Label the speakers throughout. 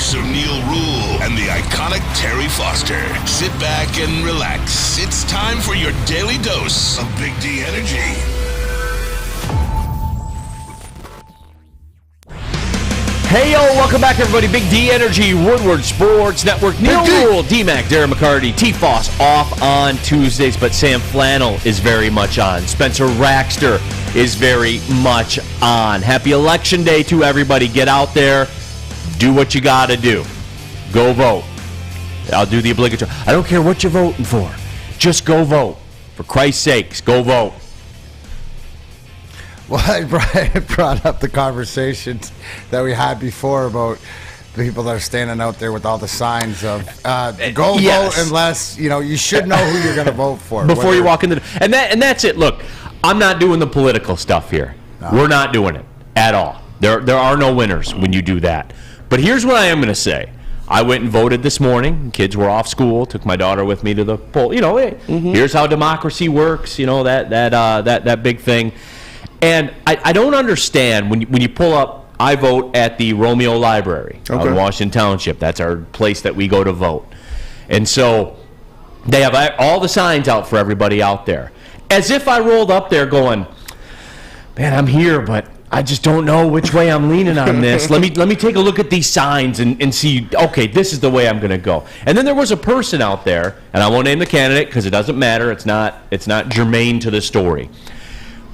Speaker 1: voice of Neal Ruhl and the iconic Terry Foster. Sit back and relax. It's time for your daily dose of Big D energy.
Speaker 2: Hey, yo, welcome back, everybody. Big D Energy, Woodward Sports Network. Neal Ruhl, D-Mac, Darren McCarty, T-Foss off on Tuesdays, but Sam Flannel is very much on. Spencer Raxter is very much on. Happy Election Day to everybody. Get out there. Do what you got to do. Go vote. I'll do the obligatory. I don't care what you're voting for. Just go vote. For Christ's sakes, go vote.
Speaker 3: Well, I brought up the conversations that we had before about people that are standing out there with all the signs of go vote unless, you should know who you're going to vote for.
Speaker 2: Before you walk in the... And that's it. Look, I'm not doing the political stuff here. No. We're not doing it at all. There are no winners when you do that. But here's what I am going to say. I went and voted this morning. Kids were off school. Took my daughter with me to the poll. Here's how democracy works. That big thing. And I don't understand when you pull up, I vote at the Romeo Library in Washington Township. That's our place that we go to vote. And so they have all the signs out for everybody out there. As if I rolled up there going, man, I'm here, but I just don't know which way I'm leaning on this. Let me take a look at these signs and see, okay, this is the way I'm going to go. And then there was a person out there, and I won't name the candidate because it doesn't matter. It's not germane to the story.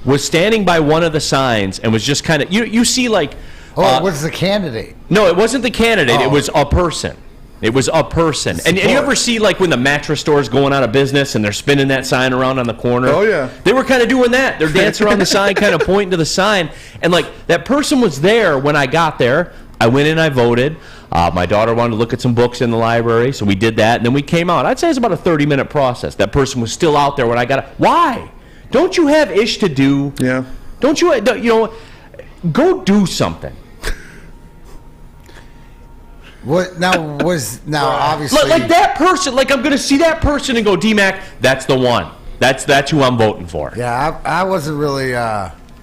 Speaker 2: Was standing by one of the signs and was just kind of, you see like...
Speaker 3: it was the candidate.
Speaker 2: No, it wasn't the candidate. It was a person. It was a person. And you ever see like when the mattress store is going out of business and they're spinning that sign around on the corner?
Speaker 4: Oh, yeah.
Speaker 2: They were kind of doing that. They're dancing around the sign, kind of pointing to the sign. And like that person was there when I got there. I went in, I voted. My daughter wanted to look at some books in the library, so we did that. And then we came out. I'd say it's about a 30-minute process. That person was still out there when I got it. Why? Don't you have ish to do?
Speaker 4: Yeah.
Speaker 2: Don't you go do something.
Speaker 3: What now obviously
Speaker 2: like that person, like I'm going to see that person and go, D-Mac, that's the one. That's who I'm voting for.
Speaker 3: Yeah, I wasn't really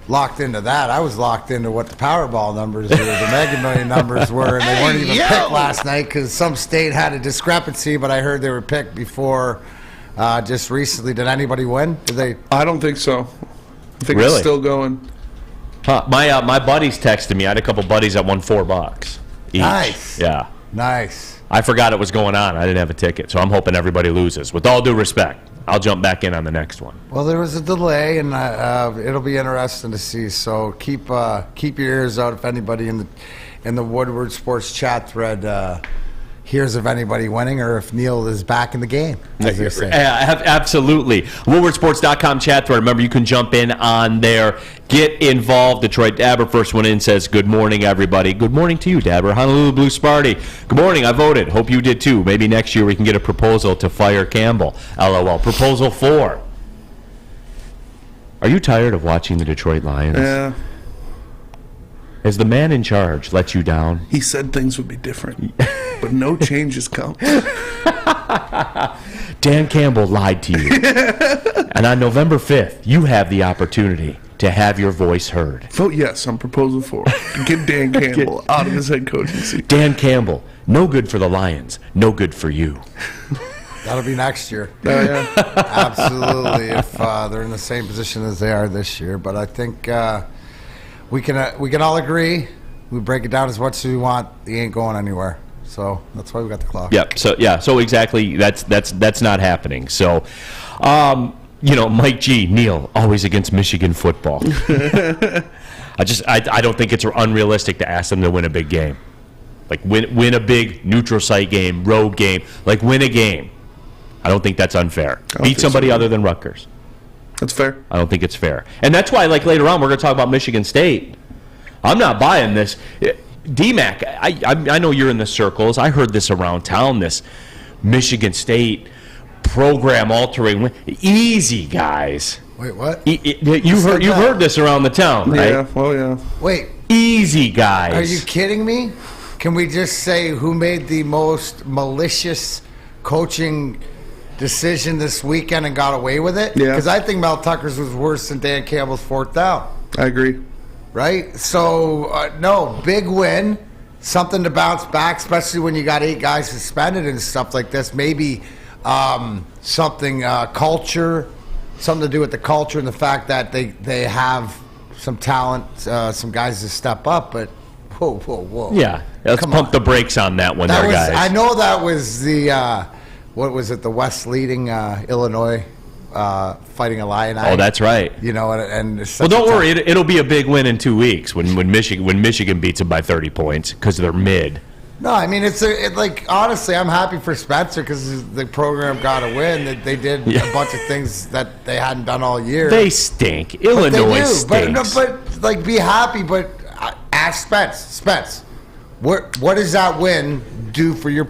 Speaker 3: locked into that. I was locked into what the Powerball numbers or the Mega Million numbers were, and they weren't even picked last night because some state had a discrepancy, but I heard they were picked before just recently. Did anybody win? Did they?
Speaker 4: I don't think so. I think
Speaker 2: Really?
Speaker 4: It's still going.
Speaker 2: Huh. My buddies texted me. I had a couple buddies that won $4 each.
Speaker 3: Nice.
Speaker 2: Yeah.
Speaker 3: Nice.
Speaker 2: I forgot it was going on. I didn't have a ticket, so I'm hoping everybody loses. With all due respect, I'll jump back in on the next one.
Speaker 3: Well, there was a delay, and it'll be interesting to see. So keep your ears out if anybody in the Woodward Sports chat thread hears of anybody winning or if Neal is back in the game, as they say.
Speaker 2: Absolutely. WoodwardSports.com chat thread. Remember, you can jump in on there. Get involved. Detroit Dabber, first one in, says, good morning, everybody. Good morning to you, Dabber. Honolulu Blue Sparty. Good morning. I voted. Hope you did, too. Maybe next year we can get a proposal to fire Campbell. LOL. Proposal 4. Are you tired of watching the Detroit Lions?
Speaker 4: Yeah.
Speaker 2: Has the man in charge let you down?
Speaker 4: He said things would be different, but no changes come.
Speaker 2: Dan Campbell lied to you. And on November 5th, you have the opportunity to have your voice heard.
Speaker 4: Vote yes on Proposal 4. Get Dan Campbell out of his head coaching seat.
Speaker 2: Dan Campbell, no good for the Lions, no good for you.
Speaker 3: That'll be next year.
Speaker 4: Yeah.
Speaker 3: Absolutely, if they're in the same position as they are this year. But I think we can all agree. We break it down as much as we want. He ain't going anywhere. So that's why we got the clock.
Speaker 2: Yep. So exactly. That's not happening. So, Mike G, Neal, always against Michigan football. I don't think it's unrealistic to ask them to win a big game, like win a big neutral site game, road game, like win a game. I don't think that's unfair. Beat somebody other than Rutgers.
Speaker 4: That's fair.
Speaker 2: I don't think it's fair. And that's why, like, later on, we're going to talk about Michigan State. I'm not buying this. D-Mac, I know you're in the circles. I heard this around town, this Michigan State program-altering. Easy, guys.
Speaker 3: Wait, what?
Speaker 2: You've heard this around the town, right?
Speaker 4: Yeah, well, yeah.
Speaker 3: Wait.
Speaker 2: Easy, guys.
Speaker 3: Are you kidding me? Can we just say who made the most malicious coaching decision this weekend and got away with it?
Speaker 4: Yeah.
Speaker 3: Because I think Mel Tucker's was worse than Dan Campbell's fourth down.
Speaker 4: I agree.
Speaker 3: Right? So, no, big win. something to bounce back, especially when you got 8 guys suspended and stuff like this. Maybe something culture, something to do with the culture and the fact that they have some talent, some guys to step up. But whoa.
Speaker 2: Yeah, let's pump the brakes on that one, guys.
Speaker 3: I know that was the what was it? The West leading Illinois. Fighting Illini.
Speaker 2: Oh, that's right.
Speaker 3: You know, and
Speaker 2: well, don't worry. It'll be a big win in 2 weeks when Michigan beats them by 30 points because they're mid.
Speaker 3: No, I mean it's like honestly, I'm happy for Spencer because the program got a win. They did a bunch of things that they hadn't done all year.
Speaker 2: They stink. Illinois stinks.
Speaker 3: But like, be happy. But ask Spence, what does that win do for you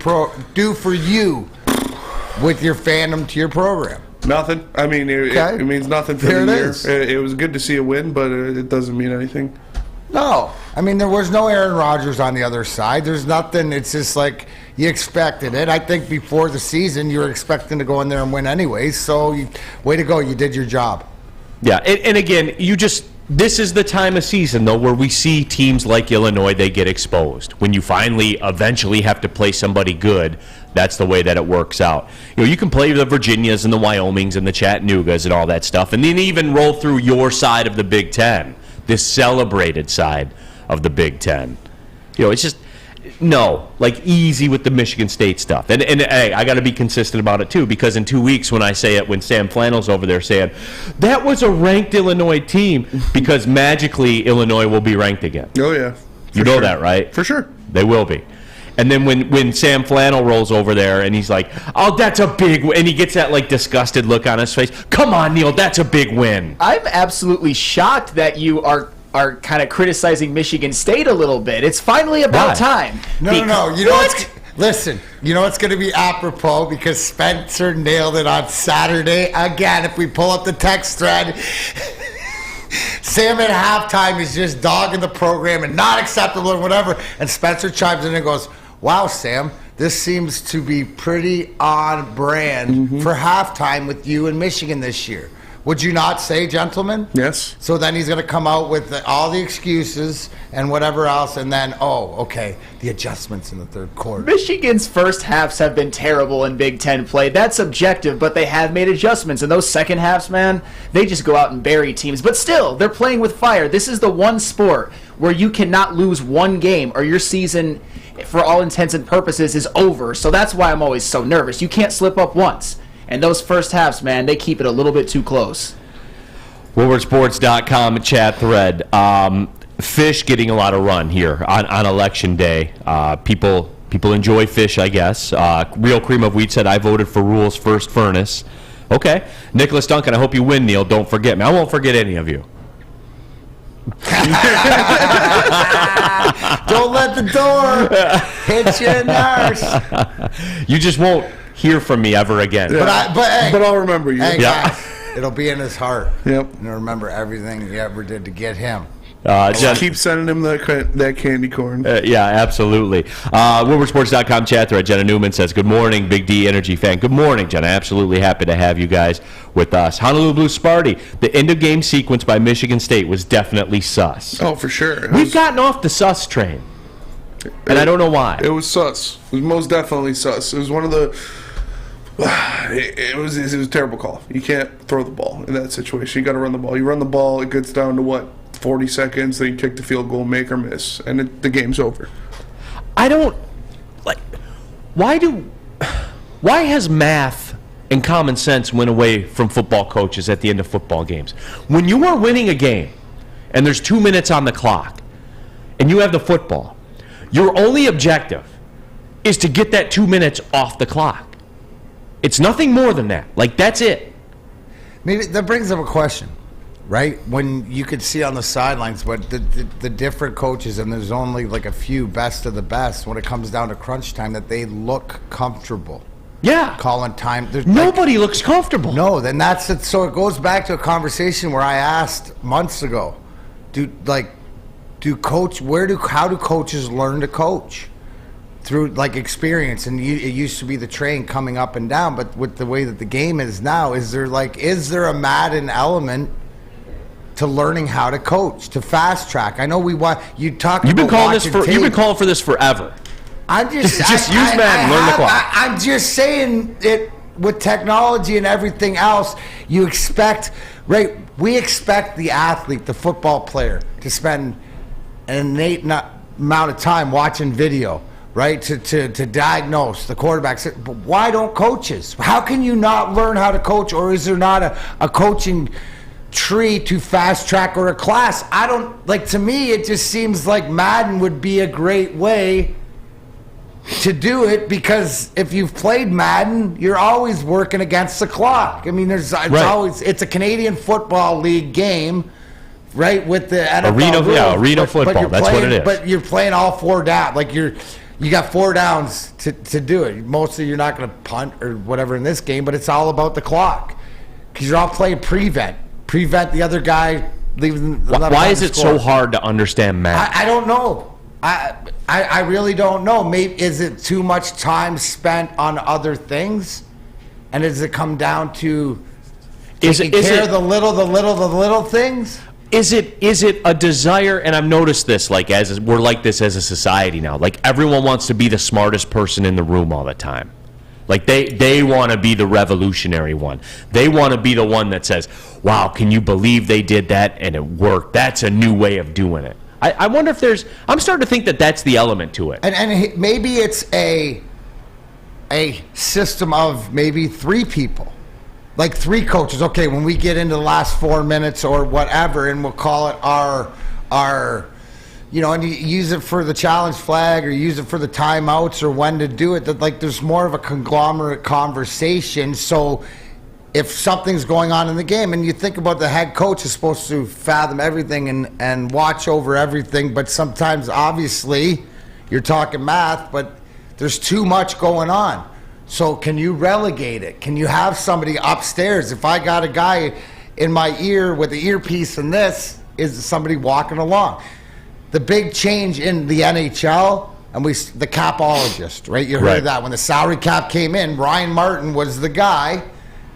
Speaker 3: with your fandom to your program?
Speaker 4: Nothing. I mean, it means nothing for the year. It was good to see a win, but it doesn't mean anything.
Speaker 3: No. I mean, there was no Aaron Rodgers on the other side. There's nothing. It's just like you expected it. I think before the season, you were expecting to go in there and win anyways. So, way to go. You did your job.
Speaker 2: Yeah. And again, this is the time of season, though, where we see teams like Illinois, they get exposed. When you finally eventually have to play somebody good, that's the way that it works out. You can play the Virginias and the Wyomings and the Chattanoogas and all that stuff, and then even roll through your side of the Big Ten, this celebrated side of the Big Ten. It's just, easy with the Michigan State stuff. And hey, I got to be consistent about it, too, because in 2 weeks when I say it, when Sam Flannel's over there saying, that was a ranked Illinois team, because magically Illinois will be ranked again.
Speaker 4: Oh, yeah.
Speaker 2: You know that, right?
Speaker 4: For sure.
Speaker 2: They will be. And then when Sam Flannel rolls over there and he's like, oh, that's a big win, and he gets that disgusted look on his face. Come on, Neal, that's a big win.
Speaker 5: I'm absolutely shocked that you are kind of criticizing Michigan State a little bit. It's finally about time.
Speaker 3: No. You know what? Listen, you know what's going to be apropos because Spencer nailed it on Saturday. Again, if we pull up the text thread, Sam at halftime is just dogging the program and not acceptable and whatever. And Spencer chimes in and goes, wow, Sam, this seems to be pretty on brand for halftime with you in Michigan this year. Would you not say, gentlemen?
Speaker 4: Yes.
Speaker 3: So then he's going to come out with all the excuses and whatever else, and then, the adjustments in the third quarter.
Speaker 5: Michigan's first halves have been terrible in Big Ten play. That's subjective, but they have made adjustments. And those second halves, man, they just go out and bury teams. But still, they're playing with fire. This is the one sport where you cannot lose one game or your season, for all intents and purposes, is over. So that's why I'm always so nervous. You can't slip up once. And those first halves, man, they keep it a little bit too close.
Speaker 2: WoodwardSports.com chat thread. Fish getting a lot of run here on Election Day. People enjoy fish, I guess. Real Cream of Wheat said, I voted for Ruhl's first furnace. Okay. Nicholas Duncan, I hope you win, Neal. Don't forget me. I won't forget any of you.
Speaker 3: Don't let the door hit you in the arse.
Speaker 2: You just won't hear from me ever again.
Speaker 4: Yeah. But I'll remember you.
Speaker 3: Hey, guys, it'll be in his heart.
Speaker 4: Yep.
Speaker 3: And he'll remember everything he ever did to get him.
Speaker 4: Just keep sending him that candy corn.
Speaker 2: Yeah, absolutely. WoodwardSports.com chat thread. Jenna Newman says, good morning, Big D Energy fan. Good morning, Jenna. Absolutely happy to have you guys with us. Honolulu Blue Sparty. The end-of-game sequence by Michigan State was definitely sus.
Speaker 4: Oh, for sure.
Speaker 2: We've gotten off the sus train, and I don't know why.
Speaker 4: It was sus. It was most definitely sus. It was one of the... It was a terrible call. You can't throw the ball in that situation. You got to run the ball. You run the ball, it gets down to 40 seconds, then you kick the field goal, make or miss, and the game's over.
Speaker 2: I don't why has math and common sense went away from football coaches at the end of football games? When you are winning a game and there's 2 minutes on the clock and you have the football, your only objective is to get that 2 minutes off the clock. It's nothing more than that. That's it.
Speaker 3: Maybe that brings up a question, right? When you could see on the sidelines, but the different coaches, and there's only a few best of the best when it comes down to crunch time, that they look comfortable.
Speaker 2: Yeah.
Speaker 3: Calling time.
Speaker 2: Nobody looks comfortable.
Speaker 3: No, then that's it. So it goes back to a conversation where I asked months ago, how do coaches learn to coach? Through experience, and it used to be the train coming up and down, but with the way that the game is now, is there a Madden element to learning how to coach, to fast track. I know we want you talk.
Speaker 2: You've been calling for this forever.
Speaker 3: I'm just
Speaker 2: use Madden, learn the clock.
Speaker 3: I'm just saying it with technology and everything else. You expect, right? We expect the athlete, the football player, to spend an innate amount of time watching video, right? To diagnose the quarterbacks. But why don't coaches? How can you not learn how to coach, or is there not a coaching tree to fast track or a class? I don't like. To me, it just seems like Madden would be a great way to do it, because if you've played Madden, you're always working against the clock. I mean, it's a Canadian Football League game, right? With the NFL
Speaker 2: arena football. That's what it is.
Speaker 3: But you're playing all 4 down. Like you got 4 downs to do it. Mostly you're not going to punt or whatever in this game, but it's all about the clock, because you're all playing prevent the other guy leaving.
Speaker 2: Why is it so hard to understand Madden?
Speaker 3: I don't know. I really don't know. Maybe is it too much time spent on other things, and does it come down to taking care of the little things?
Speaker 2: Is it a desire? And I've noticed this, like we're like this as a society now. Like everyone wants to be the smartest person in the room all the time. Like they want to be the revolutionary one. They want to be the one that says, "Wow, can you believe they did that and it worked? That's a new way of doing it." I wonder if I'm starting to think that that's the element to it.
Speaker 3: And maybe it's a system of maybe 3 people, like 3 coaches. Okay, when we get into the last 4 minutes or whatever, and we'll call it our and you use it for the challenge flag or use it for the timeouts or when to do it. That like there's more of a conglomerate conversation. So if something's going on in the game, and you think about the head coach is supposed to fathom everything and watch over everything, but sometimes obviously you're talking math, but there's too much going on. So can you relegate it? Can you have somebody upstairs? If I got a guy in my ear with the earpiece and this, is somebody walking along? The big change in the NHL, and the capologist, right? You heard of that. When the salary cap came in, Ryan Martin was the guy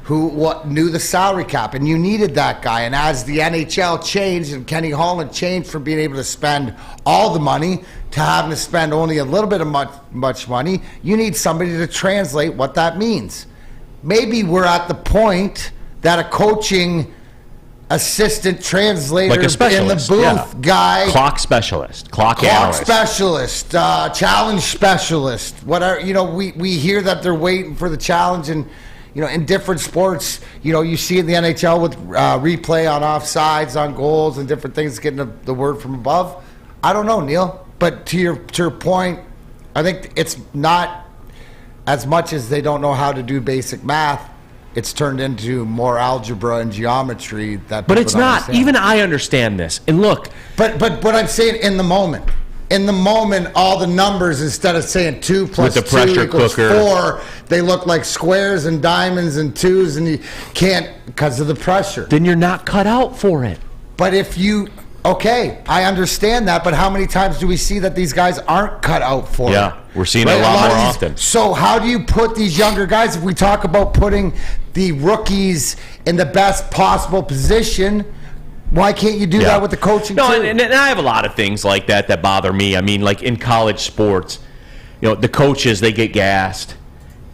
Speaker 3: who knew the salary cap, and you needed that guy. And as the NHL changed and Kenny Holland changed from being able to spend all the money to having to spend only a little bit of much money, you need somebody to translate what that means. Maybe we're at the point that a coaching assistant translator,
Speaker 2: like a specialist,
Speaker 3: in the booth guy,
Speaker 2: clock specialist, clock
Speaker 3: specialist, challenge specialist, whatever. We hear that they're waiting for the challenge, and in different sports, you see in the NHL with replay on offsides, on goals, and different things getting the word from above. I don't know, Neal. But to your point, I think it's not as much as they don't know how to do basic math. It's turned into more algebra and geometry that.
Speaker 2: But it's not.
Speaker 3: Understand.
Speaker 2: Even I understand this. And look.
Speaker 3: But what I'm saying, in the moment, all the numbers, instead of saying 2 plus
Speaker 2: with the
Speaker 3: 2
Speaker 2: pressure
Speaker 3: equals
Speaker 2: cooker,
Speaker 3: 4, they look like squares and diamonds and 2s, and you can't because of the pressure.
Speaker 2: Then you're not cut out for it.
Speaker 3: But if you, okay, I understand that, but how many times do we see that these guys aren't cut out for it?
Speaker 2: Yeah, we're seeing it a lot more often.
Speaker 3: So how do you put these younger guys, if we talk about putting the rookies in the best possible position, why can't you do that with the coaching too?
Speaker 2: And I have a lot of things like that bother me. I mean, like in college sports, the coaches, they get gassed,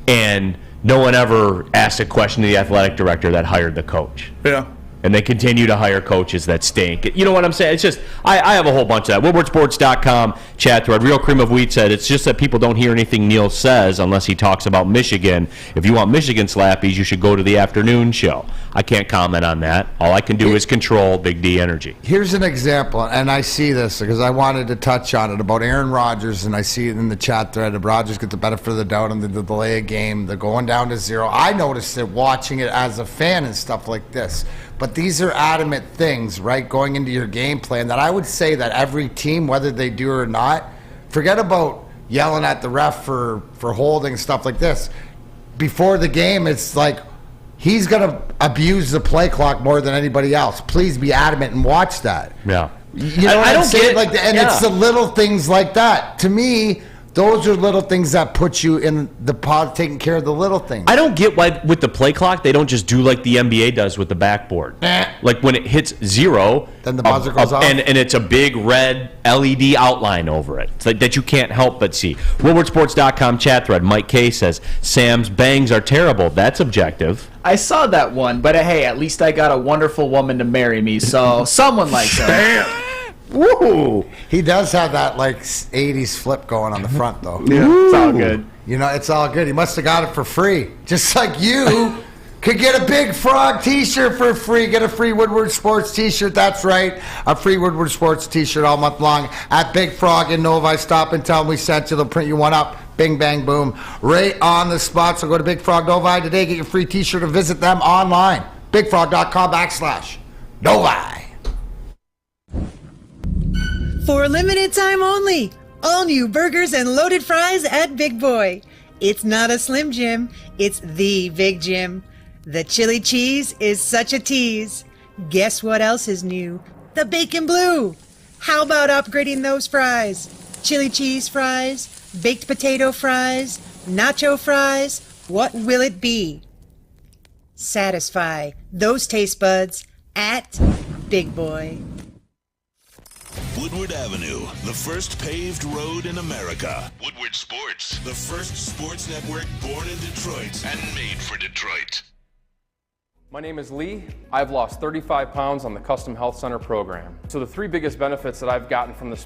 Speaker 2: and no one ever asks a question to the athletic director that hired the coach.
Speaker 4: Yeah.
Speaker 2: And they continue to hire coaches that stink. You know what I'm saying? It's just, I have a whole bunch of that. WoodwardSports.com chat thread. Real Cream of Wheat said, it's just that people don't hear anything Neal says unless he talks about Michigan. If you want Michigan slappies, you should go to the afternoon show. I can't comment on that. All I can do is control Big D Energy.
Speaker 3: Here's an example, and I see this because I wanted to touch on it, about Aaron Rodgers, and I see it in the chat thread. If Rodgers gets the benefit of the doubt and the delay of game, they're going down to 0. I noticed it watching it as a fan and stuff like this. But these are adamant things, right, going into your game plan that I would say that every team, whether they do or not, forget about yelling at the ref for holding, stuff like this. Before the game, it's like he's going to abuse the play clock more than anybody else. Please be adamant and watch that.
Speaker 2: Yeah.
Speaker 3: You know what I'm saying? Like, and it's the little things like that. To me, Those are little things that put you in the pod, taking care of the little things.
Speaker 2: I don't get why with the play clock they don't just do like the NBA does with the backboard. Like when it hits 0,
Speaker 3: Then the buzzer goes off.
Speaker 2: and it's a big red LED outline over it. It's like that you can't help but see. WoodwardSports.com chat thread. Mike K says Sam's bangs are terrible. That's objective.
Speaker 5: I saw that one, but hey, at least I got a wonderful woman to marry me, so someone likes her.
Speaker 4: Damn.
Speaker 2: Woo!
Speaker 3: He does have that like 80s flip going on the front though.
Speaker 4: Yeah.
Speaker 5: It's all good.
Speaker 3: You know, it's all good. He must have got it for free. Just like you could get a Big Frog t-shirt for free. Get a free Woodward Sports t-shirt. That's right. A free Woodward Sports t-shirt all month long at Big Frog in Novi. Stop and tell them we sent you. They'll print you one up. Bing, bang, boom. Right on the spot. So go to Big Frog Novi today. Get your free t-shirt or visit them online. BigFrog.com/Novi.
Speaker 6: For a limited time only, all new burgers and loaded fries at Big Boy. It's not a Slim Jim, it's the Big Jim. The chili cheese is such a tease. Guess what else is new? The bacon blue. How about upgrading those fries? Chili cheese fries, baked potato fries, nacho fries, what will it be? Satisfy those taste buds at Big Boy.
Speaker 1: Woodward Avenue, the first paved road in America. Woodward Sports, the first sports network born in Detroit and made for Detroit.
Speaker 7: My name is Lee. I've lost 35 pounds on the Custom Health Center program. So the 3 biggest benefits that I've gotten from this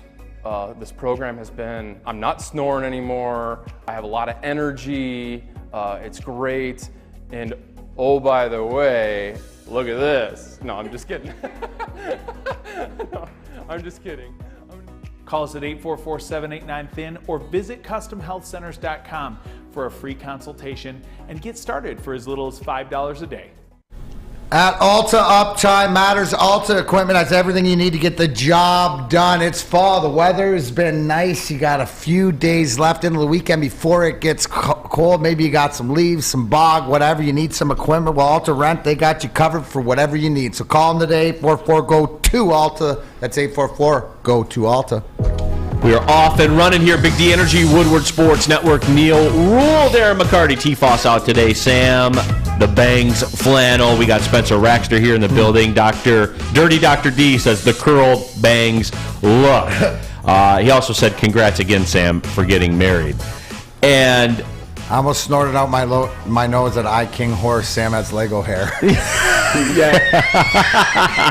Speaker 7: program has been I'm not snoring anymore, I have a lot of energy, it's great, and oh, by the way, look at this. No, I'm just kidding. No, I'm just kidding.
Speaker 8: Call us at 844-789-THIN or visit CustomHealthCenters.com for a free consultation and get started for as little as $5 a day.
Speaker 3: At Alta Uptime Matters, Alta Equipment has everything you need to get the job done. It's fall. The weather has been nice. You got a few days left into the weekend before it gets cold. Maybe you got some leaves, some bog, whatever. You need some equipment. Well, Alta Rent, they got you covered for whatever you need. So call them today, 844-GO-TO-ALTA. That's 844-GO-TO-ALTA.
Speaker 2: We are off and running here. Big D Energy, Woodward Sports Network, Neal, Ruhl, Darren, McCarty, T-Foss out today. Sam, the Bangs Flannel. We got Spencer Raxter here in the building. Dirty Dr. D says the curled bangs look. He also said congrats again, Sam, for getting married. And
Speaker 3: I almost snorted out my nose at I King Horse. Sam has Lego hair.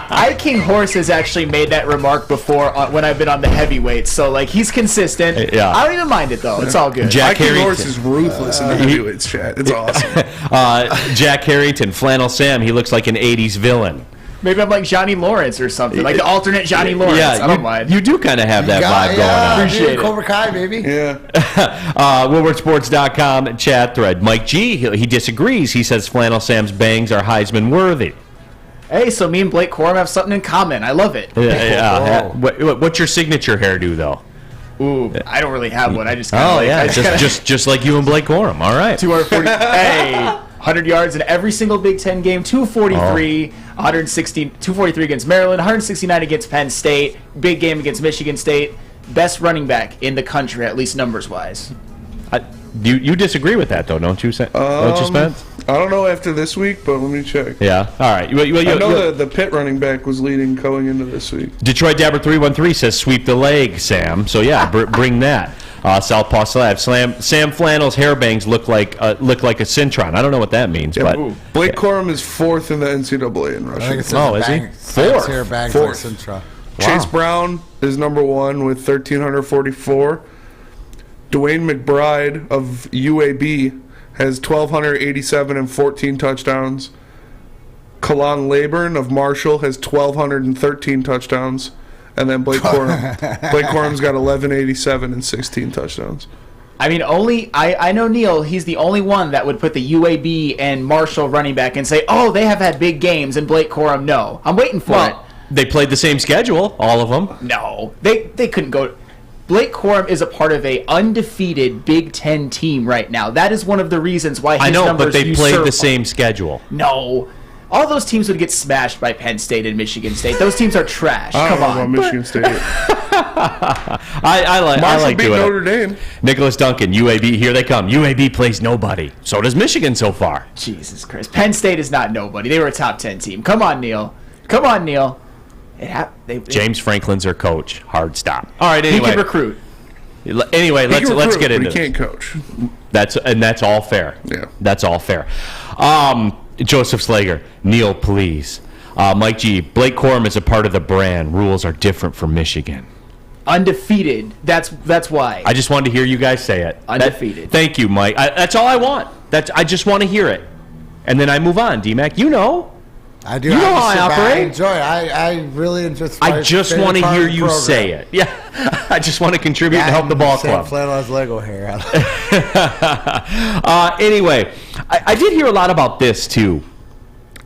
Speaker 5: I King Horse has actually made that remark before when I've been on the heavyweights, so like he's consistent.
Speaker 2: Yeah.
Speaker 5: I don't even mind it though. It's all good.
Speaker 2: Jack
Speaker 4: King Horse is ruthless in the heavyweights chat. It's awesome.
Speaker 2: Jack Harrington, Flannel Sam, he looks like an 80s villain.
Speaker 5: Maybe I'm like Johnny Lawrence or something, like the alternate Johnny Lawrence.
Speaker 2: Yeah,
Speaker 5: I don't mind.
Speaker 2: You do kind of have that vibe going on.
Speaker 5: Appreciate it.
Speaker 3: Cobra Kai, baby.
Speaker 4: Yeah.
Speaker 2: WoodwardSports.com chat thread. Mike G, he disagrees. He says Flannel Sam's bangs are Heisman worthy.
Speaker 5: Hey, so me and Blake Corum have something in common. I love it.
Speaker 2: Yeah. What's your signature hairdo, though?
Speaker 5: Ooh, I don't really have one. I just kinda
Speaker 2: just like you and Blake Corum. All right.
Speaker 5: 240. Hey, 100 yards in every single Big Ten game. 243, 243 against Maryland, 169 against Penn State. Big game against Michigan State. Best running back in the country, at least numbers wise.
Speaker 2: You disagree with that, though, don't you, Spence?
Speaker 4: I don't know after this week, but let me check.
Speaker 2: Yeah. All right.
Speaker 4: I know the Pitt running back was leading going into this week.
Speaker 2: Detroit Dabber 313 says sweep the leg, Sam. So yeah, bring that. Southpaw Slab. Sam Flannel's hair bangs look like a Cintron. I don't know what that means, but
Speaker 4: Blake Corum is 4th in the NCAA in rushing.
Speaker 2: Is he?
Speaker 3: Fourth. Hair bangs like
Speaker 4: Fourth.
Speaker 3: Sintra.
Speaker 4: Chase Brown is number 1 with 1,344. Dwayne McBride of UAB has 1,287 and 14 touchdowns. Kalon Laburn of Marshall has 1,213 touchdowns. And then Blake Corum. Blake Corum's got 1,187 and 16 touchdowns.
Speaker 5: I mean, I know Neal, he's the only one that would put the UAB and Marshall running back and say, oh, they have had big games, and Blake Corum, no. I'm waiting for it.
Speaker 2: They played the same schedule, all of them.
Speaker 5: No, they couldn't go. Blake Corum is a part of a undefeated Big Ten team right now. That is one of the reasons why his numbers
Speaker 2: but they played the same schedule.
Speaker 5: No. All those teams would get smashed by Penn State and Michigan State. Those teams are trash.
Speaker 4: I don't
Speaker 5: Come
Speaker 4: know
Speaker 5: on.
Speaker 4: about Michigan State.
Speaker 2: I like
Speaker 4: beat
Speaker 2: doing
Speaker 4: Notre
Speaker 2: it.
Speaker 4: Dame.
Speaker 2: Nicholas Duncan, UAB, here they come. UAB plays nobody. So does Michigan so far.
Speaker 5: Jesus Christ. Penn State is not nobody. They were a top 10 team. Come on, Neal.
Speaker 2: James Franklin's their coach. Hard stop. All right, anyway.
Speaker 5: He can recruit.
Speaker 2: Anyway, let's get into
Speaker 4: it. He can't coach.
Speaker 2: That's all fair.
Speaker 4: Yeah.
Speaker 2: That's all fair. Joseph Slager, Neal, please. Mike G, Blake Corum is a part of the brand. Rules are different from Michigan.
Speaker 5: Undefeated. That's why.
Speaker 2: I just wanted to hear you guys say it.
Speaker 5: Undefeated.
Speaker 2: Thank you, Mike. That's all I want. I just want to hear it. And then I move on, D-Mac. You know.
Speaker 3: I do.
Speaker 2: You know how I operate.
Speaker 3: I enjoy it. I really enjoy it.
Speaker 2: I just want to hear you say it. Yeah. I just want to contribute and help the ball club.
Speaker 3: Flannel's Lego hair.
Speaker 2: Anyway, I did hear a lot about this too.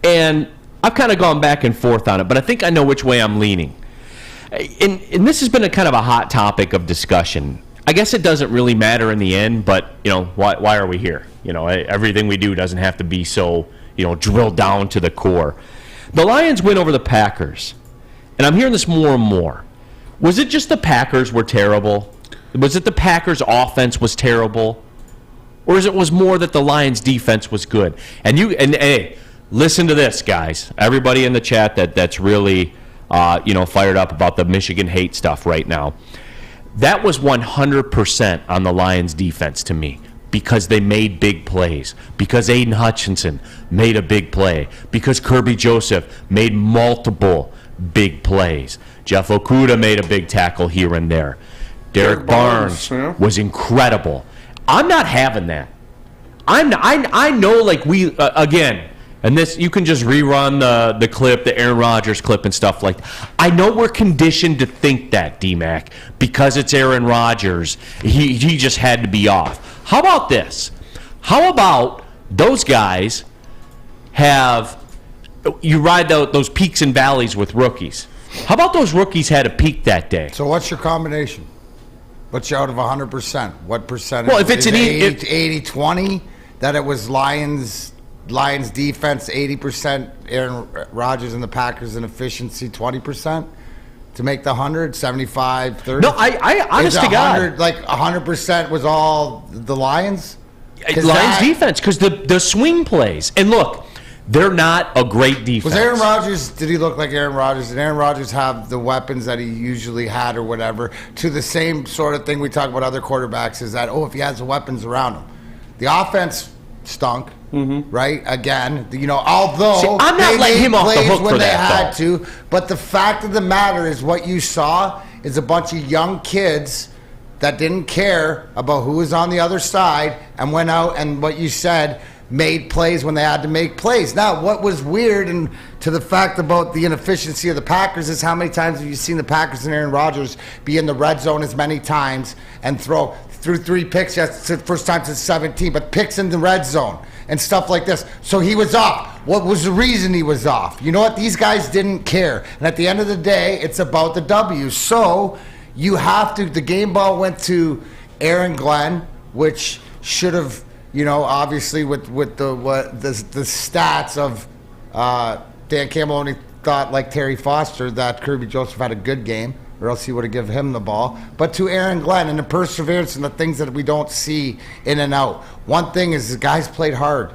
Speaker 2: And I've kind of gone back and forth on it, but I think I know which way I'm leaning. And this has been a kind of a hot topic of discussion. I guess it doesn't really matter in the end, but, why are we here? Everything we do doesn't have to be so, drilled down to the core. The Lions win over the Packers, and I'm hearing this more and more. Was it just the Packers were terrible? Was it the Packers' offense was terrible? Or was more that the Lions' defense was good? And hey, listen to this, guys. Everybody in the chat that's really, fired up about the Michigan hate stuff right now. That was 100% on the Lions' defense to me because they made big plays, because Aiden Hutchinson made a big play, because Kerby Joseph made multiple big plays. Jeff Okudah made a big tackle here and there. Derek Barnes was incredible. I'm not having that. I know, we again, and this you can just rerun the clip, the Aaron Rodgers clip and stuff like that. I know we're conditioned to think that, D-Mac, because it's Aaron Rodgers. He just had to be off. How about this? How about those guys you ride those peaks and valleys with rookies? How about those rookies had a peak that day?
Speaker 3: So what's your combination? What's your out of 100%? What percentage?
Speaker 2: Well, if it's an
Speaker 3: 80-20, that it was Lions defense 80%, Aaron Rodgers and the Packers in efficiency 20%? To make the 100, 75, 30?
Speaker 2: No, I honest to God.
Speaker 3: 100% was all the Lions?
Speaker 2: Lions defense, because the swing plays. And look, they're not a great defense.
Speaker 3: Was Aaron Rodgers, did he look like Aaron Rodgers? Did Aaron Rodgers have the weapons that he usually had or whatever? To the same sort of thing we talk about other quarterbacks is that, if he has the weapons around him. The offense stunk, right? Again, although
Speaker 2: I'm not letting him off the hook
Speaker 3: when
Speaker 2: for
Speaker 3: they
Speaker 2: that,
Speaker 3: had to, but the fact of the matter is what you saw is a bunch of young kids that didn't care about who was on the other side and went out and what you said made plays when they had to make plays. Now, what was weird and to the fact about the inefficiency of the Packers is how many times have you seen the Packers and Aaron Rodgers be in the red zone as many times and through 3 picks? That's the first time since 17, but picks in the red zone and stuff like this. So he was off. What was the reason he was off? You know what? These guys didn't care. And at the end of the day, it's about the W. So you have to, the game ball went to Aaron Glenn, which should have, obviously with the stats of Dan Campbell only thought like Terry Foster that Kerby Joseph had a good game, or else he would have given him the ball. But to Aaron Glenn and the perseverance and the things that we don't see in and out. One thing is the guys played hard,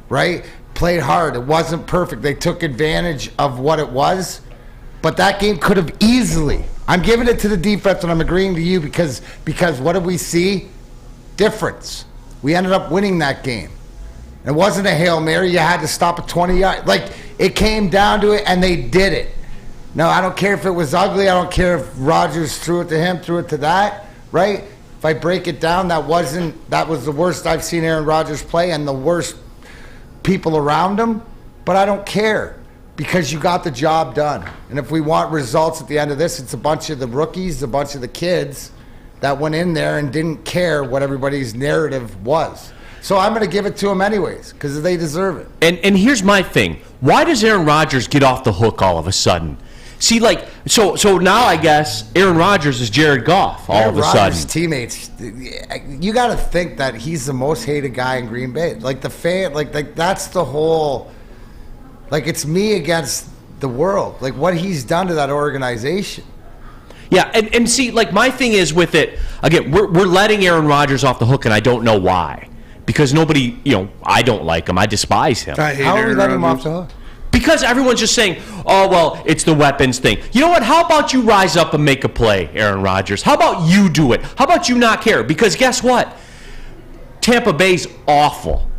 Speaker 3: right? Played hard. It wasn't perfect. They took advantage of what it was. But that game could have easily. I'm giving it to the defense, and I'm agreeing to you because what did we see? Difference. We ended up winning that game. It wasn't a Hail Mary. You had to stop at 20 yards. It came down to it, and they did it. No, I don't care if it was ugly. I don't care if Rodgers threw it to him, threw it to that, right? If I break it down, that was the worst I've seen Aaron Rodgers play and the worst people around him. But I don't care because you got the job done. And if we want results at the end of this, it's a bunch of the rookies, a bunch of the kids that went in there and didn't care what everybody's narrative was. So I'm going to give it to them anyways because they deserve it.
Speaker 2: And here's my thing. Why does Aaron Rodgers get off the hook all of a sudden? See, so now I guess Aaron Rodgers is Jared Goff all of a sudden.
Speaker 3: Rodgers' teammates, you got to think that he's the most hated guy in Green Bay. The fan, that's the whole Like, it's me against the world. Like, what he's done to that organization.
Speaker 2: Yeah, and see, like, my thing is with it, again, we're letting Aaron Rodgers off the hook, and I don't know why. Because nobody, I don't like him. I despise him.
Speaker 4: I hate
Speaker 3: How are we
Speaker 4: Aaron
Speaker 3: letting him off
Speaker 4: Rodgers.
Speaker 3: the hook?
Speaker 2: Because everyone's just saying, oh, well, it's the weapons thing. You know what? How about you rise up and make a play, Aaron Rodgers? How about you do it? How about you not care? Because guess what? Tampa Bay's awful,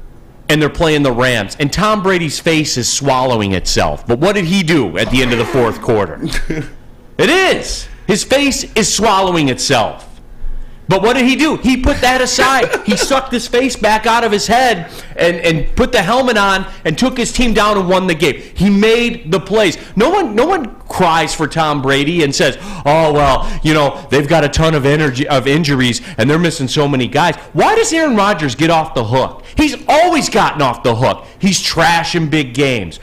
Speaker 2: and they're playing the Rams, and Tom Brady's face is swallowing itself. But what did he do at the end of the fourth quarter? It is. His face is swallowing itself. But what did he do? He put that aside. He sucked his face back out of his head and put the helmet on and took his team down and won the game. He made the plays. No one cries for Tom Brady and says, "Oh well, they've got a ton of injuries and they're missing so many guys." Why does Aaron Rodgers get off the hook? He's always gotten off the hook. He's trashing big games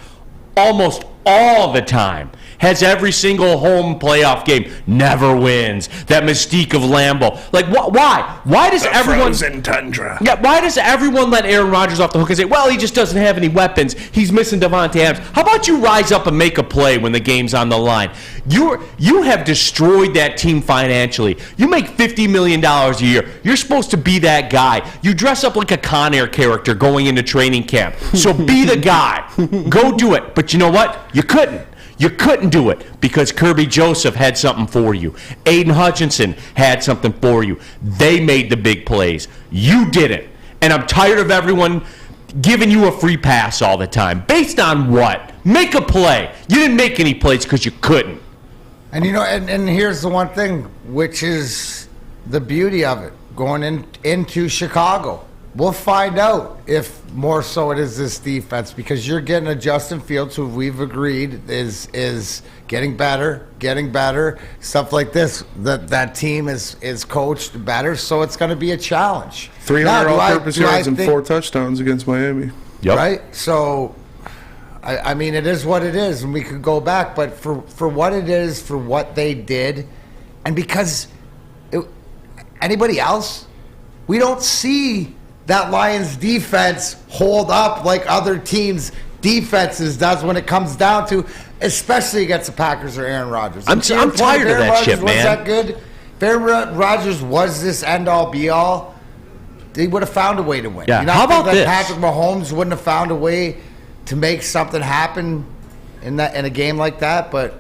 Speaker 2: almost all the time. Has every single home playoff game, never wins. That mystique of Lambeau. Like, why? Why does everyone...
Speaker 4: Frozen tundra.
Speaker 2: Yeah, why does everyone let Aaron Rodgers off the hook and say, well, he just doesn't have any weapons. He's missing Devontae Adams. How about you rise up and make a play when the game's on the line? You have destroyed that team financially. You make $50 million a year. You're supposed to be that guy. You dress up like a Con Air character going into training camp. So be the guy. Go do it. But you know what? You couldn't. You couldn't do it because Kerby Joseph had something for you. Aiden Hutchinson had something for you. They made the big plays. You didn't. And I'm tired of everyone giving you a free pass all the time. Based on what? Make a play. You didn't make any plays because you couldn't.
Speaker 3: And and here's the one thing, which is the beauty of it, going into Chicago. We'll find out if more so it is this defense, because you're getting a Justin Fields who we've agreed is getting better, stuff like this. That team is coached better, so it's going to be a challenge.
Speaker 4: 300 all-purpose yards and 4 touchdowns against Miami.
Speaker 2: Yep.
Speaker 3: Right? So, I mean, it is what it is, and we could go back, but for what it is, for what they did, and because anybody else, we don't see that Lions defense hold up like other teams' defenses does when it comes down to, especially against the Packers or Aaron Rodgers.
Speaker 2: I'm tired of that shit, man.
Speaker 3: Was that good? If Aaron Rodgers was this end-all, be-all, they would have found a way to win.
Speaker 2: Yeah. How about this?
Speaker 3: Patrick Mahomes wouldn't have found a way to make something happen in a game like that, but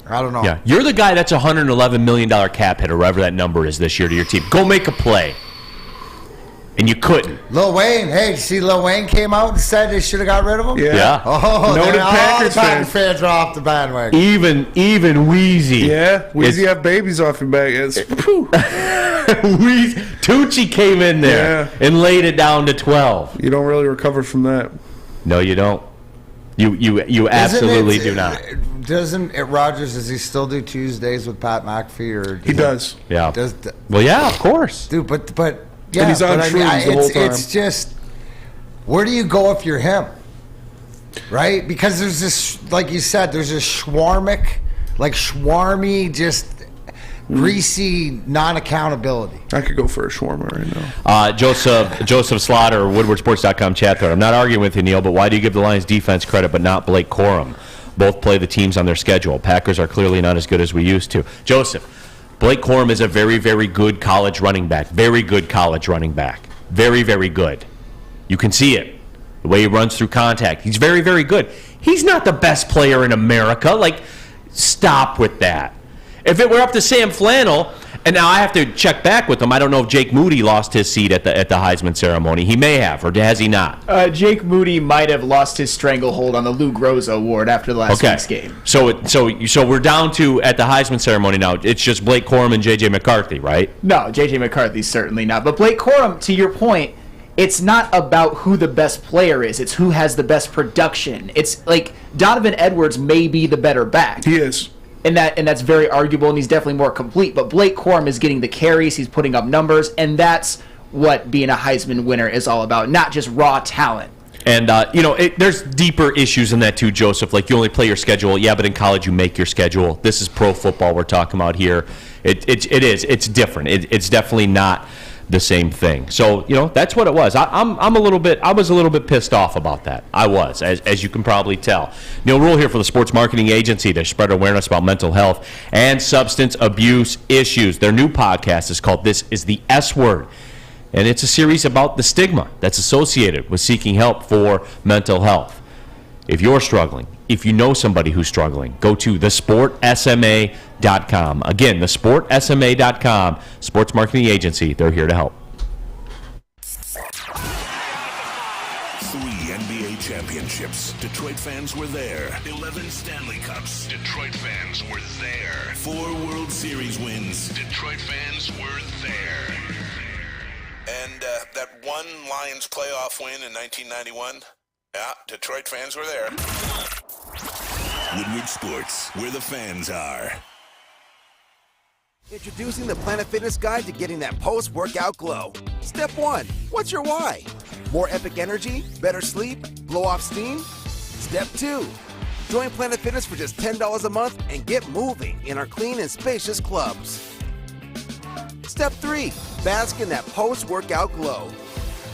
Speaker 3: I don't know.
Speaker 2: Yeah, you're the guy that's $111 million cap hit, or whatever that number is this year to your team. Go make a play. And you couldn't.
Speaker 3: Lil Wayne, hey, did you see Lil Wayne came out and said they should have got rid of him?
Speaker 2: Yeah.
Speaker 3: Oh,
Speaker 4: Noted
Speaker 3: all
Speaker 4: Packers
Speaker 3: the Packers fans are off the bandwagon.
Speaker 2: Even Wheezy.
Speaker 4: Yeah, Wheezy have babies off your back.
Speaker 2: Tucci came in there and laid it down to 12.
Speaker 4: You don't really recover from that.
Speaker 2: No, you don't. You absolutely do not.
Speaker 3: Doesn't Rodgers, does he still do Tuesdays with Pat McAfee? Or
Speaker 4: He does.
Speaker 2: Yeah. Well, yeah, of course.
Speaker 3: Dude, but yeah,
Speaker 4: and he's on shrooms the whole time.
Speaker 3: It's just, where do you go if you're him? Right? Because there's this, like you said, there's this schwarmy, just greasy non-accountability.
Speaker 4: I could go for a shawarma right now.
Speaker 2: Joseph Slaughter, WoodwardSports.com chat thread. I'm not arguing with you, Neal, but why do you give the Lions defense credit but not Blake Corum? Both play the teams on their schedule. Packers are clearly not as good as we used to. Joseph, Blake Corum is a very, very good college running back. Very good college running back. Very, very good. You can see it. The way he runs through contact. He's very, very good. He's not the best player in America. Like, stop with that. If it were up to Sam Flannel, and now I have to check back with him. I don't know if Jake Moody lost his seat at the Heisman ceremony. He may have, or has he not?
Speaker 5: Jake Moody might have lost his stranglehold on the Lou Groza Award after the last week's game.
Speaker 2: So we're down to, at the Heisman ceremony now, it's just Blake Corum and J.J. McCarthy, right?
Speaker 5: No, J.J. McCarthy's certainly not. But Blake Corum, to your point, it's not about who the best player is. It's who has the best production. It's like Donovan Edwards may be the better back.
Speaker 4: He is.
Speaker 5: And that's very arguable, and he's definitely more complete. But Blake Corum is getting the carries, he's putting up numbers, and that's what being a Heisman winner is all about, not just raw talent.
Speaker 2: And, there's deeper issues in that too, Joseph. Like, you only play your schedule. Yeah, but in college you make your schedule. This is pro football we're talking about here. It is. It's different. It's definitely not the same thing. So, that's what it was. I was a little bit pissed off about that. I was, as you can probably tell. Neal Ruhl here for the Sports Marketing Agency to spread awareness about mental health and substance abuse issues. Their new podcast is called This is the S Word. And it's a series about the stigma that's associated with seeking help for mental health. If you're struggling, if you know somebody who's struggling, go to thesportsma.com. Again, thesportsma.com, Sports Marketing Agency. They're here to help.
Speaker 1: 3 NBA championships. Detroit fans were there. 11 Stanley Cups. Detroit fans were there. 4 World Series wins. Detroit fans were there. And that one Lions playoff win in 1991? Yeah, Detroit fans were there. Woodward Sports, where the fans are.
Speaker 9: Introducing the Planet Fitness Guide to getting that post-workout glow. Step 1, what's your why? More epic energy? Better sleep? Blow off steam? Step 2, join Planet Fitness for just $10 a month and get moving in our clean and spacious clubs. Step 3, bask in that post-workout glow.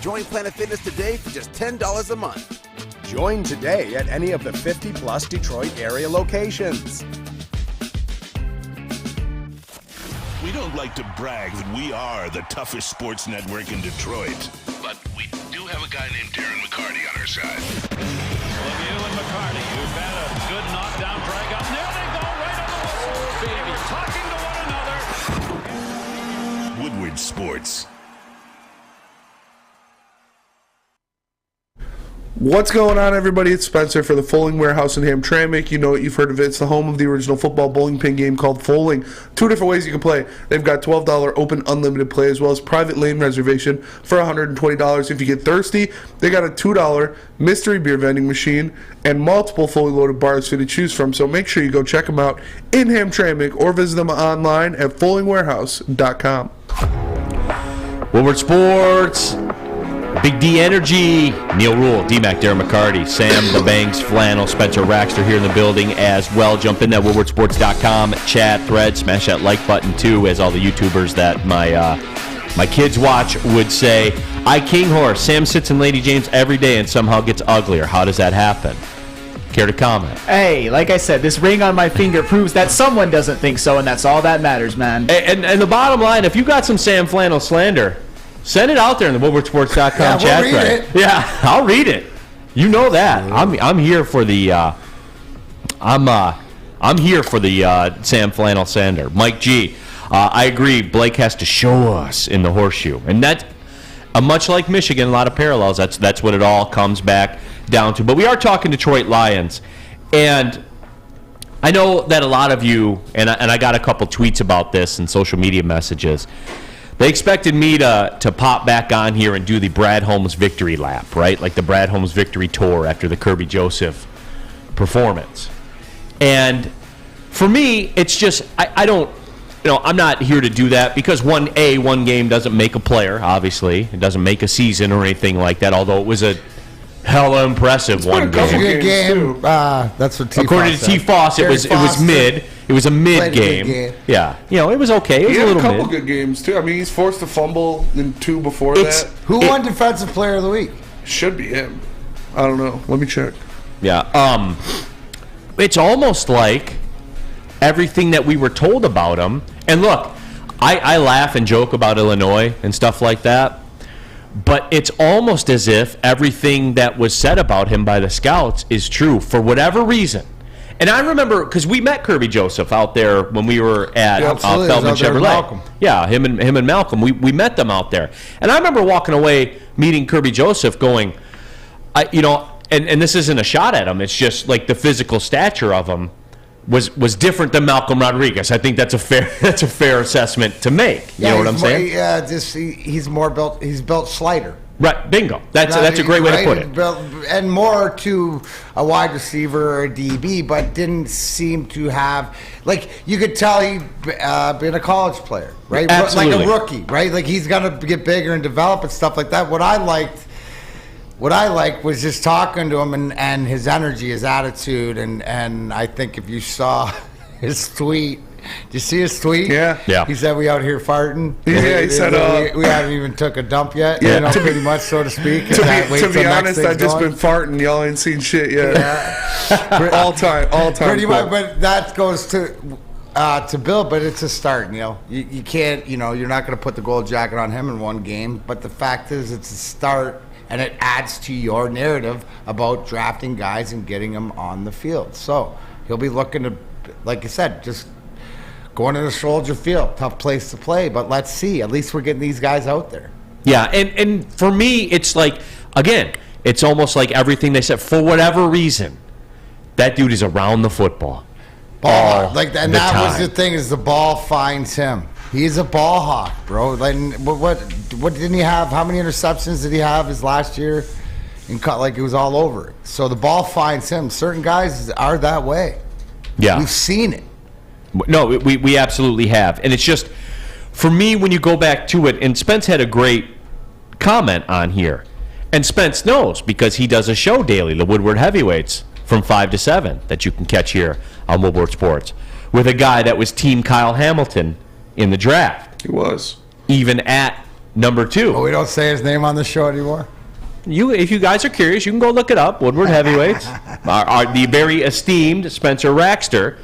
Speaker 9: Join Planet Fitness today for just $10 a month.
Speaker 10: Join today at any of the 50-plus Detroit area locations.
Speaker 1: We don't like to brag that we are the toughest sports network in Detroit, but we do have a guy named Darren McCarty on our side.
Speaker 11: Lemieux and McCarty, who've had a good knockdown drag up. There they go, right on the whistle, baby, talking to one another.
Speaker 1: Woodward Sports.
Speaker 4: What's going on, everybody? It's Spencer for the Foaling Warehouse in Hamtramck. You know it, you've heard of it. It's the home of the original football bowling pin game called Foaling. 2 different ways you can play. They've got $12 open unlimited play as well as private lane reservation for $120. If you get thirsty, they got a $2 mystery beer vending machine and multiple fully loaded bars for you to choose from. So make sure you go check them out in Hamtramck or visit them online at foalingwarehouse.com.
Speaker 2: Woodward Sports. Big D Energy, Neal Ruhl, D-Mac, Darren McCarty, Sam the Banks, Flannel, Spencer Raxter here in the building as well. Jump in that woodwardsports.com chat thread, smash that like button too, as all the YouTubers that my kids watch would say. I King Horse, Sam sits in Lady James every day and somehow gets uglier. How does that happen? Care to comment?
Speaker 5: Hey, like I said, this ring on my finger proves that someone doesn't think so, and that's all that matters, man.
Speaker 2: And the bottom line, if you got some Sam Flannel slander, send it out there in the woodwardsports.com chat thread. Yeah, I'll read it. You know that. I'm here for the I'm here for the Sam Flannel slander. Mike G. I agree. Blake has to show us in the horseshoe, and that much like Michigan, a lot of parallels. That's what it all comes back down to. But we are talking Detroit Lions, and I know that a lot of you, and I got a couple tweets about this and social media messages. They expected me to pop back on here and do the Brad Holmes victory lap, right? Like the Brad Holmes victory tour after the Kerby Joseph performance. And for me, it's just, I don't, I'm not here to do that because one game doesn't make a player, obviously. It doesn't make a season or anything like that, although it was a hella impressive one game.
Speaker 3: It's a good game. That's what T.
Speaker 2: According to T. Foss, it was mid. It was a mid game. Yeah, it was okay. It was
Speaker 4: he had
Speaker 2: a little
Speaker 4: a couple
Speaker 2: mid.
Speaker 4: good games too. I mean, he's forced a fumble in 2 before that.
Speaker 3: Who won Defensive Player of the Week?
Speaker 4: Should be him. I don't know. Let me check.
Speaker 2: Yeah. It's almost like everything that we were told about him. And look, I laugh and joke about Illinois and stuff like that. But it's almost as if everything that was said about him by the scouts is true for whatever reason. And I remember, because we met Kerby Joseph out there when we were at Feldman Chevrolet. Yeah, him and Malcolm. We met them out there. And I remember walking away, meeting Kerby Joseph, going, and this isn't a shot at him. It's just like the physical stature of him was different than Malcolm Rodriguez. I think that's a fair assessment to make. You know what I'm saying?
Speaker 3: Yeah, he's more built. He's built slighter.
Speaker 2: Right, bingo. That's a great way to put it.
Speaker 3: And more to a wide receiver or a DB, but didn't seem to have, like, you could tell he'd been a college player, right?
Speaker 2: Absolutely.
Speaker 3: Like a rookie, right? Like he's going to get bigger and develop and stuff like that. What I liked was just talking to him and his energy, his attitude, and I think if you saw his tweet you see his tweet?
Speaker 4: Yeah.
Speaker 3: He said we out here farting.
Speaker 4: Yeah, he said
Speaker 3: we haven't even took a dump yet.
Speaker 4: Yeah,
Speaker 3: pretty much, so to speak.
Speaker 4: To be honest, I've just been farting. Y'all ain't seen shit yet.
Speaker 3: Yeah.
Speaker 4: all time.
Speaker 3: Pretty much, but that goes to Bill. But it's a start. You can't. You're not going to put the gold jacket on him in one game. But the fact is, it's a start. And it adds to your narrative about drafting guys and getting them on the field. So he'll be looking to, like I said, just going to the Soldier Field. Tough place to play, but let's see. At least we're getting these guys out there.
Speaker 2: Yeah, and for me, it's like, again, it's almost like everything they said. For whatever reason, that dude is around the football.
Speaker 3: And that was the thing, is the ball finds him. He's a ball hawk, bro. What didn't he have? How many interceptions did he have his last year? Like it was all over. So the ball finds him. Certain guys are that way.
Speaker 2: Yeah.
Speaker 3: We've seen it.
Speaker 2: No, we absolutely have. And it's just, for me, when you go back to it, and Spence had a great comment on here. And Spence knows because he does a show daily, the Woodward Heavyweights, from 5 to 7, that you can catch here on Woodward Sports, with a guy that was Team Kyle Hamilton in the draft.
Speaker 4: He was.
Speaker 2: Even at number 2.
Speaker 3: Oh, we don't say his name on the show anymore?
Speaker 2: If you guys are curious, you can go look it up. Woodward Heavyweights. The very esteemed Spencer Raxter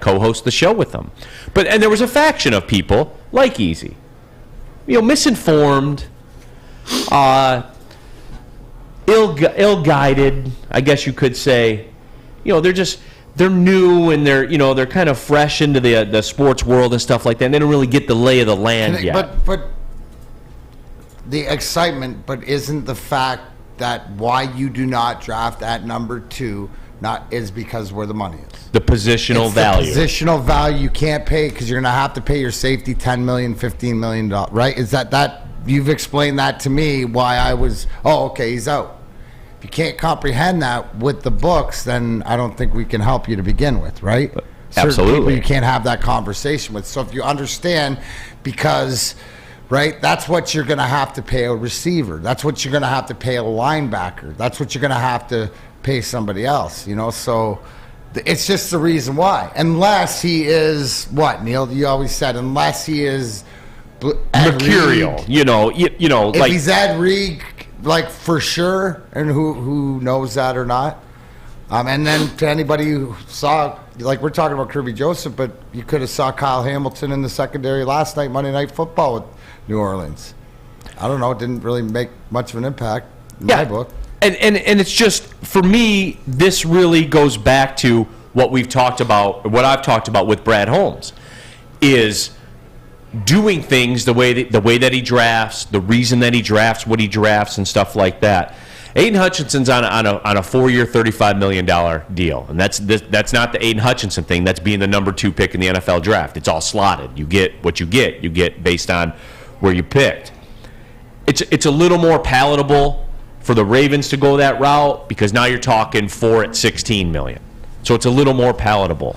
Speaker 2: co-hosts the show with them. And there was a faction of people like Easy, misinformed, ill-guided, I guess you could say. They're new and they're kind of fresh into the sports world and stuff like that. And they don't really get the lay of the land yet.
Speaker 3: But the excitement, but isn't the fact that why you do not draft at number 2 is because where the money is?
Speaker 2: The positional value.
Speaker 3: The positional value you can't pay because you're going to have to pay your safety $10 million, $15 million, right? Is that you've explained that to me why I was, okay, he's out. If you can't comprehend that with the books, then I don't think we can help you to begin with, right?
Speaker 2: Absolutely.
Speaker 3: Certain people you can't have that conversation with. So if you understand, because, right, that's what you're going to have to pay a receiver. That's what you're going to have to pay a linebacker. That's what you're going to have to pay somebody else, So it's just the reason why. Unless he is, what, Neal, you always said, unless he is
Speaker 2: mercurial,
Speaker 3: Reed,
Speaker 2: if
Speaker 3: he's Ed Reed, like for sure, and who knows that or not. And then to anybody who saw, like we're talking about Kerby Joseph, but you could have saw Kyle Hamilton in the secondary last night, Monday Night Football with New Orleans. I don't know, it didn't really make much of an impact in my book.
Speaker 2: And it's just, for me, this really goes back to what we've talked about, what I've talked about with Brad Holmes, is doing things the way that he drafts, the reason that he drafts what he drafts, and stuff like that. Aiden Hutchinson's on a 4-year, $35 million deal, and that's not the Aiden Hutchinson thing. That's being the number 2 pick in the NFL draft. It's all slotted. You get what you get. You get based on where you picked. It's a little more palatable for the Ravens to go that route because now you're talking 4 at $16 million. So it's a little more palatable.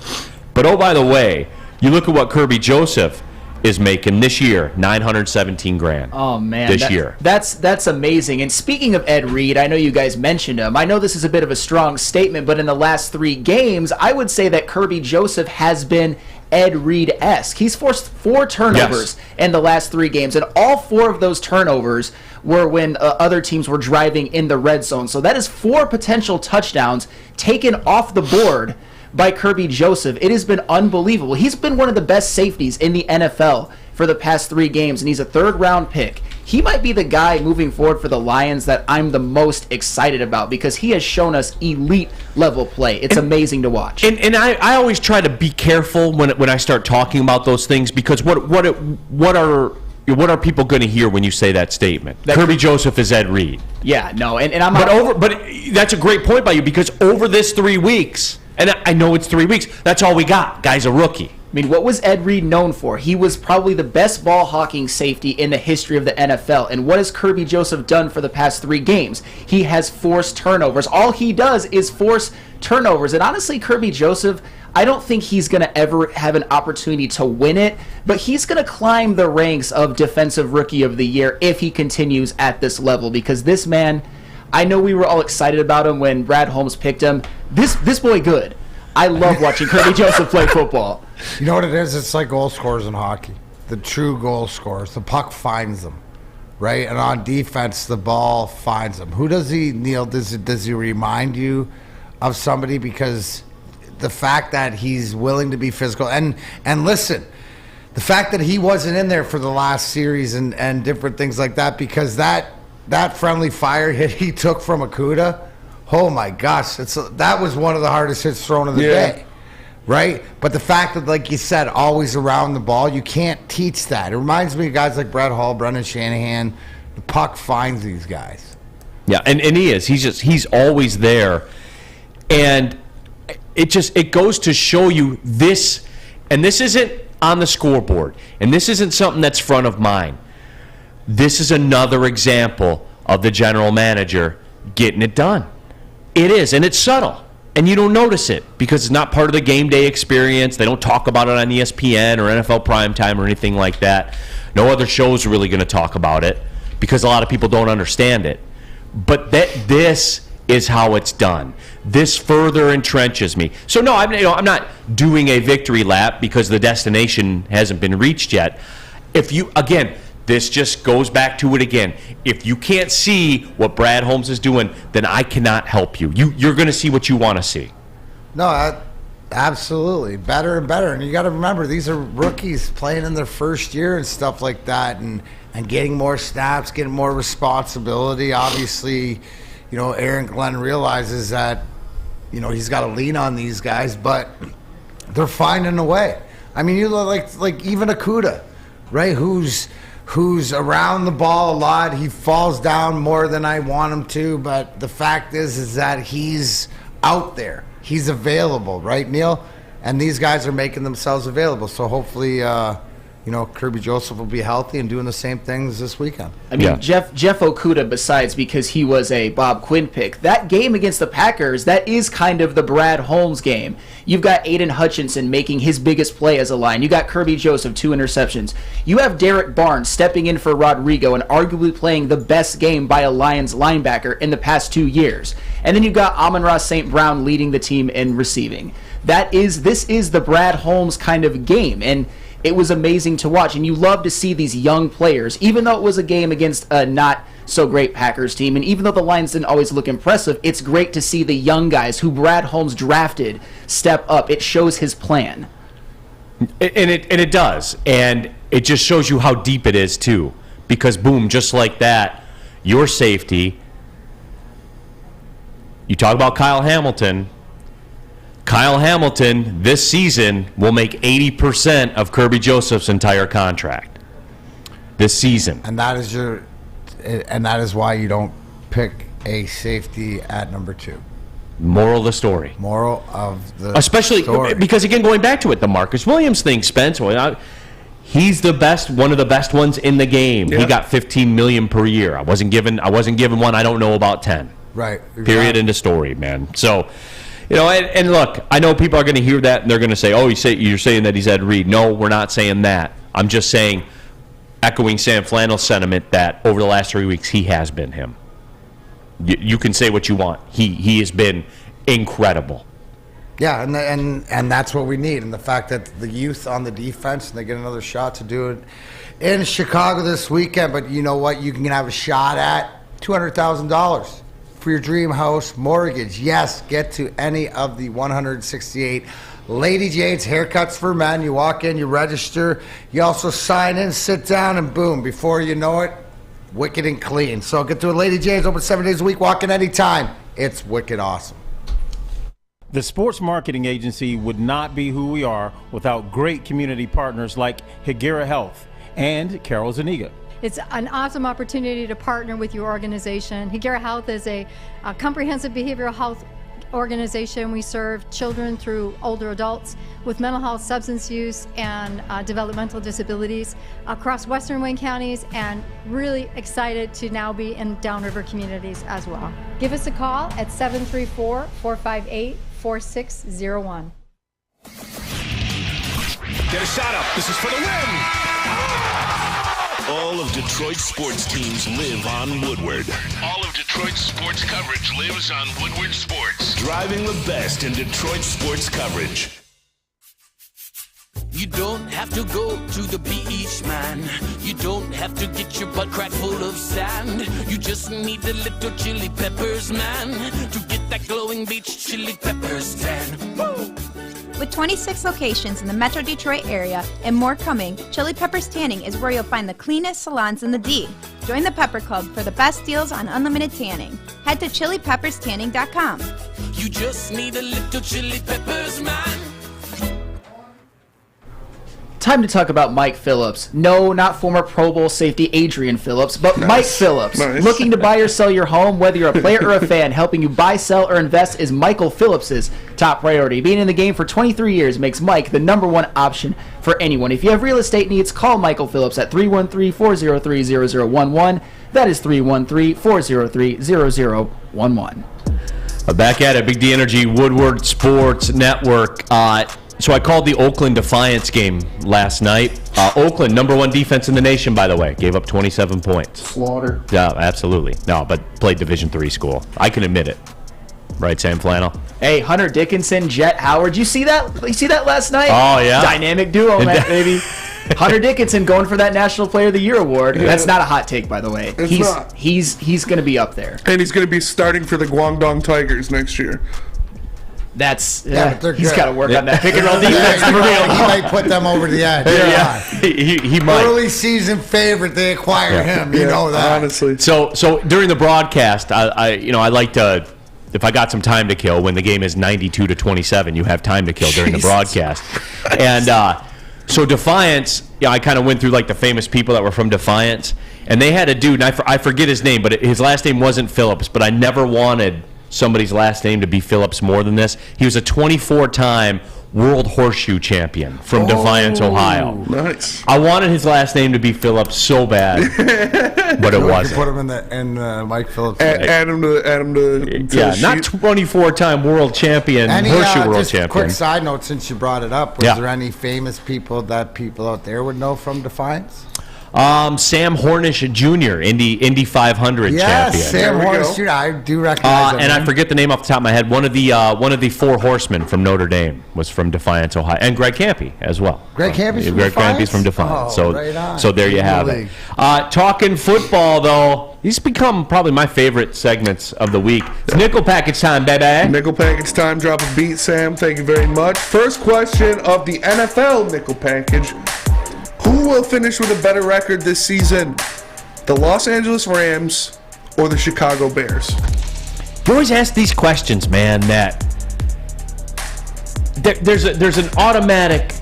Speaker 2: But oh, by the way, you look at what Kerby Joseph is making this year, $917,000.
Speaker 5: Oh man,
Speaker 2: this year.
Speaker 5: That's amazing. And speaking of Ed Reed, I know you guys mentioned him. I know this is a bit of a strong statement, but in the last 3 games, I would say that Kerby Joseph has been Ed Reed-esque. He's forced 4 turnovers in the last 3 games, and all 4 of those turnovers were when other teams were driving in the red zone. So that is 4 potential touchdowns taken off the board by Kerby Joseph. It has been unbelievable. He's been one of the best safeties in the NFL for the past 3 games, and he's a 3rd-round pick. He might be the guy moving forward for the Lions that I'm the most excited about because he has shown us elite-level play. It's amazing to watch.
Speaker 2: And I always try to be careful when I start talking about those things because what are people going to hear when you say that statement? Kerby Joseph is Ed Reed.
Speaker 5: Yeah, no, and I'm
Speaker 2: but that's a great point by you because over this 3 weeks. And I know it's 3 weeks. That's all we got. Guy's a rookie.
Speaker 5: I mean, what was Ed Reed known for? He was probably the best ball hawking safety in the history of the NFL. And what has Kerby Joseph done for the past 3 games? He has forced turnovers. All he does is force turnovers. And honestly, Kerby Joseph, I don't think he's going to ever have an opportunity to win it, but he's going to climb the ranks of Defensive Rookie of the Year if he continues at this level because this man, I know we were all excited about him when Brad Holmes picked him. This boy good. I love watching Kerby Joseph play football.
Speaker 3: You know what it is? It's like goal scorers in hockey. The true goal scorers. The puck finds them, right? And on defense, the ball finds them. Who does he, Neal, does he remind you of somebody? Because the fact that he's willing to be physical. And listen, the fact that he wasn't in there for the last series and different things like that, because that friendly fire hit he took from Akuta, oh my gosh, that was one of the hardest hits thrown of the day, right? But the fact that, like you said, always around the ball, you can't teach that. It reminds me of guys like Brett Hull, Brendan Shanahan. The puck finds these guys.
Speaker 2: Yeah, and he is. He's always there. And it goes to show you this, and this isn't on the scoreboard, and this isn't something that's front of mind. This is another example of the general manager getting it done. It is, and it's subtle, and you don't notice it because it's not part of the game day experience. They don't talk about it on ESPN or NFL Primetime or anything like that. No other shows are really going to talk about it because a lot of people don't understand it. But this is how it's done. This further entrenches me. So no, I'm not doing a victory lap because the destination hasn't been reached yet. This just goes back to it again. If you can't see what Brad Holmes is doing, then I cannot help you. You're going to see what you want to see.
Speaker 3: No, absolutely. Better and better. And you got to remember, these are rookies playing in their first year and stuff like that, and getting more snaps, getting more responsibility. Obviously, Aaron Glenn realizes that, he's got to lean on these guys, but they're finding a way. I mean, you look like even Akuta, right, who's around the ball a lot. He falls down more than I want him to, but the fact is that he's out there. He's available, right, Neal? And these guys are making themselves available. So hopefully, Kerby Joseph will be healthy and doing the same things this weekend.
Speaker 5: I mean, Jeff Okuda, besides because he was a Bob Quinn pick, that game against the Packers, that is kind of the Brad Holmes game. You've got Aiden Hutchinson making his biggest play as a line. You got Kerby Joseph, 2 interceptions. You have Derek Barnes stepping in for Rodrigo and arguably playing the best game by a Lions linebacker in the past 2 years. And then you've got Amon-Ra St. Brown leading the team in receiving. This is the Brad Holmes kind of game, and it was amazing to watch, and you love to see these young players, even though it was a game against a not-so-great Packers team, and even though the Lions didn't always look impressive, it's great to see the young guys who Brad Holmes drafted step up. It shows his plan.
Speaker 2: And it does, and it just shows you how deep it is, too, because, boom, just like that, your safety, you talk about Kyle Hamilton this season will make 80% of Kerby Joseph's entire contract this season.
Speaker 3: And that is why you don't pick a safety at number 2.
Speaker 2: Moral of the story.
Speaker 3: Moral of the
Speaker 2: Especially
Speaker 3: story.
Speaker 2: Because, again, going back to it, the Marcus Williams thing, Spence, he's the best, one of the best ones in the game. Yeah. He got $15 million per year. I wasn't given one. I don't know about 10.
Speaker 3: Right.
Speaker 2: Period. End of story, man. So, and look, I know people are going to hear that and they're going to say, "Oh, you're saying that he's Ed Reed." No, we're not saying that. I'm just saying, echoing Sam Flannel's sentiment that over the last 3 weeks he has been him. You can say what you want. He has been incredible.
Speaker 3: Yeah, and that's what we need. And the fact that the youth on the defense, and they get another shot to do it in Chicago this weekend. But you know what? You can have a shot at $200,000 for your dream house mortgage. Yes, get to any of the 168 Lady Jane's haircuts for men. You walk in, you register, you also sign in, sit down, and boom, before you know it, wicked and clean. So get to a Lady Jane's, open 7 days a week, walk in anytime. It's wicked awesome.
Speaker 12: The sports marketing agency would not be who we are without great community partners like Higuera Health and Carol Zuniga.
Speaker 13: It's an awesome opportunity to partner with your organization. Higuera Health is a comprehensive behavioral health organization. We serve children through older adults with mental health, substance use, and developmental disabilities across Western Wayne counties, and really excited to now be in downriver communities as well. Give us a call at 734-458-4601.
Speaker 11: Get a shot up. This is for the win.
Speaker 1: All of Detroit's sports teams live on Woodward. All of Detroit's sports coverage lives on Woodward Sports. Driving the best in Detroit sports coverage.
Speaker 14: You don't have to go to the beach, man. You don't have to get your butt crack full of sand. You just need a little chili peppers, man, to get that glowing beach chili peppers tan. Woo!
Speaker 15: With 26 locations in the Metro Detroit area and more coming, Chili Peppers Tanning is where you'll find the cleanest salons in the D. Join the Pepper Club for the best deals on unlimited tanning. Head to chilipepperstanning.com.
Speaker 14: You just need a little chili peppers, man.
Speaker 5: Time to talk about Mike Phillips. No, not former Pro Bowl safety Adrian Phillips, but
Speaker 4: Nice.
Speaker 5: Mike Phillips.
Speaker 4: Nice.
Speaker 5: Looking to buy or sell your home, whether you're a player or a fan, helping you buy, sell, or invest is Michael Phillips's top priority. Being in the game for 23 years makes Mike the #1 option for anyone. If you have real estate needs, call Michael Phillips at 313-403-0011. That is 313-403-0011.
Speaker 2: Back at it, Big D Energy, Woodward Sports Network. So I called the Oakland Defiance game last night. Oakland, #1 defense in the nation, by the way, gave up 27 points.
Speaker 4: Slaughter.
Speaker 2: Yeah, absolutely. No, but played Division III school. I can admit it. Right, Sam Flannel?
Speaker 5: Hey, Hunter Dickinson, Jet Howard. You see that? You see that last night?
Speaker 2: Oh, yeah.
Speaker 5: Dynamic duo, man, baby. Hunter Dickinson going for that National Player of the Year award.
Speaker 4: Yeah.
Speaker 5: That's not a hot take, by the way.
Speaker 4: It's not.
Speaker 5: He's going to be up there.
Speaker 4: And he's going to be starting for the Guangdong Tigers next year.
Speaker 5: That's
Speaker 3: but they're
Speaker 5: he's
Speaker 3: good.
Speaker 5: got to work on that pick and roll defense
Speaker 3: Yeah,
Speaker 5: for real.
Speaker 3: he might put them over the edge.
Speaker 2: Yeah. He might.
Speaker 3: Early season favorite, they acquire him. You know that.
Speaker 4: Honestly.
Speaker 2: So during the broadcast, I like to, if I got some time to kill, when the game is 92-27, you have time to kill during the broadcast. And so Defiance, I kind of went through like the famous people that were from Defiance, and they had a dude, and I forget his name, but his last name wasn't Phillips, but I never wanted somebody's last name to be Phillips more than this. He was a 24-time World Horseshoe Champion from Defiance, Ohio.
Speaker 4: Nice.
Speaker 2: I wanted his last name to be Phillips so bad, but it
Speaker 3: You
Speaker 2: wasn't.
Speaker 3: put him in Mike Phillips.
Speaker 4: Add him to
Speaker 2: Yeah, not 24-time world champion, Horseshoe world
Speaker 3: just
Speaker 2: champion.
Speaker 3: Quick side note, since you brought it up, was
Speaker 2: Yeah.
Speaker 3: there any famous people that people out there would know from Defiance?
Speaker 2: Sam Hornish Jr., Indy 500 champion.
Speaker 3: Yes, Sam Hornish Jr. I do recognize him.
Speaker 2: And I forget the name off the top of my head. One of the four horsemen from Notre Dame was from Defiance, Ohio, and Greg Campy as well.
Speaker 3: Greg Campy's from
Speaker 2: Greg
Speaker 3: Defiance?
Speaker 2: Campy's from Defiance.
Speaker 3: Oh, right on.
Speaker 2: So there you have
Speaker 3: League.
Speaker 2: it. Talking football though, these become probably my favorite segments of the week. It's nickel package time, baby.
Speaker 4: Nickel package time. Drop a beat, Sam. Thank you very much. First question of the NFL nickel package. Who will finish with a better record this season? The Los Angeles Rams or the Chicago Bears?
Speaker 2: You always ask these questions, man, that there's an automatic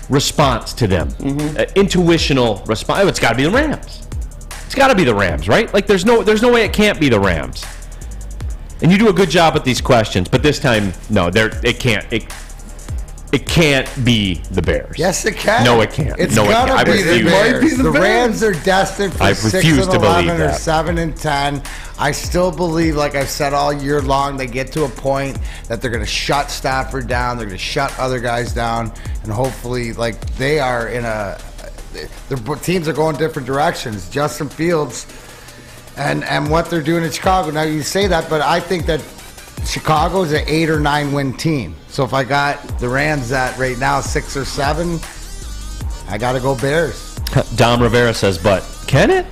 Speaker 2: response to them. Intuitional response. Oh, it's got to be the Rams. It's got to be the Rams, right? Like there's no way it can't be the Rams. And you do a good job at these questions, but this time, no, it can't. It can't be the Bears.
Speaker 3: Yes, it can.
Speaker 2: No, it can't.
Speaker 3: It's
Speaker 2: no, it
Speaker 3: gotta
Speaker 2: can't.
Speaker 3: be
Speaker 2: I
Speaker 3: the
Speaker 2: refuse.
Speaker 3: Bears. The
Speaker 4: Bears.
Speaker 3: Rams are destined for
Speaker 2: I
Speaker 3: 6
Speaker 2: refuse
Speaker 3: and
Speaker 2: to believe
Speaker 3: 11 or
Speaker 2: that.
Speaker 3: 7 and 10. I still believe, like I've said all year long, they get to a point that they're going to shut Stafford down. They're going to shut other guys down, and hopefully, like they are in their teams are going different directions. Justin Fields and what they're doing in Chicago. Now you say that, but I think that Chicago is an 8 or 9 win team. So if I got the Rams at right now 6 or 7, I got to go Bears.
Speaker 2: Dom Rivera says, but can it?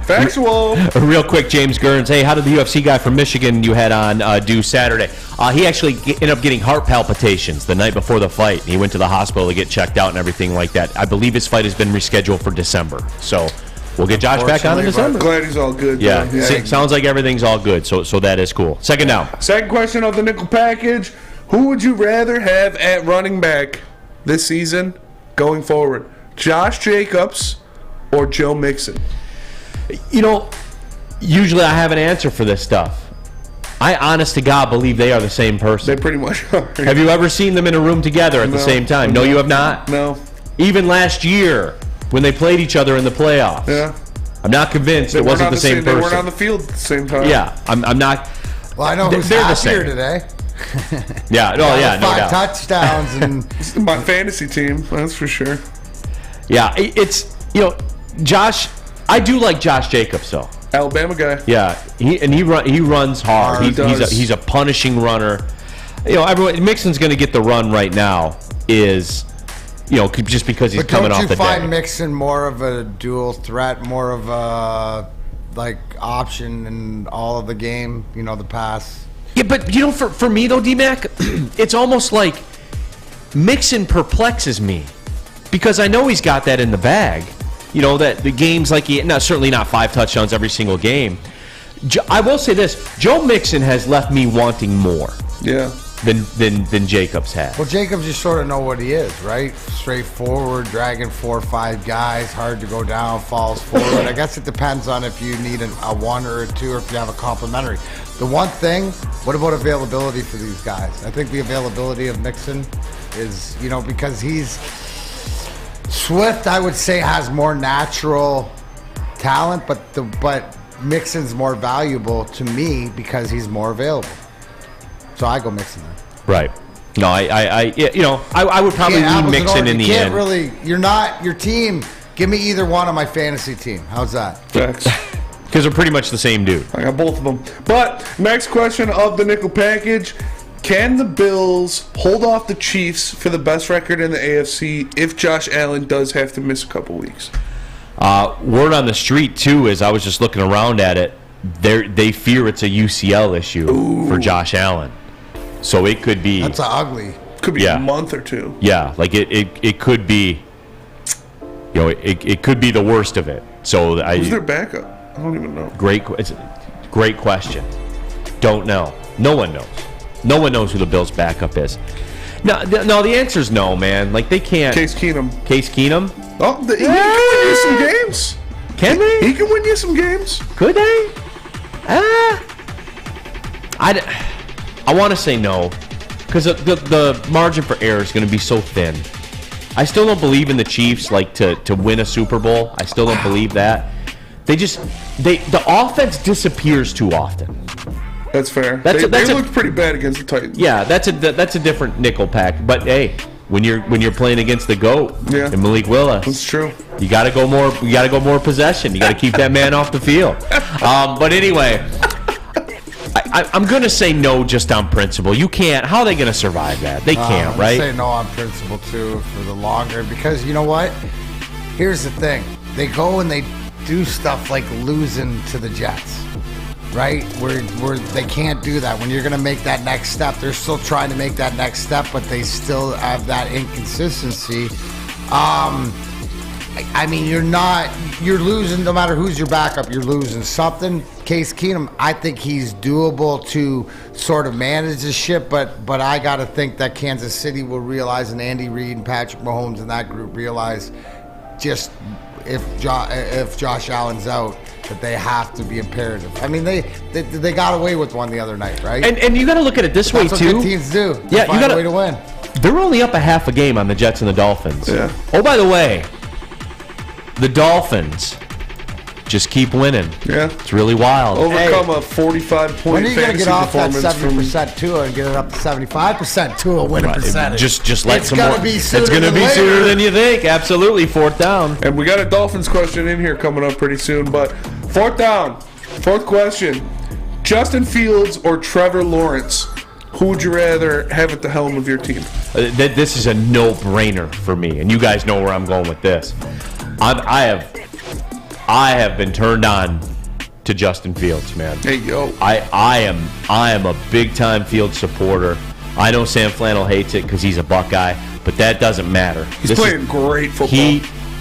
Speaker 4: Factual.
Speaker 2: Real quick, James Gurns. Hey, how did the UFC guy from Michigan you had on do Saturday? He actually ended up getting heart palpitations the night before the fight. He went to the hospital to get checked out and everything like that. I believe his fight has been rescheduled for December. So we'll get Josh back on in December.
Speaker 4: Glad he's all good.
Speaker 2: Yeah,
Speaker 4: though.
Speaker 2: sounds like everything's all good. So that is cool. Second down.
Speaker 4: Second question of the nickel package. Who would you rather have at running back this season going forward? Josh Jacobs or Joe Mixon?
Speaker 2: You know, usually I have an answer for this stuff. I, honest to God, believe they are the same person.
Speaker 4: They pretty much are.
Speaker 2: Have you ever seen them in a room together at the same time? No, you have not?
Speaker 4: No.
Speaker 2: Even last year, when they played each other in the playoffs.
Speaker 4: Yeah.
Speaker 2: I'm not convinced it wasn't the same person.
Speaker 4: They weren't on the field at the same time.
Speaker 2: Yeah, I'm not.
Speaker 3: Well, I know who's
Speaker 2: they're the
Speaker 3: happier
Speaker 2: same.
Speaker 3: today.
Speaker 2: Yeah, no
Speaker 3: 5
Speaker 2: doubt.
Speaker 3: touchdowns and
Speaker 4: This is my fantasy team, that's for sure.
Speaker 2: Yeah, it's, you know, Josh, I do like Josh Jacobs though.
Speaker 4: Alabama guy.
Speaker 2: Yeah, he runs hard. He's a punishing runner. You know, Mixon's going to get the run right now. Just because he's coming off the
Speaker 3: But don't you find
Speaker 2: day.
Speaker 3: Mixon more of a dual threat, more of a option in all of the game? You know, the pass.
Speaker 2: Yeah, but for me though, D-Mac, it's almost like Mixon perplexes me because I know he's got that in the bag. You know, that the games certainly not 5 touchdowns every single game. I will say this: Joe Mixon has left me wanting more.
Speaker 4: Yeah.
Speaker 2: Than Jacobs had.
Speaker 3: Well, Jacobs, you sort of know what he is, right? Straightforward, dragging 4 or 5 guys, hard to go down, falls forward. I guess it depends on if you need a 1 or a 2 or if you have a complimentary. The one thing, what about availability for these guys? I think the availability of Mixon is, because he's Swift, I would say, has more natural talent, but Mixon's more valuable to me because he's more available. So I go Mixon there.
Speaker 2: Right. No, I would probably lean Mixon in the end.
Speaker 3: You're not your team. Give me either one on my fantasy team. How's that?
Speaker 4: Facts.
Speaker 2: Because they're pretty much the same dude.
Speaker 4: I got both of them. But next question of the nickel package: can the Bills hold off the Chiefs for the best record in the AFC if Josh Allen does have to miss a couple weeks?
Speaker 2: Word on the street too is I was just looking around at it. They fear it's a UCL issue for Josh Allen. So it could be.
Speaker 3: That's ugly.
Speaker 4: Could be a month or 2.
Speaker 2: Yeah, like it could be. It could be the worst of it. So
Speaker 4: who's their backup? I don't even know.
Speaker 2: Great question. Don't know. No one knows. No one knows who the Bills' backup is. No, the answer is no, man. Like they can't.
Speaker 4: Case Keenum.
Speaker 2: Oh,
Speaker 4: he can win you some games.
Speaker 2: Can they?
Speaker 4: He can win you some games.
Speaker 2: Could they? I want to say no, because the margin for error is going to be so thin. I still don't believe in the Chiefs to win a Super Bowl. I still don't believe that. The offense disappears too often.
Speaker 4: That's fair. They looked pretty bad against the Titans.
Speaker 2: Yeah, that's a different nickel pack. But hey, when you're playing against the GOAT and Malik Willis,
Speaker 4: that's true.
Speaker 2: You got to go more. You got to go more possession. You got to keep that man off the field. But anyway. I'm going to say no just on principle. You can't. How are they going to survive that? They can't, right?
Speaker 3: I'm say no on principle, too, for the longer. Because you know what? Here's the thing. They go and they do stuff like losing to the Jets, right? Where they can't do that. When you're going to make that next step, they're still trying to make that next step, but they still have that inconsistency. I mean, you're losing no matter who's your backup, you're losing something. Case Keenum, I think he's doable to sort of manage the ship, but I got to think that Kansas City will realize, and Andy Reid and Patrick Mahomes and that group realize just if Josh Allen's out, that they have to be imperative. I mean, they got away with one the other night, right?
Speaker 2: And you got to look at it this way,
Speaker 3: That's
Speaker 2: too.
Speaker 3: What good teams do.
Speaker 2: Yeah,
Speaker 3: find a way to win.
Speaker 2: They're only up a half a game on the Jets and the Dolphins.
Speaker 4: Yeah.
Speaker 2: Oh, by the way, the Dolphins just keep winning.
Speaker 4: Yeah.
Speaker 2: It's really wild.
Speaker 4: Overcome a 45-point
Speaker 3: when are you going to get off that
Speaker 4: performance
Speaker 3: 70% Tua and get it up to 75% Tua winning percentage?
Speaker 2: Just let
Speaker 3: it's
Speaker 2: some more.
Speaker 3: It's
Speaker 2: going to be sooner than you think. Absolutely. 4th down.
Speaker 4: And we got a Dolphins question in here coming up pretty soon. But 4th down. 4th question. Justin Fields or Trevor Lawrence? Who would you rather have at the helm of your team?
Speaker 2: This is a no-brainer for me, and you guys know where I'm going with this. I have been turned on to Justin Fields, man.
Speaker 4: Hey, yo.
Speaker 2: I am a big-time Fields supporter. I know Sam Flannel hates it because he's a Buckeye, but that doesn't matter.
Speaker 4: He's playing great football.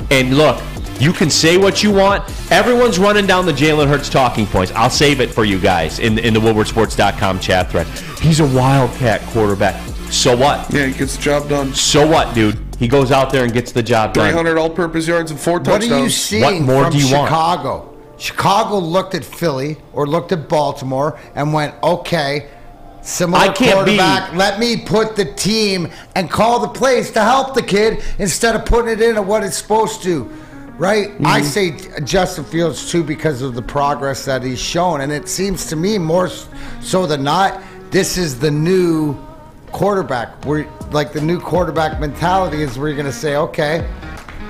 Speaker 2: And look, you can say what you want. Everyone's running down the Jalen Hurts talking points. I'll save it for you guys in the WoodwardSports.com chat thread. He's a Wildcat quarterback. So what?
Speaker 4: Yeah, he gets the job done.
Speaker 2: So what, dude? He goes out there and gets the job done.
Speaker 4: 300 all-purpose yards and 4 touchdowns.
Speaker 3: What are you seeing from Chicago? Chicago looked at Philly or looked at Baltimore and went, okay, similar quarterback, let me put the team and call the plays to help the kid instead of putting it into what it's supposed to, right? Mm-hmm. I say Justin Fields, too, because of the progress that he's shown. And it seems to me more so than not, this is the new quarterback. We're like the new quarterback mentality is where you're going to say, okay,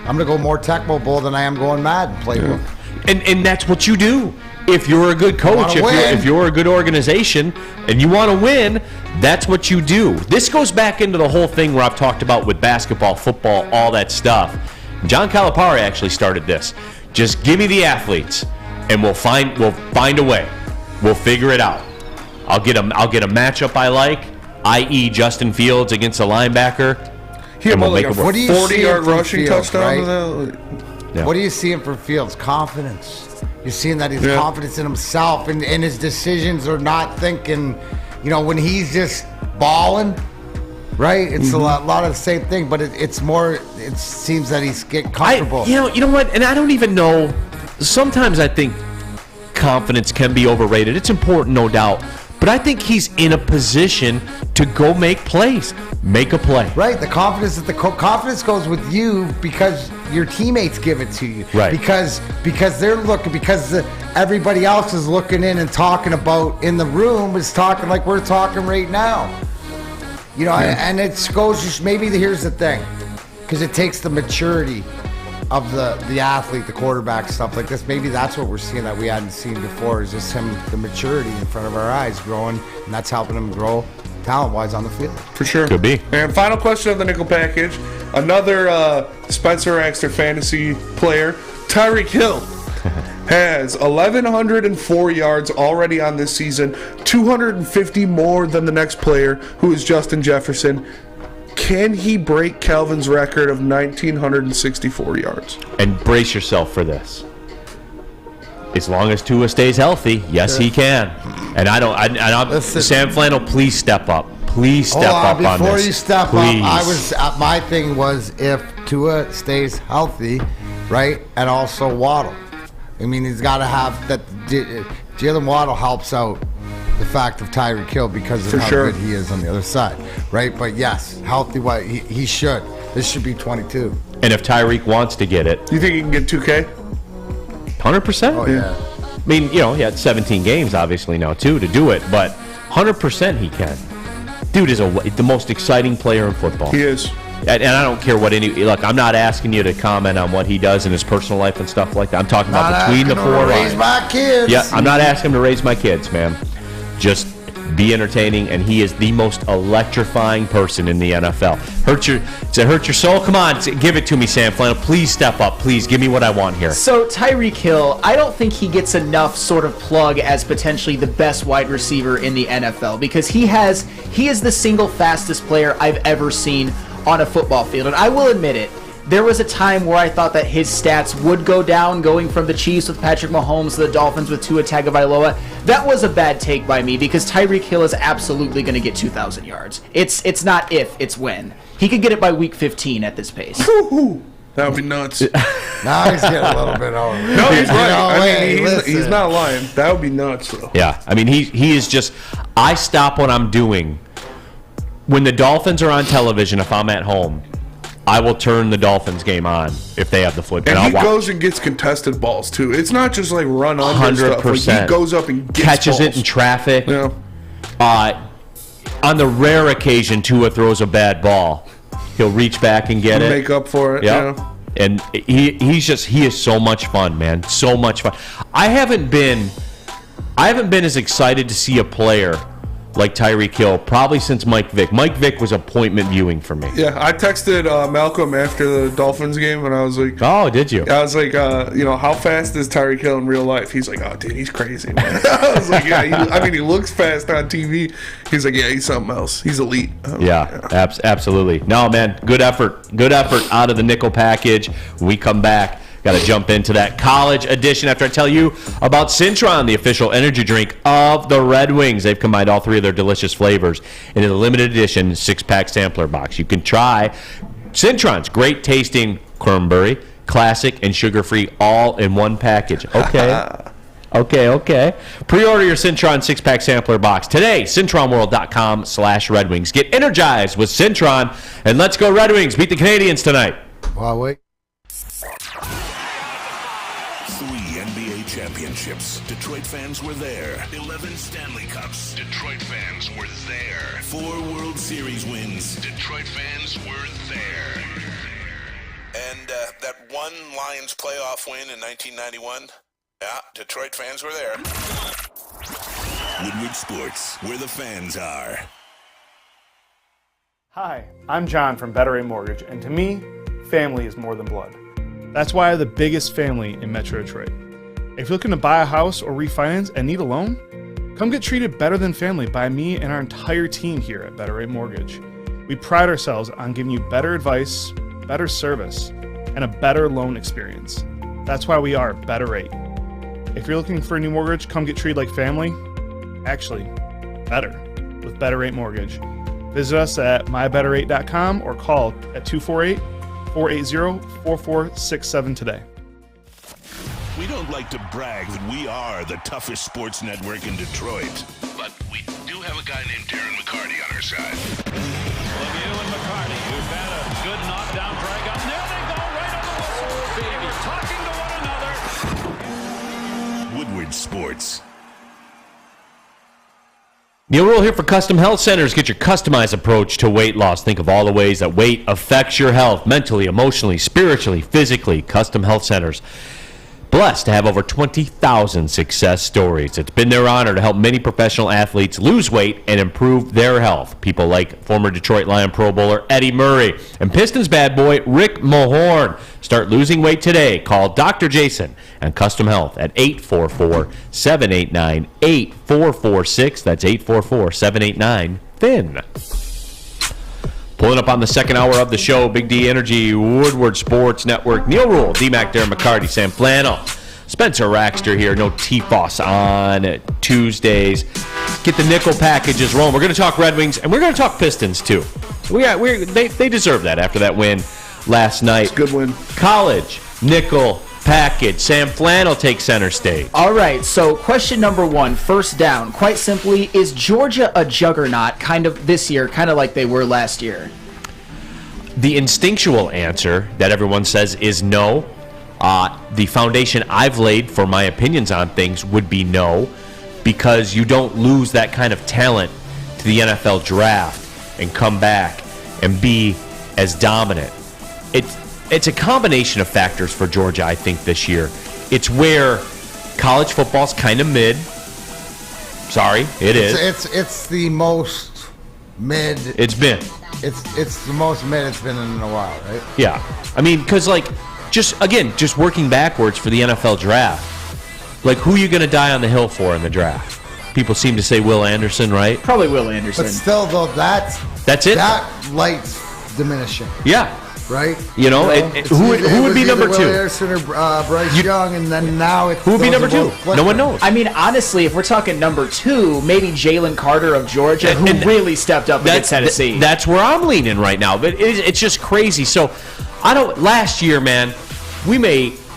Speaker 3: I'm going to go more Tecmo Bowl than I am going Madden playbook.
Speaker 2: And that's what you do. If you're a good coach, if you're a good organization, and you want to win, that's what you do. This goes back into the whole thing where I've talked about with basketball, football, all that stuff. John Calipari actually started this. Just give me the athletes, and we'll find a way. We'll figure it out. I'll get a matchup I like, i.e. Justin Fields against a linebacker.
Speaker 4: He will make a 40-yard rushing touchdown.
Speaker 3: Right? Yeah. What are you seeing from Fields? Confidence. You're seeing that he's confident in himself, and his decisions are not thinking, when he's just balling, right? It's a lot of the same thing, but it's more, it seems that he's getting comfortable.
Speaker 2: You know what? And I don't even know. Sometimes I think confidence can be overrated. It's important, no doubt. But I think he's in a position to go make plays. Make a play.
Speaker 3: Right. The confidence confidence goes with you because your teammates give it to you.
Speaker 2: Right.
Speaker 3: Because they're looking, everybody else is looking in and talking about in the room is talking like we're talking right now. And it goes, maybe here's the thing, because it takes the maturity of the athlete, the quarterback, stuff like this. Maybe that's what we're seeing that we hadn't seen before, is just him, the maturity in front of our eyes growing, and that's helping him grow talent-wise on the field.
Speaker 4: For sure.
Speaker 2: Could be.
Speaker 4: And final question of the Nickle package. Another Spencer Axter fantasy player, Tyreek Hill, has 1,104 yards already on this season, 250 more than the next player, who is Justin Jefferson. Can he break Calvin's record of 1,964 yards?
Speaker 2: And brace yourself for this. As long as Tua stays healthy, yes, he can. And Sam Flannel, please step up. Please step up on this.
Speaker 3: Before you step up, my thing was if Tua stays healthy, right, and also Waddle. I mean, he's got to have that. Jalen Waddle helps out the fact of Tyreek Hill because of how good he is on the other side, right? But yes, healthy, he should. This should be 22.
Speaker 2: And if Tyreek wants to get it,
Speaker 4: you think he can get 2K?
Speaker 2: 100%.
Speaker 3: Oh yeah.
Speaker 2: I mean, he had 17 games obviously now too to do it, but 100% he can. Dude is the most exciting player in football.
Speaker 4: He is.
Speaker 2: And I don't care what look, I'm not asking you to comment on what he does in his personal life and stuff like that. I'm talking about between the four lines.
Speaker 3: Raise my kids.
Speaker 2: Yeah, I'm not asking him to raise my kids, man. Just be entertaining, and he is the most electrifying person in the NFL. Hurt your soul? Come on, give it to me, Sam Flannel. Please step up. Please give me what I want here.
Speaker 5: So Tyreek Hill, I don't think he gets enough sort of plug as potentially the best wide receiver in the NFL because he is the single fastest player I've ever seen on a football field. And I will admit it, there was a time where I thought that his stats would go down going from the Chiefs with Patrick Mahomes to the Dolphins with Tua Tagovailoa. That was a bad take by me because Tyreek Hill is absolutely going to get 2,000 yards. It's not if, it's when. He could get it by week 15 at this pace.
Speaker 4: That would be nuts.
Speaker 3: Now he's getting a little bit over.
Speaker 4: No, he's right. He's not lying. That would be nuts, though.
Speaker 2: Yeah, I mean, he is just... I stop what I'm doing. When the Dolphins are on television, if I'm at home, I will turn the Dolphins game on if they have the football.
Speaker 4: And he goes and gets contested balls, too. It's not just like run under 100%. Stuff. Like he goes up and gets
Speaker 2: catches
Speaker 4: balls.
Speaker 2: It in traffic.
Speaker 4: Yeah.
Speaker 2: On the rare occasion Tua throws a bad ball, he'll reach back and get it.
Speaker 4: Make up for it.
Speaker 2: Yep.
Speaker 4: Yeah.
Speaker 2: And he is so much fun, man. So much fun. I haven't been as excited to see a player like Tyreek Hill probably since Mike Vick. Mike Vick was appointment viewing for me.
Speaker 4: Yeah, I texted Malcolm after the Dolphins game, and I was like,
Speaker 2: "Oh, did you?"
Speaker 4: I was like, how fast is Tyreek Hill in real life? He's like, "Oh, dude, he's crazy, man." I was like, "Yeah, he looks fast on TV." He's like, "Yeah, he's something else. He's elite."
Speaker 2: Absolutely. No, man, good effort out of the Nickle package. When we come back, got to jump into that college edition after I tell you about Cintron, the official energy drink of the Red Wings. They've combined all three of their delicious flavors into the limited edition 6-pack sampler box. You can try Cintron's great tasting cranberry, classic, and sugar-free all in one package. Okay. Okay. Pre-order your Cintron 6-pack sampler box today. CintronWorld.com/Red Wings. Get energized with Cintron, and let's go Red Wings. Beat the Canadiens tonight.
Speaker 3: Wow, wait.
Speaker 1: 3 NBA championships. Detroit fans were there. 11 Stanley Cups. Detroit fans were there. 4 World Series wins. Detroit fans were there.
Speaker 9: And
Speaker 1: Lions playoff win in 1991? Yeah, Detroit fans were there. Woodward Sports, where the fans are.
Speaker 16: Hi, I'm John from Better Rate Mortgage, and to me, family is more than blood. That's why I have the biggest family in Metro Detroit. If you're looking to buy a house or refinance and need a loan, come get treated better than family by me and our entire team here at Better Rate Mortgage. We pride ourselves on giving you better advice, better service, and a better loan experience. That's why we are Better Rate. If you're looking for a new mortgage, come get treated like family. Actually, better with Better Rate Mortgage. Visit us at mybetterrate.com or call at 248-480-4467 today.
Speaker 1: We don't like to brag that we are the toughest sports network in Detroit, but we do have a guy named Darren McCarty on our side.
Speaker 11: Lemieux and McCarty, who've had a good knockdown drag up. There they go, right on the whistle, baby, talking to one another.
Speaker 1: Woodward Sports.
Speaker 2: Neal Ruhl here for Custom Health Centers. Get your customized approach to weight loss. Think of all the ways that weight affects your health, mentally, emotionally, spiritually, physically. Custom Health Centers. Blessed to have over 20,000 success stories. It's been their honor to help many professional athletes lose weight and improve their health. People like former Detroit Lion Pro Bowler Eddie Murray and Pistons bad boy Rick Mahorn. Start losing weight today. Call Dr. Jason and Custom Health at 844-789-8446. That's 844-789-THIN. Pulling up on the second hour of the show, Big D Energy, Woodward Sports Network, Neal Ruhl, D-Mac, Darren McCarty, Sam Flannel, Spencer Raxter here. No T-Foss on Tuesdays. Get the Nickle packages rolling. We're going to talk Red Wings, and we're going to talk Pistons, too. They deserve that after that win last night.
Speaker 4: It's a good win.
Speaker 2: College, Nickle, package. Sam Flannel takes center stage.
Speaker 5: All right, so question number one, first down. Quite simply, is Georgia a juggernaut kind of this year, kind of like they were last year?
Speaker 2: The instinctual answer that everyone says is no. The foundation I've laid for my opinions on things would be no, because you don't lose that kind of talent to the NFL draft and come back and be as dominant. It's a combination of factors for Georgia, I think, this year. It's where college football's kind of mid. Sorry, it is.
Speaker 3: It's the most mid.
Speaker 2: It's been.
Speaker 3: It's the most mid it's been in a while, right?
Speaker 2: Yeah. I mean, because, just working backwards for the NFL draft, who are you going to die on the hill for in the draft? People seem to say Will Anderson, right?
Speaker 5: Probably Will Anderson.
Speaker 3: But still, though, that's it? That light's diminishing.
Speaker 2: Yeah.
Speaker 3: Right?
Speaker 2: Who would be number two?
Speaker 3: Will Anderson or Bryce Young, and then now it's...
Speaker 2: Who would be number two? No one knows.
Speaker 5: I mean, honestly, if we're talking number two, maybe Jalen Carter of Georgia, who really stepped up against Tennessee.
Speaker 2: That's where I'm leaning right now. But it's just crazy. So, last year, man,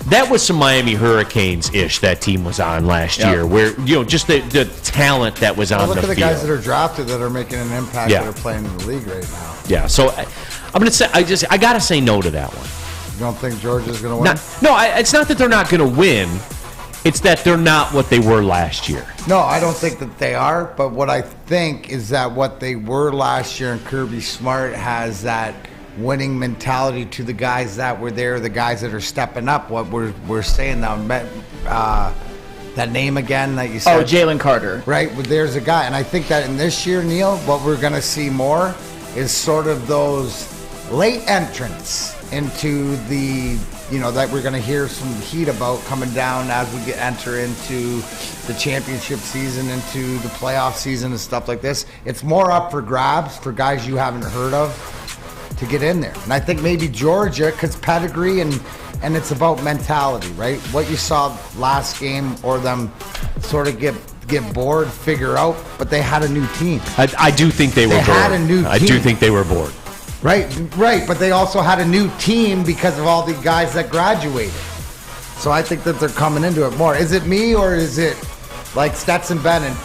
Speaker 2: that was some Miami Hurricanes-ish that team was on last year, where, just the talent that was on the field.
Speaker 3: Look at the guys that are drafted that are making an impact that are playing in the league right now.
Speaker 2: Yeah, so I'm going to say, I got to say no to that one.
Speaker 3: You don't think Georgia's going to win?
Speaker 2: It's not that they're not going to win. It's that they're not what they were last year.
Speaker 3: No, I don't think that they are, but what I think is that what they were last year, and Kerby Smart has that winning mentality to the guys that were there, the guys that are stepping up. What we're saying now, that name again that you said.
Speaker 5: Oh, Jalen Carter.
Speaker 3: Right, well, there's a guy, and I think that in this year, Neal, what we're going to see more is sort of those late entrants into the, that we're going to hear some heat about coming down as we enter into the championship season, into the playoff season and stuff like this. It's more up for grabs for guys you haven't heard of to get in there. And I think maybe Georgia, because pedigree and it's about mentality, right? What you saw last game, or them sort of get bored, figure out, but they had a new team.
Speaker 2: I do think they were bored. They had a new team. I do think they were bored.
Speaker 3: Right, but they also had a new team because of all the guys that graduated. So I think that they're coming into it more. Is it me, or is it like Stetson Bennett?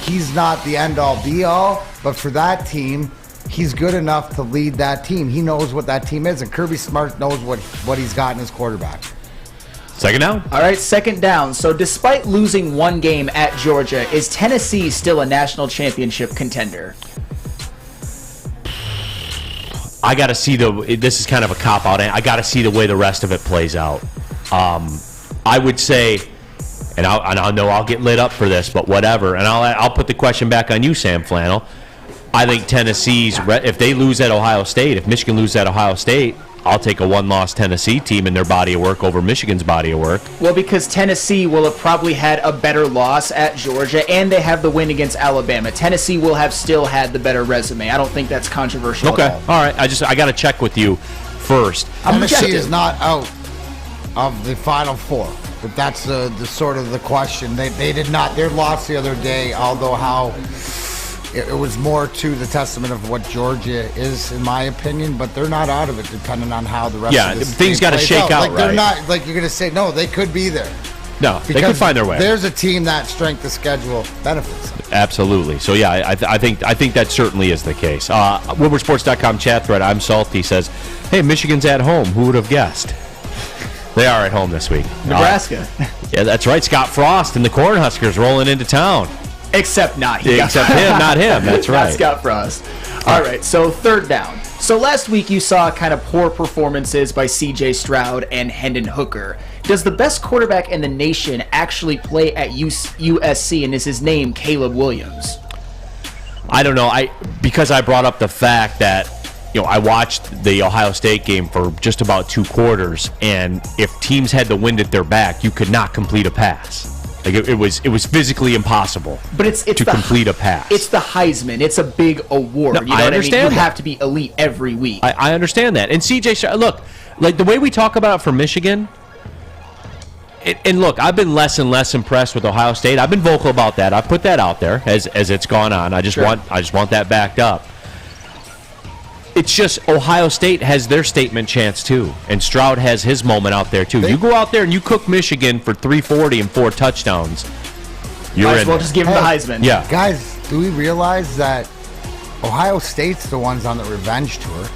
Speaker 3: He's not the end-all, be-all, but for that team, he's good enough to lead that team. He knows what that team is, and Kerby Smart knows what he's got in his quarterback.
Speaker 2: Second down.
Speaker 5: All right, second down. So despite losing one game at Georgia, is Tennessee still a national championship contender?
Speaker 2: I got to see this is kind of a cop-out, and I got to see the way the rest of it plays out. I would say, and I know I'll get lit up for this, but whatever, and I'll put the question back on you, Sam Flannel. I think Tennessee's, if they lose at Ohio State, if Michigan loses at Ohio State, I'll take a one-loss Tennessee team in their body of work over Michigan's body of work.
Speaker 5: Well, because Tennessee will have probably had a better loss at Georgia, and they have the win against Alabama. Tennessee will have still had the better resume. I don't think that's controversial
Speaker 2: Okay,
Speaker 5: at all.
Speaker 2: all right. I got to check with you first.
Speaker 3: Tennessee is not out of the Final Four, but that's the sort of the question. They did not. Their loss the other day, although how it was more to the testament of what Georgia is, in my opinion, but they're not out of it, depending on how the rest of this
Speaker 2: things got to shake out,
Speaker 3: like, they're not, like, you're going to say, no, they could be there.
Speaker 2: No, they could find their way.
Speaker 3: There's a team that strength of schedule benefits.
Speaker 2: Absolutely. So, yeah, I think that certainly is the case. WoodwardSports.com chat thread, I'm Salty, says, hey, Michigan's at home. Who would have guessed? They are at home this week.
Speaker 5: Nebraska.
Speaker 2: Yeah, that's right. Scott Frost and the Cornhuskers rolling into town.
Speaker 5: Except not
Speaker 2: him. Except him, not him. That's right.
Speaker 5: Not Scott Frost. All right, so third down. So last week you saw kind of poor performances by C.J. Stroud and Hendon Hooker. Does the best quarterback in the nation actually play at USC, and is his name Caleb Williams?
Speaker 2: I don't know. Because I brought up the fact that I watched the Ohio State game for just about 2 quarters, and if teams had the wind at their back, you could not complete a pass. Like it was physically impossible.
Speaker 5: But it's
Speaker 2: to complete a pass.
Speaker 5: It's the Heisman. It's a big award.
Speaker 2: No,
Speaker 5: you know
Speaker 2: I
Speaker 5: what
Speaker 2: understand
Speaker 5: I mean? You
Speaker 2: that.
Speaker 5: have to be elite every week.
Speaker 2: I understand that. And CJ, look, like the way we talk about it for Michigan. And look, I've been less and less impressed with Ohio State. I've been vocal about that. I put that out there as it's gone on. I just want that backed up. It's just Ohio State has their statement chance too, and Stroud has his moment out there too. You go out there and you cook Michigan for 340 and 4 touchdowns. You're
Speaker 5: Might as
Speaker 2: in
Speaker 5: well
Speaker 2: there.
Speaker 5: just give him the Heisman.
Speaker 2: Yeah,
Speaker 3: guys, do we realize that Ohio State's the ones on the revenge tour?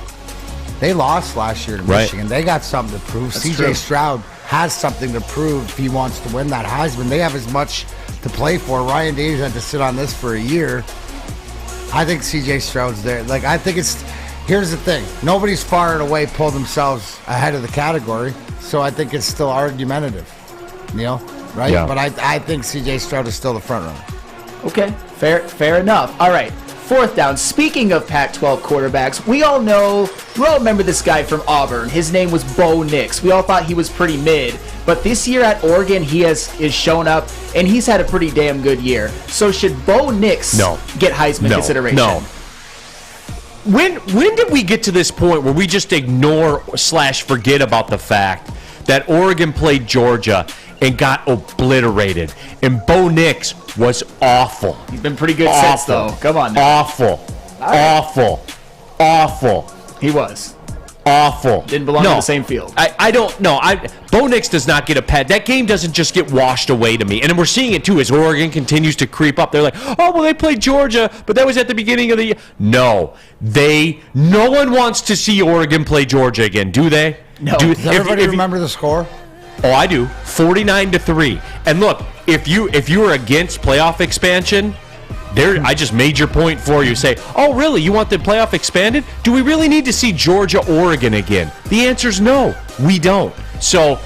Speaker 3: They lost last year to Michigan. They got something to prove. C.J. Stroud has something to prove if he wants to win that Heisman. They have as much to play for. Ryan Davies had to sit on this for a year. I think C.J. Stroud's there. Like, I think it's... Here's the thing. Nobody's far and away pulled themselves ahead of the category, so I think it's still argumentative. Neal, right?
Speaker 2: Yeah.
Speaker 3: But I think C.J. Stroud is still the front runner.
Speaker 5: Okay, fair enough. All right, fourth down. Speaking of Pac-12 quarterbacks, we all remember this guy from Auburn. His name was Bo Nix. We all thought he was pretty mid, but this year at Oregon, he is shown up, and he's had a pretty damn good year. So should Bo Nix get Heisman consideration?
Speaker 2: No. When did we get to this point where we just ignore / forget about the fact that Oregon played Georgia and got obliterated, and Bo Nix was awful.
Speaker 5: He's been pretty good since, though. Come on now.
Speaker 2: Awful.
Speaker 5: He was.
Speaker 2: Awful.
Speaker 5: Didn't belong on the same field.
Speaker 2: I don't know. Bo Nix does not get a pat. That game doesn't just get washed away to me. And we're seeing it, too, as Oregon continues to creep up. They're like, oh, well, they played Georgia, but that was at the beginning of the year. No. No one wants to see Oregon play Georgia again, do they?
Speaker 5: No.
Speaker 3: Does everybody remember the score?
Speaker 2: Oh, I do. 49-3. And look, if you were against playoff expansion, I just made your point for you. Say, oh, really? You want the playoff expanded? Do we really need to see Georgia, Oregon again? The answer's no. We don't. So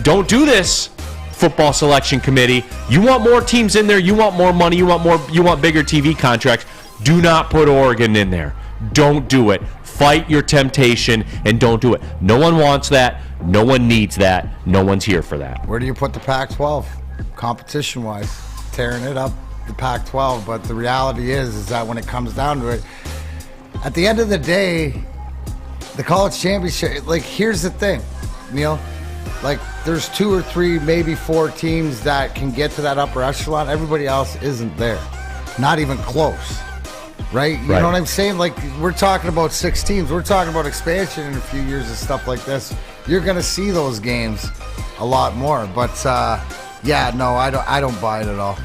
Speaker 2: don't do this, football selection committee. You want more teams in there. You want more money. You want bigger TV contracts. Do not put Oregon in there. Don't do it. Fight your temptation and don't do it. No one wants that. No one needs that. No one's here for that.
Speaker 3: Where do you put the Pac-12 competition-wise? Tearing it up. The Pac-12, but the reality is that when it comes down to it, at the end of the day, the college championship, like, here's the thing, Neal, like, there's 2 or 3, maybe 4 teams that can get to that upper echelon. Everybody else isn't there, not even close, right? You know what I'm saying? Like, we're talking about 6 teams. We're talking about expansion in a few years and stuff like this. You're going to see those games a lot more, but I don't buy it at all.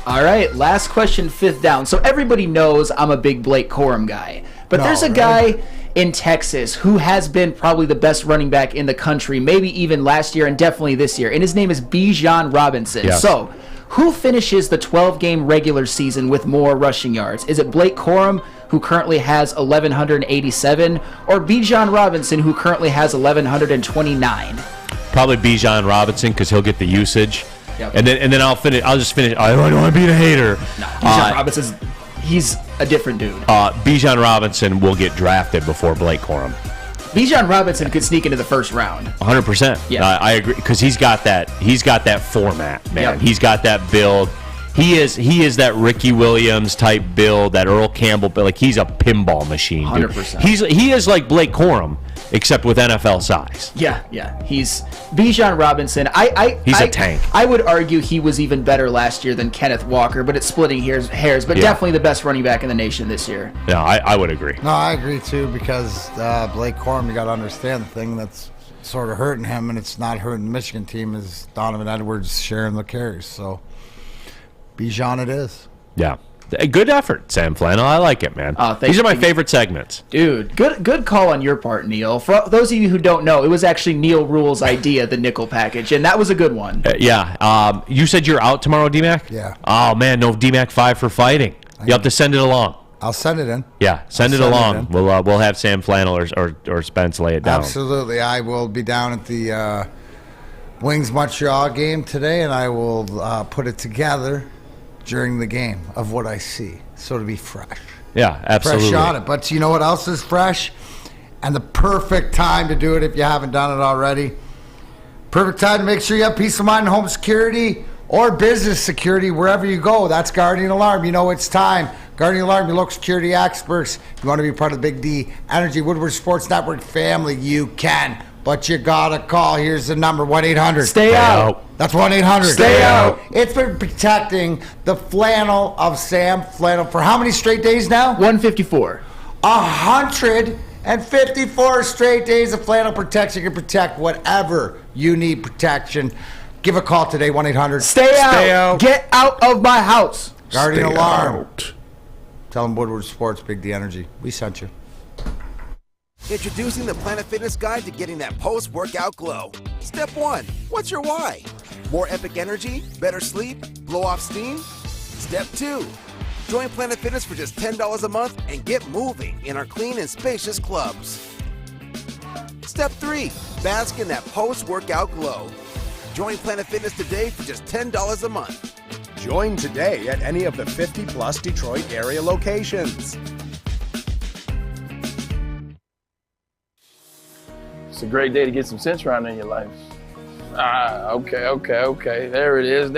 Speaker 5: All right, last question, fifth down. So everybody knows I'm a big Blake Corum guy. But there's a guy in Texas who has been probably the best running back in the country, maybe even last year and definitely this year. And his name is Bijan Robinson.
Speaker 2: Yes.
Speaker 5: So who finishes the 12-game regular season with more rushing yards? Is it Blake Corum who currently has 1,187, or Bijan Robinson, who currently has 1,129?
Speaker 2: Probably Bijan Robinson because he'll get the usage.
Speaker 5: Yep.
Speaker 2: And then I'll finish. I'll just finish. I don't want to be a hater.
Speaker 5: No, Bijan Robinson's he's a different dude.
Speaker 2: Bijan Robinson will get drafted before Blake Corum.
Speaker 5: Bijan Robinson could sneak into the first round.
Speaker 2: 100%.
Speaker 5: Yeah,
Speaker 2: I agree because he's got that format, man.
Speaker 5: Yep.
Speaker 2: He's got that build. He is that Ricky Williams type build, that Earl Campbell build. Like he's a pinball machine.
Speaker 5: 100%.
Speaker 2: He is like Blake Corum, except with NFL size.
Speaker 5: Yeah. He's Bijan Robinson.
Speaker 2: He's a tank.
Speaker 5: I would argue he was even better last year than Kenneth Walker, but it's splitting hairs. But definitely the best running back in the nation this year.
Speaker 2: No, I would agree.
Speaker 3: No, I agree too because Blake Corum, you got to understand the thing that's sort of hurting him, and it's not hurting the Michigan team, is Donovan Edwards sharing the carries. So Bijan it is.
Speaker 2: Yeah. A good effort, Sam Flannel. I like it, man. These are my favorite segments.
Speaker 5: Dude, good call on your part, Neal. For those of you who don't know, it was actually Neal Ruhl's idea, the Nickle package, and that was a good one.
Speaker 2: Yeah. You said you're out tomorrow, D-Mac?
Speaker 3: Yeah.
Speaker 2: Oh, man, no D-Mac 5 for fighting. You have to send it along.
Speaker 3: I'll send it in.
Speaker 2: Yeah, send it along. We'll have Sam Flannel or Spence lay it down.
Speaker 3: Absolutely. I will be down at the Wings Montreal game today, and I will put it together during the game of what I see, so to be fresh.
Speaker 2: Yeah, absolutely.
Speaker 3: Fresh on it. But you know what else is fresh? And the perfect time to do it if you haven't done it already. Perfect time to make sure you have peace of mind and home security or business security wherever you go. That's Guardian Alarm. You know it's time. Guardian Alarm, your local security experts. If you want to be part of the Big D Energy Woodward Sports Network family, you can. But you gotta call. Here's the number, 1-800.
Speaker 5: Stay out.
Speaker 3: That's 1-800.
Speaker 5: Stay out.
Speaker 3: It's been protecting the flannel of Sam Flannel for how many straight days now?
Speaker 5: 154.
Speaker 3: 154 straight days of flannel protection can protect whatever you need protection. Give a call today, 1-800.
Speaker 5: Stay out. Get out of my house.
Speaker 3: Guardian
Speaker 4: Stay
Speaker 3: Alarm.
Speaker 4: out.
Speaker 3: Tell them Woodward Sports, Big D Energy. We sent you.
Speaker 9: Introducing the Planet Fitness Guide to getting that post-workout glow. Step 1. What's your why? More epic energy? Better sleep? Blow off steam? Step 2. Join Planet Fitness for just $10 a month and get moving in our clean and spacious clubs. Step 3. Bask in that post-workout glow. Join Planet Fitness today for just $10 a month.
Speaker 10: Join today at any of the 50-plus Detroit area locations.
Speaker 17: It's a great day to get some Centron in your life. Okay. There it is.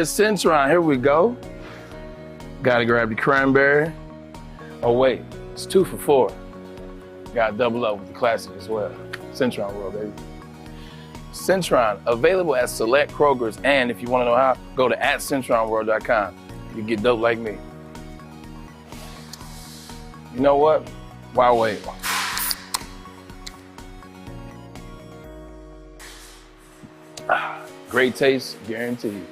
Speaker 17: Centron, here we go. Gotta grab the cranberry. Oh wait, it's 2 for $4. Gotta double up with the classic as well. Centron World, baby. Centron, available at select Krogers, and if you wanna know how, go to @CentronWorld.com. You get dope like me. You know what? Why wait? Great taste, guaranteed.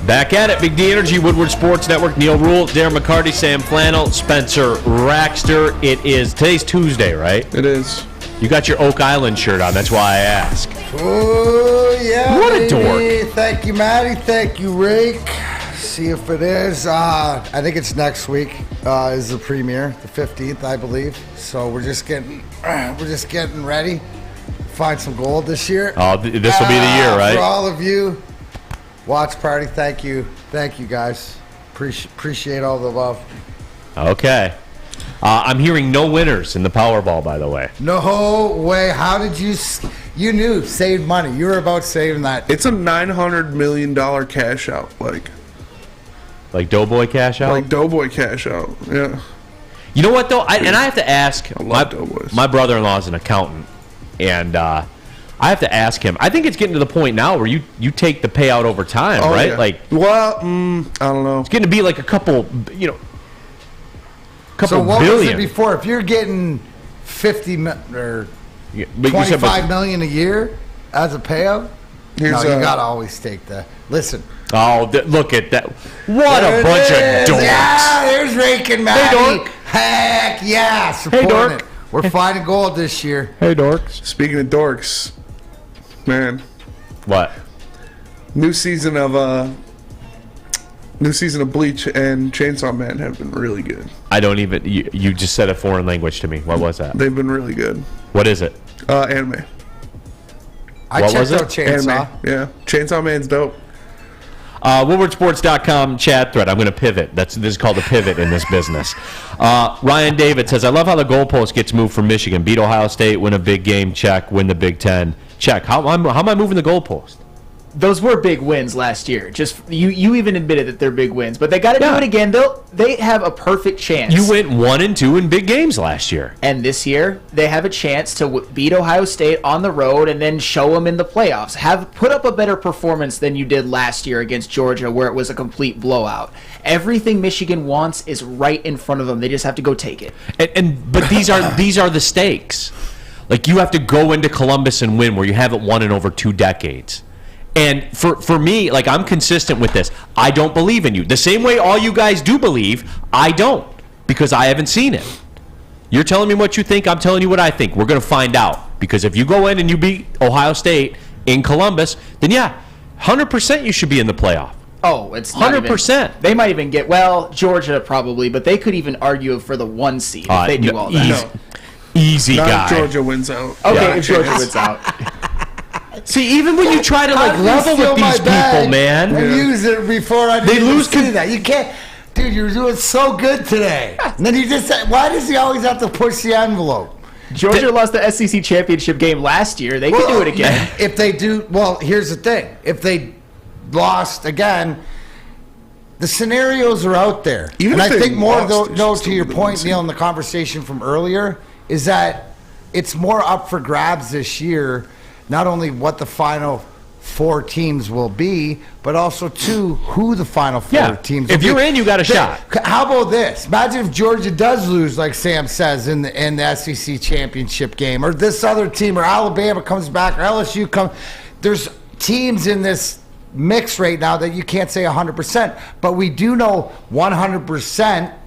Speaker 2: Back at it, Big D Energy, Woodward Sports Network, Neal Ruhl, Darren McCarty, Sam Flannel, Spencer Raxter. Today's Tuesday, right?
Speaker 4: It is.
Speaker 2: You got your Oak Island shirt on, that's why I ask.
Speaker 3: Oh, yeah.
Speaker 2: What a dork.
Speaker 3: Thank you, Maddie. Thank you, Rake. See if it is. I think it's next week is the premiere, the 15th, I believe. So we're just getting ready. Find some gold this year.
Speaker 2: Oh, this will be the year, right?
Speaker 3: For all of you, watch party. Thank you, guys. Appreciate all the love.
Speaker 2: Okay. I'm hearing no winners in the Powerball, by the way.
Speaker 3: No way. How did you? You knew, saved money. You were about saving that.
Speaker 4: It's a $900 million cash out,
Speaker 2: like Doughboy cash out.
Speaker 4: Like Doughboy cash out. Yeah.
Speaker 2: You know what though? I have to ask.
Speaker 4: Doughboys.
Speaker 2: My brother-in-law is an accountant, and I have to ask him. I think it's getting to the point now where you take the payout over time, right?
Speaker 4: Yeah.
Speaker 2: Like,
Speaker 4: well, I don't know.
Speaker 2: It's getting to be like a couple,
Speaker 3: So what
Speaker 2: billion.
Speaker 3: was it before? If you're getting $25 million a year as a payout, you gotta always take the. Listen.
Speaker 2: Oh, look at that! What a bunch of dorks!
Speaker 3: Yeah, there's Raking Maddie.
Speaker 2: Hey, dork.
Speaker 3: Heck yeah, supporting
Speaker 2: dork.
Speaker 3: it. We're finding gold this year.
Speaker 2: Hey, dorks.
Speaker 4: Speaking of dorks, man.
Speaker 2: What?
Speaker 4: New season of Bleach and Chainsaw Man have been really good.
Speaker 2: I don't even. You just said a foreign language to me. What was that?
Speaker 4: They've been really good.
Speaker 2: What is it?
Speaker 4: Anime.
Speaker 3: I checked out Chainsaw.
Speaker 4: Anime. Yeah, Chainsaw Man's dope.
Speaker 2: Woodwardsports.com chat thread. I'm going to pivot. This is called a pivot in this business. Ryan David says, I love how the goalpost gets moved from Michigan. Beat Ohio State, win a big game, check. Win the Big Ten, check. How am I moving the goalpost?
Speaker 5: Those were big wins last year. Just you even admitted that they're big wins, but they got to do it again. They have a perfect chance.
Speaker 2: You went 1-2 in big games last year,
Speaker 5: and this year they have a chance to beat Ohio State on the road and then show them in the playoffs. Put up a better performance than you did last year against Georgia, where it was a complete blowout. Everything Michigan wants is right in front of them. They just have to go take it.
Speaker 2: But these are the stakes. Like, you have to go into Columbus and win, where you haven't won in over 2 decades. And for me, like, I'm consistent with this. I don't believe in you. The same way all you guys do believe, I don't, because I haven't seen it. You're telling me what you think, I'm telling you what I think. We're going to find out. Because if you go in and you beat Ohio State in Columbus, then 100% you should be in the playoff.
Speaker 5: Oh, it's
Speaker 2: 100%.
Speaker 5: They might even get, Georgia probably, but they could even argue for the 1 seed if they do all that.
Speaker 2: Easy guy.
Speaker 4: Georgia wins out.
Speaker 5: Okay, if Georgia wins out.
Speaker 2: See, even when you try to level with these people, man,
Speaker 3: I use it before I lose. That you can't, dude. You're doing so good today, and then you just say, why does he always have to push the envelope?
Speaker 5: Georgia lost the SEC championship game last year. They could do it again.
Speaker 3: If they do, here's the thing: if they lost again, the scenarios are out there.
Speaker 4: Even
Speaker 3: and
Speaker 4: if
Speaker 3: I
Speaker 4: they
Speaker 3: think more
Speaker 4: lost,
Speaker 3: though to your point, Neal, in the conversation from earlier, is that it's more up for grabs this year. Not only what the final 4 teams will be, but also, too, who the final 4 teams will be.
Speaker 2: If you're in, you got a shot.
Speaker 3: How about this? Imagine if Georgia does lose, like Sam says, in the SEC championship game, or this other team, or Alabama comes back, or LSU comes. There's teams in this mix right now that you can't say 100%, but we do know 100%.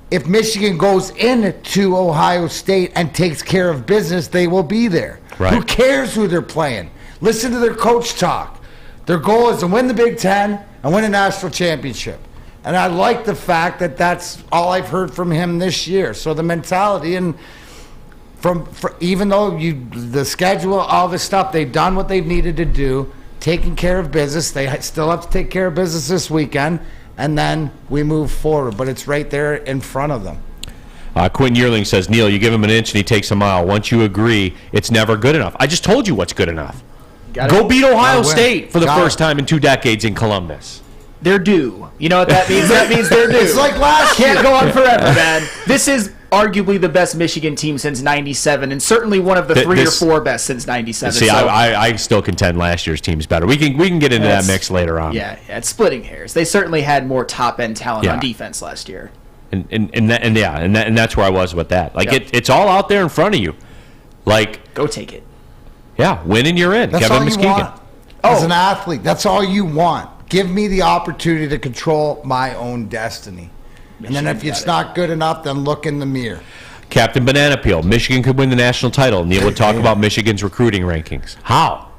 Speaker 3: If Michigan goes into Ohio State and takes care of business, they will be there.
Speaker 2: Right.
Speaker 3: Who cares who they're playing? Listen to their coach talk. Their goal is to win the Big Ten and win a national championship. And I like the fact that that's all I've heard from him this year. So the mentality, and even though the schedule, all this stuff, they've done what they've needed to do, taking care of business. They still have to take care of business this weekend. And then we move forward, but it's right there in front of them.
Speaker 2: Quinn Yearling says, Neal, you give him an inch and he takes a mile. Once you agree, it's never good enough. I just told you what's good enough. Go beat Ohio State for the first time in 2 decades in Columbus.
Speaker 5: They're due. You know what that means? That means they're due.
Speaker 3: It's like last year.
Speaker 5: Can't go on forever, man. This is arguably the best Michigan team since '97, and certainly one of the 3 or 4 best since '97.
Speaker 2: See, I still contend last year's team's better. We can get into that mix later on.
Speaker 5: Yeah, it's splitting hairs. They certainly had more top end talent on defense last year.
Speaker 2: And that's where I was with that. Like, it's all out there in front of you. Like,
Speaker 5: go take it.
Speaker 2: Yeah, win and you're in.
Speaker 3: That's
Speaker 2: Kevin
Speaker 3: all
Speaker 2: Muskegon.
Speaker 3: you want as an athlete. That's all you want. Give me the opportunity to control my own destiny. And then if it's not good enough, then look in the mirror.
Speaker 2: Captain Banana Peel, Michigan could win the national title. Neal would talk about Michigan's recruiting rankings. How?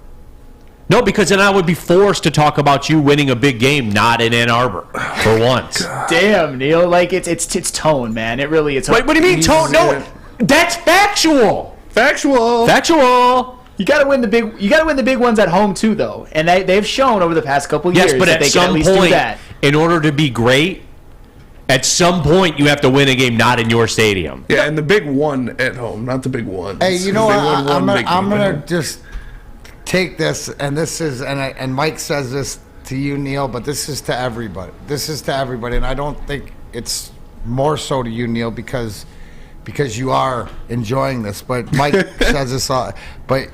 Speaker 2: No, because then I would be forced to talk about you winning a big game, not in Ann Arbor, for once.
Speaker 5: Damn, Neal, like it's tone, man. It really is.
Speaker 2: Wait, what do you mean tone? No, that's factual.
Speaker 4: Factual.
Speaker 5: You got to win the big. You got to win the big ones at home too, though, and they've shown over the past couple of years
Speaker 2: but
Speaker 5: that
Speaker 2: at
Speaker 5: they can at
Speaker 2: some
Speaker 5: least
Speaker 2: point,
Speaker 5: do that.
Speaker 2: In order to be great, at some point you have to win a game not in your stadium.
Speaker 4: Yeah, and the big one at home, not the big ones.
Speaker 3: Hey, you know what? I'm gonna just take this, and this is, and Mike says this to you, Neal, but this is to everybody. This is to everybody, and I don't think it's more so to you, Neal, because you are enjoying this. But Mike says this all. But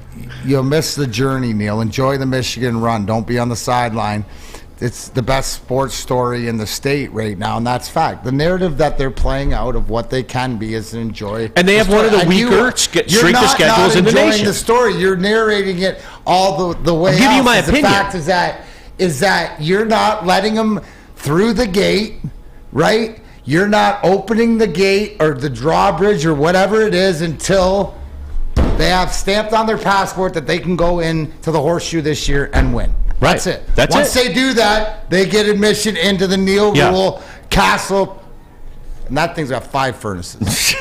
Speaker 3: you'll miss the journey, Neal. Enjoy the Michigan run. Don't be on the sideline. It's the best sports story in the state right now, and that's fact. The narrative that they're playing out of what they can be is enjoy.
Speaker 2: And they have one of the weaker strength of schedules in the nation.
Speaker 3: You're not enjoying the story. You're narrating it all the way.
Speaker 2: I'll give you my
Speaker 3: the
Speaker 2: opinion.
Speaker 3: The fact is that you're not letting them through the gate, right? You're not opening the gate or the drawbridge or whatever it is until they have stamped on their passport that they can go in to the horseshoe this year and win. That's it. Once they do that, they get admission into the Neal Ruhl Castle. And that thing's got 5 furnaces.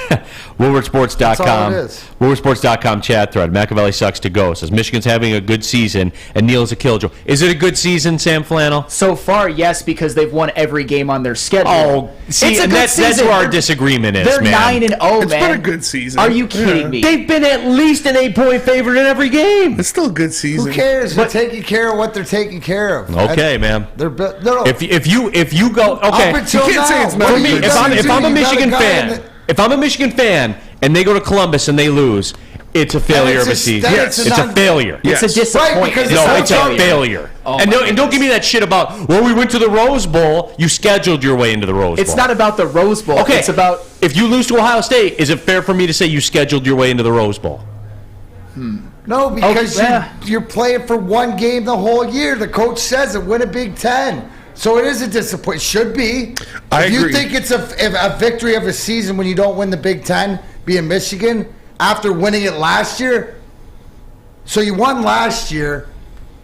Speaker 2: WoodwardSports.com.
Speaker 3: That's all it is.
Speaker 2: WoodwardSports.com chat thread. Machiavelli sucks to go. Says Michigan's having a good season, and Neal's a killjoy. Is it a good season, Sam Flannel?
Speaker 5: So far, yes, because they've won every game on their schedule.
Speaker 2: Oh, see,
Speaker 5: it's a
Speaker 2: that's where our disagreement is,
Speaker 5: they're
Speaker 2: man.
Speaker 5: They're 9-0, man.
Speaker 4: It's been a good season.
Speaker 5: Are you kidding me?
Speaker 2: They've been at least an 8-point favorite in every game.
Speaker 4: It's still a good season.
Speaker 3: Who cares? They're taking care of what they're taking care of.
Speaker 2: Okay, man.
Speaker 3: They're no.
Speaker 2: If you go okay,
Speaker 3: Up until
Speaker 4: you can't say it's
Speaker 3: now,
Speaker 4: not
Speaker 2: for me,
Speaker 4: good
Speaker 2: if I'm a
Speaker 3: You got
Speaker 2: Michigan
Speaker 3: guy
Speaker 2: fan, if I'm a Michigan fan and they go to Columbus and they lose, it's a failure of a season.
Speaker 3: Yes.
Speaker 2: It's a failure.
Speaker 5: It's a disappointment.
Speaker 3: Right, because
Speaker 2: No, it's a failure.
Speaker 5: Oh
Speaker 2: and
Speaker 5: my
Speaker 2: don't give me that shit about, well, we went to the Rose Bowl. You scheduled your way into the Rose Bowl.
Speaker 5: It's not about the Rose Bowl.
Speaker 2: Okay,
Speaker 5: It's about...
Speaker 2: if you lose to Ohio State, is it fair for me to say you scheduled your way into the Rose Bowl?
Speaker 3: No, because
Speaker 5: Okay.
Speaker 3: you're playing for one game the whole year. The coach says it. Win a Big Ten. So it is a disappointment. Should be.
Speaker 4: I
Speaker 3: if
Speaker 4: agree.
Speaker 3: you think it's a victory of a season when you don't win the Big Ten, being Michigan, after winning it last year, so you won last year,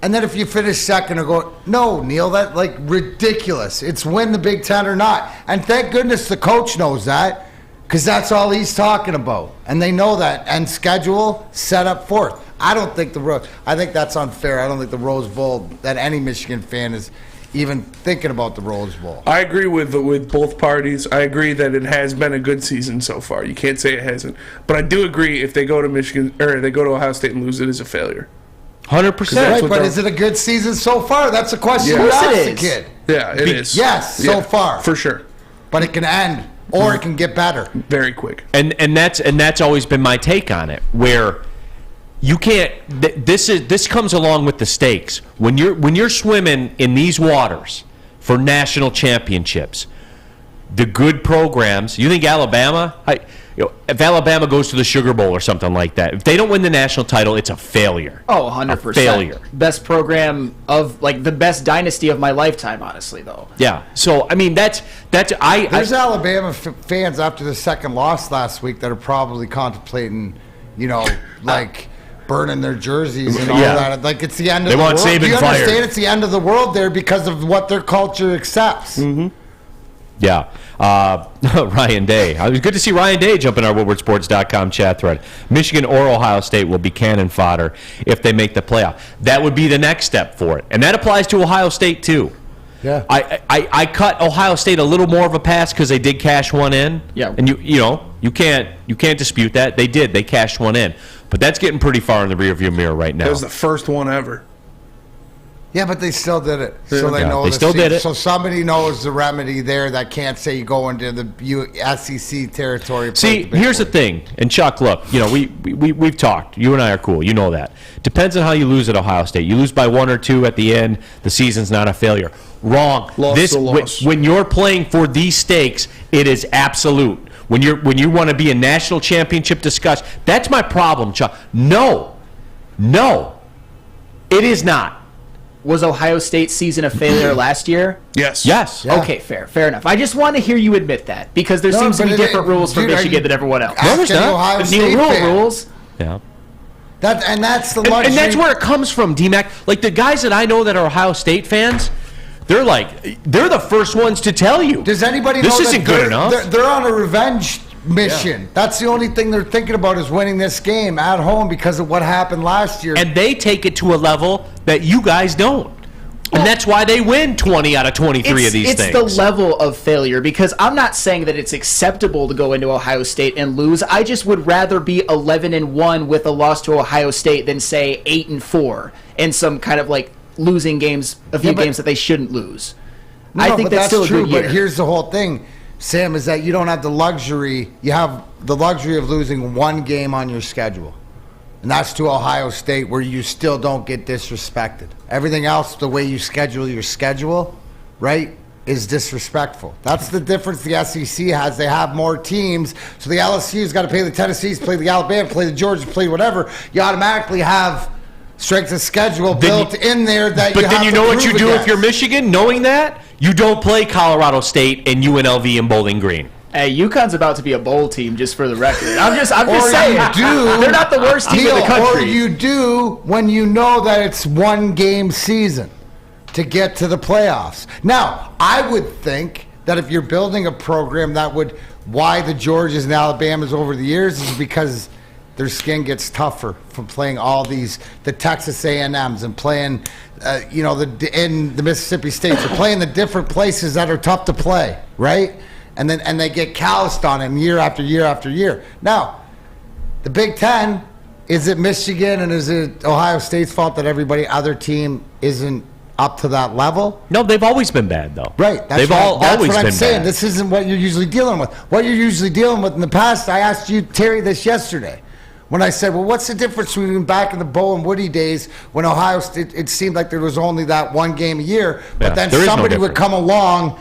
Speaker 3: and then if you finish second or go, no, Neal, that's like ridiculous. It's win the Big Ten or not. And thank goodness the coach knows that, because that's all he's talking about. And they know that. And schedule set up for it. I don't think I think that's unfair. I don't think the Rose Bowl, that any Michigan fan is even thinking about the Rose Bowl.
Speaker 4: I agree with both parties. I agree that it has been a good season so far. You can't say it hasn't. But I do agree if they go to Michigan or they go to Ohio State and lose, it is a failure.
Speaker 2: 100%.
Speaker 3: Right, but is it a good season so far? That's a question you ask the kid.
Speaker 4: Yeah, it is.
Speaker 3: Yes, so far.
Speaker 4: For sure.
Speaker 3: But it can end, or it can get better.
Speaker 4: Very quick.
Speaker 2: And that's always been my take on it, where you can't. This comes along with the stakes. When you're swimming in these waters for national championships, the good programs. You think Alabama? If Alabama goes to the Sugar Bowl or something like that, if they don't win the national title, it's a failure.
Speaker 5: Oh, 100%.
Speaker 2: A failure.
Speaker 5: Best program of, like, the best dynasty of my lifetime, honestly, though.
Speaker 2: Yeah. So, I mean, there's
Speaker 3: Alabama fans after the second loss last week that are probably contemplating, like burning their jerseys and all that. Like, it's the end of the world.
Speaker 2: Saban
Speaker 3: Do you
Speaker 2: fired.
Speaker 3: understand it's the end of the world there because of what their culture accepts?
Speaker 2: Mm-hmm. Yeah. Ryan Day. It was good to see Ryan Day jump in our WoodwardSports.com chat thread. Michigan or Ohio State will be cannon fodder if they make the playoff. That would be the next step for it. And that applies to Ohio State, too.
Speaker 3: Yeah.
Speaker 2: I cut Ohio State a little more of a pass because they did cash one in.
Speaker 5: Yeah.
Speaker 2: And you can't dispute that. They did. They cashed one in. But that's getting pretty far in the rearview mirror right now.
Speaker 4: That was the first one ever.
Speaker 3: Yeah, but they still did it. So they know
Speaker 2: they still did it.
Speaker 3: So somebody knows the remedy there that can't say you go into the SEC territory.
Speaker 2: See, here's the thing, and Chuck, look, we've talked. You and I are cool. You know that. Depends on how you lose at Ohio State. You lose by 1 or 2 at the end, the season's not a failure. Wrong.
Speaker 4: Loss.
Speaker 2: When you're playing for these stakes, it is absolute. When you want to be a national championship discuss, that's my problem, Chuck. No, it is not.
Speaker 5: Was Ohio State's season a failure last year?
Speaker 4: Yes.
Speaker 2: Yes.
Speaker 3: Yeah.
Speaker 5: Okay, fair enough. I just want to hear you admit that, because there seems to be different rules for Michigan than everyone else.
Speaker 3: Asking Ohio
Speaker 5: The
Speaker 3: State
Speaker 5: Neal Ruhl
Speaker 3: fan.
Speaker 5: rules.
Speaker 2: Yeah.
Speaker 3: That's the luxury.
Speaker 2: And that's where it comes from, D-Mac. Like, the guys that I know that are Ohio State fans, they're the first ones to tell you.
Speaker 3: Does anybody
Speaker 2: this
Speaker 3: know
Speaker 2: isn't
Speaker 3: that
Speaker 2: good enough?
Speaker 3: They're on a revenge mission. Yeah. That's the only thing they're thinking about is winning this game at home because of what happened last year.
Speaker 2: And they take it to a level that you guys don't. And that's why they win 20 out of 23 of these things.
Speaker 5: It's the level of failure, because I'm not saying that it's acceptable to go into Ohio State and lose. I just would rather be 11-1 with a loss to Ohio State than, say, 8-4 and some kind of like losing games, a few games that they shouldn't lose.
Speaker 3: No,
Speaker 5: I think that's still
Speaker 3: true,
Speaker 5: a good year.
Speaker 3: But here's the whole thing, Sam, is that you don't have the luxury. You have the luxury of losing one game on your schedule. And that's to Ohio State, where you still don't get disrespected. Everything else, the way you schedule your schedule, right, is disrespectful. That's the difference the SEC has. They have more teams, so the LSU's got to play the Tennessees, play the Alabama, play the Georgia, play whatever. You automatically have strength of schedule built in there that you have to
Speaker 2: But then you know what you do
Speaker 3: against.
Speaker 2: if you're Michigan, knowing that? You don't play Colorado State and UNLV and Bowling Green.
Speaker 5: Hey, UConn's about to be a bowl team, just for the record. I'm just
Speaker 3: Or
Speaker 5: saying.
Speaker 3: you do,
Speaker 5: They're not the worst team in the country.
Speaker 3: Or you do when you know that it's one game season. to get to the playoffs. Now, I would think that if you're building a program why the Georgias and Alabamas over the years is because their skin gets tougher from playing the Texas A&Ms and playing, in the Mississippi States. They're playing the different places that are tough to play, right? And they get calloused on them year after year after year. Now, the Big Ten, is it Michigan and is it Ohio State's fault that other team isn't up to that level?
Speaker 2: No, they've always been bad, though.
Speaker 3: Right.
Speaker 2: That's what I'm
Speaker 3: saying.
Speaker 2: Bad.
Speaker 3: This isn't what you're usually dealing with. What you're usually dealing with in the past, I asked you, Terry, this yesterday. When I said, well, what's the difference between back in the Bo and Woody days when Ohio State, it seemed like there was only that one game a year, but then somebody would come along,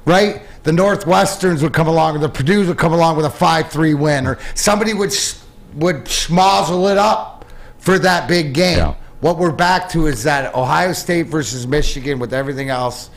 Speaker 3: right? The Northwesterns would come along, or the Purdue's would come along with a 5-3 win, or somebody would schmozzle it up for that big game. Yeah. What we're back to is that Ohio State versus Michigan with everything else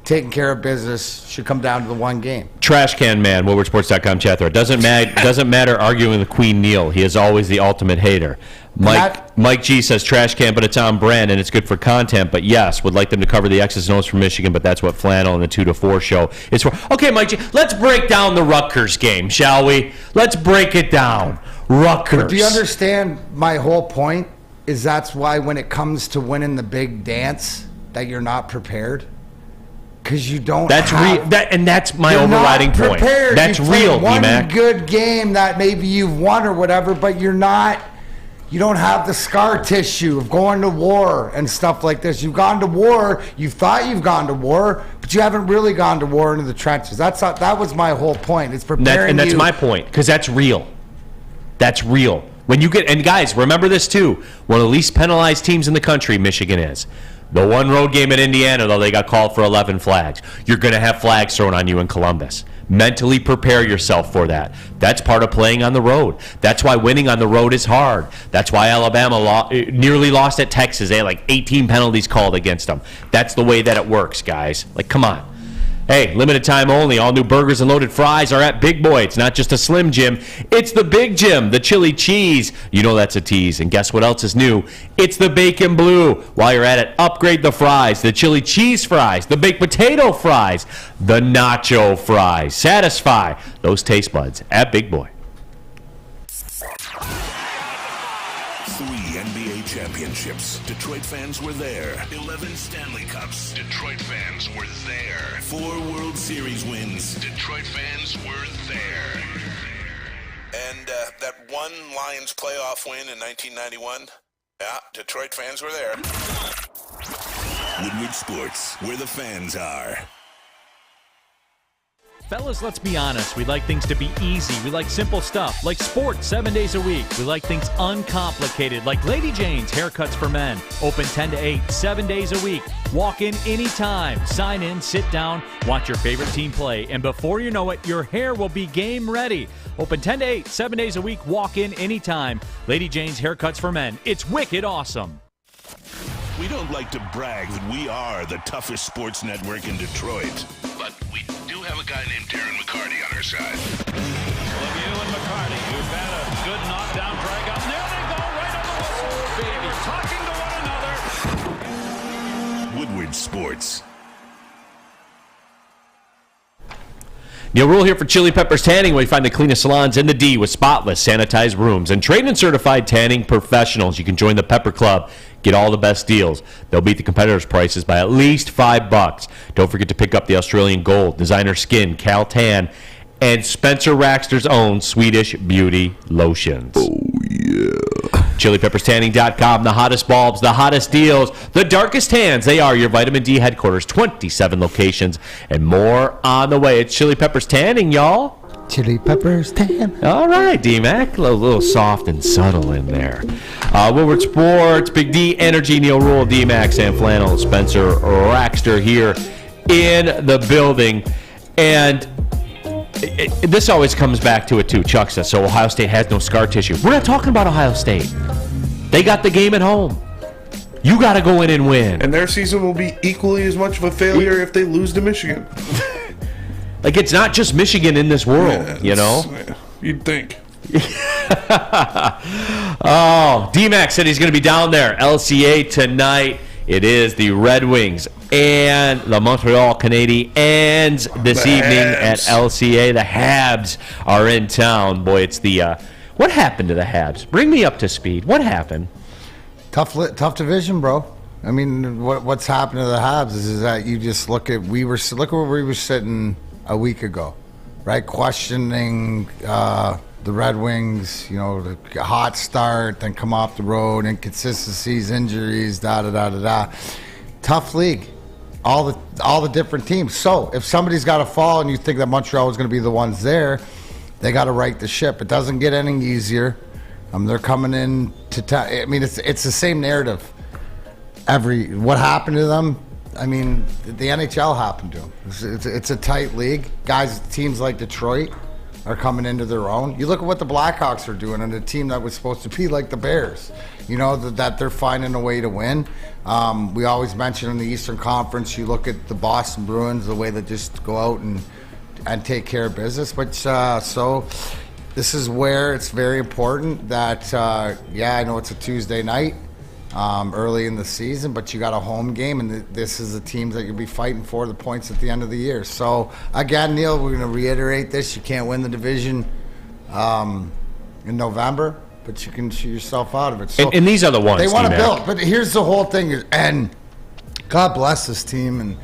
Speaker 3: taking care of business should come down to the one game.
Speaker 2: Trash can man, WoodwardSports.com chat there. Doesn't matter arguing with Queen Neal. He is always the ultimate hater. Mike G says trash can, but it's on brand and it's good for content. But yes, would like them to cover the X's and O's from Michigan, but that's what Flannel and the 2 to 4 show is for. Okay, Mike G, let's break down the Rutgers game, shall we? Let's break it down. Rutgers.
Speaker 3: But do you understand my whole point? Is that's why when it comes to winning the big dance, that you're not prepared. Because you don't.
Speaker 2: That's that's my overriding point. That's real, D-Mac.
Speaker 3: One good game that maybe you've won or whatever, but you're not. You don't have the scar tissue of going to war and stuff like this. You've gone to war. You thought you've gone to war, but you haven't really gone to war into the trenches. That was my whole point. It's preparing
Speaker 2: and that's my point, because that's real. That's real. When you get, and guys, remember this too. One of the least penalized teams in the country, Michigan is. The one road game at Indiana, though, they got called for 11 flags. You're going to have flags thrown on you in Columbus. Mentally prepare yourself for that. That's part of playing on the road. That's why winning on the road is hard. That's why Alabama nearly lost at Texas. They had like 18 penalties called against them. That's the way that it works, guys. Like, come on. Hey, limited time only. All new burgers and loaded fries are at Big Boy. It's not just a Slim Jim. It's the Big Jim, the chili cheese. You know that's a tease. And guess what else is new? It's the bacon blue. While you're at it, upgrade the fries, the chili cheese fries, the baked potato fries, the nacho fries. Satisfy those taste buds at Big Boy.
Speaker 1: 3 NBA championships. Detroit fans were there. 11 Stanley Cups. Detroit fans were there. 4 World Series wins. Detroit fans were there. And that one Lions playoff win in 1991. Yeah, Detroit fans were there. Woodward Sports, where the fans are.
Speaker 18: Fellas, let's be honest. We like things to be easy. We like simple stuff, like sports 7 days a week. We like things uncomplicated, like Lady Jane's Haircuts for Men. Open 10 to 8, 7 days a week. Walk in anytime. Sign in, sit down, watch your favorite team play. And before you know it, your hair will be game ready. Open 10 to 8, 7 days a week. Walk in anytime. Lady Jane's Haircuts for Men. It's wicked awesome.
Speaker 1: We don't like to brag that we are the toughest sports network in Detroit, but we do have a guy named Darren McCarty on our side.
Speaker 11: Lemieux and McCarty, who've had a good knockdown drag up. There they go, right on the whistle, baby, talking to one another.
Speaker 1: Woodward Sports.
Speaker 2: Neal Ruhl here for Chili Peppers Tanning, where you find the cleanest salons in the D with spotless, sanitized rooms and trained and certified tanning professionals. You can join the Pepper Club, get all the best deals. They'll beat the competitors' prices by at least $5. Don't forget to pick up the Australian Gold, Designer Skin, Cal Tan, and Spencer Raxter's own Swedish Beauty Lotions. Oh, yeah. ChiliPeppersTanning.com, the hottest bulbs, the hottest deals, the darkest tans. They are your vitamin D headquarters, 27 locations, and more on the way. It's Chili Peppers Tanning, y'all.
Speaker 3: Chili Peppers Tan.
Speaker 2: All right, D-Mac. A little soft and subtle in there. Woodward Sports, Big D, Energy, Neal Ruhl, D-Mac, Sam Flannel, Spencer Raxter here in the building. And this always comes back to it, too. Chuck says, so Ohio State has no scar tissue. We're not talking about Ohio State. They got the game at home. You got to go in and win.
Speaker 4: And their season will be equally as much of a failure if they lose to Michigan.
Speaker 2: Like, it's not just Michigan in this world, you know?
Speaker 4: Yeah, you'd think.
Speaker 2: Oh, D-Mac said he's going to be down there. LCA tonight. It is the Red Wings and the Montreal Canadiens this evening at LCA. The Habs are in town. Boy, it's the what happened to the Habs? Bring me up to speed. What happened?
Speaker 3: Tough division, bro. I mean, what's happened to the Habs is that you just look at where we were sitting a week ago, right? Questioning the Red Wings, the hot start, then come off the road, inconsistencies, injuries, da. Tough league, all the different teams. So if somebody's got to fall, and you think that Montreal was going to be the ones there, they got to right the ship. It doesn't get any easier. They're coming in to. I mean, it's the same narrative. What happened to them? I mean, the NHL happened to them. It's a tight league. Guys, teams like Detroit are coming into their own. You look at what the Blackhawks are doing, and a team that was supposed to be like the Bears. That they're finding a way to win. We always mention in the Eastern Conference, you look at the Boston Bruins, the way they just go out and take care of business. But so this is where it's very important that, I know it's a Tuesday night. Early in the season, but you got a home game, and this is the teams that you'll be fighting for the points at the end of the year. So, again, Neal, we're going to reiterate this. You can't win the division in November, but you can shoot yourself out of it. So
Speaker 2: and these are the ones.
Speaker 3: They want to build, but here's the whole thing, and God bless this team and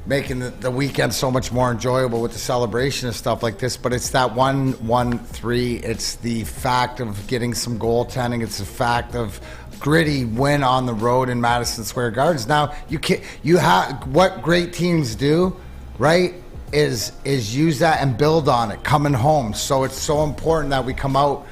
Speaker 3: making the weekend so much more enjoyable with the celebration and stuff like this, but it's that 1-1-3. It's the fact of getting some goaltending. It's the fact of gritty win on the road in Madison Square Gardens. Now you have what great teams do, right? Is use that and build on it coming home. So it's so important that we come out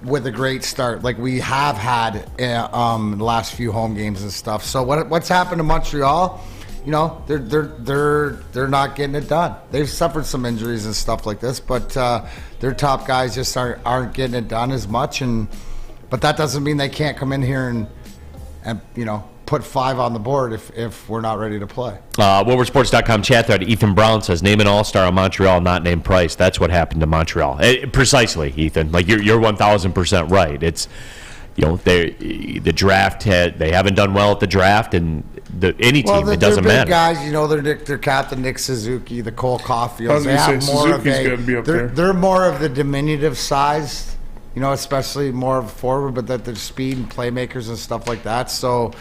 Speaker 3: with a great start, like we have had in the last few home games and stuff. So what's happened to Montreal? They're not getting it done. They've suffered some injuries and stuff like this, but their top guys just aren't getting it done as much. But that doesn't mean they can't come in here and put 5 on the board if we're not ready to play.
Speaker 2: WoodwardSports.com chat thread. Ethan Brown says, name an all-star on Montreal, not named Price. That's what happened to Montreal. Precisely, Ethan. Like you're 1,000% right. It's the draft they haven't done well at the draft, and any team it doesn't matter.
Speaker 3: Guys, their captain Nick Suzuki, the Cole Caulfields. They have more of they're more of the diminutive size. Especially more of a forward, but that their speed and playmakers and stuff like that. So,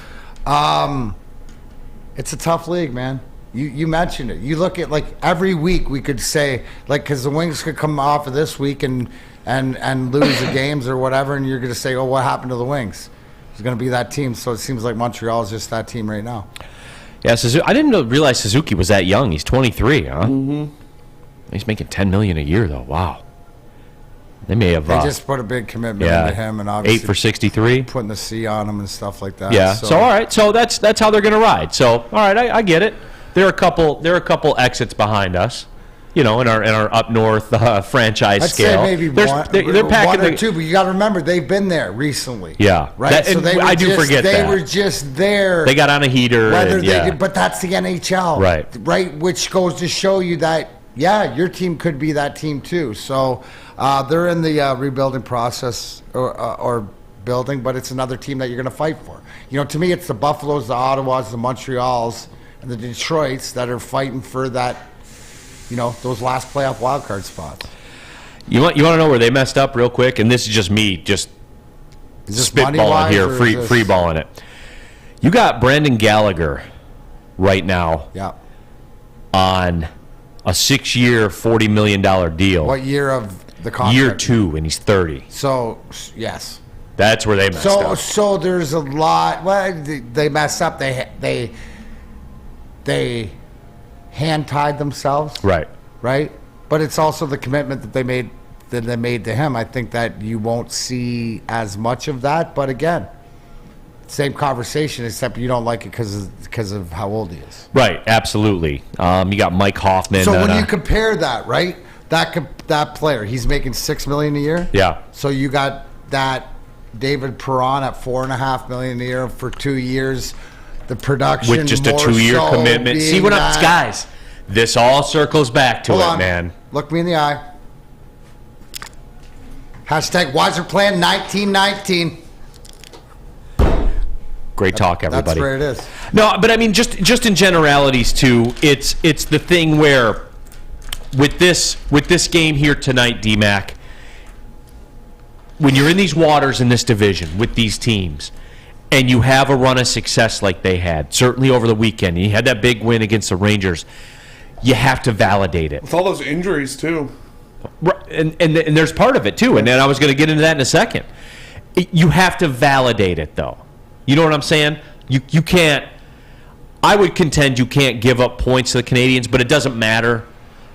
Speaker 3: it's a tough league, man. You mentioned it. You look at every week we could say because the Wings could come off of this week and lose the games or whatever, and you're going to say, oh, what happened to the Wings? It's going to be that team. So it seems like Montreal is just that team right now.
Speaker 2: Yeah, I didn't realize Suzuki was that young. He's 23, huh?
Speaker 4: Mm-hmm.
Speaker 2: He's making $10 million a year though. Wow. They may have.
Speaker 3: They just put a big commitment into him, and obviously
Speaker 2: 8 for 63,
Speaker 3: putting the C on him and stuff like that.
Speaker 2: Yeah. So all right. So that's how they're going to ride. So all right, I get it. There are a couple exits behind us, in our up north franchise
Speaker 3: I'd
Speaker 2: scale.
Speaker 3: Say maybe
Speaker 2: they're packing
Speaker 3: one or two, but you got to remember they've been there recently.
Speaker 2: Yeah.
Speaker 3: Right.
Speaker 2: I do forget that
Speaker 3: they were just there.
Speaker 2: They got on a heater.
Speaker 3: But that's the NHL.
Speaker 2: Right.
Speaker 3: Right. Which goes to show you that your team could be that team too. So. They're in the rebuilding process or building, but it's another team that you're going to fight for. To me, it's the Buffaloes, the Ottawas, the Montreals, and the Detroits that are fighting for that, those last playoff wildcard spots.
Speaker 2: You want to know where they messed up real quick? And this is just me spitballing here, free balling it. You got Brendan Gallagher right now on a 6-year, $40 million deal.
Speaker 3: What year of the contract?
Speaker 2: Year 2, and he's 30.
Speaker 3: So, yes.
Speaker 2: That's where they messed up.
Speaker 3: So there's a lot. Well, they messed up. They hand-tied themselves.
Speaker 2: Right.
Speaker 3: Right? But it's also the commitment that they made to him. I think that you won't see as much of that. But again, same conversation, except you don't like it because of how old he is.
Speaker 2: Right, absolutely. You got Mike Hoffman.
Speaker 3: So when you compare that, right, that player, he's making $6 million a year.
Speaker 2: Yeah.
Speaker 3: So you got that David Perron at $4.5 million a year for 2 years. The production
Speaker 2: with just a 2-year commitment. See what up, guys? This all circles back to it, man.
Speaker 3: Look me in the eye. Hashtag Wiser Plan 1919.
Speaker 2: Great talk, everybody.
Speaker 3: That's where it is.
Speaker 2: No, but I mean, just in generalities too. It's the thing where with this game here tonight, D-Mac, when you're in these waters in this division with these teams, and you have a run of success like they had, certainly over the weekend, and you had that big win against the Rangers, you have to validate it.
Speaker 4: With all those injuries too.
Speaker 2: And there's part of it too, and then I was going to get into that in a second. You have to validate it, though. You know what I'm saying? You can't. I would contend you can't give up points to the Canadiens, but it doesn't matter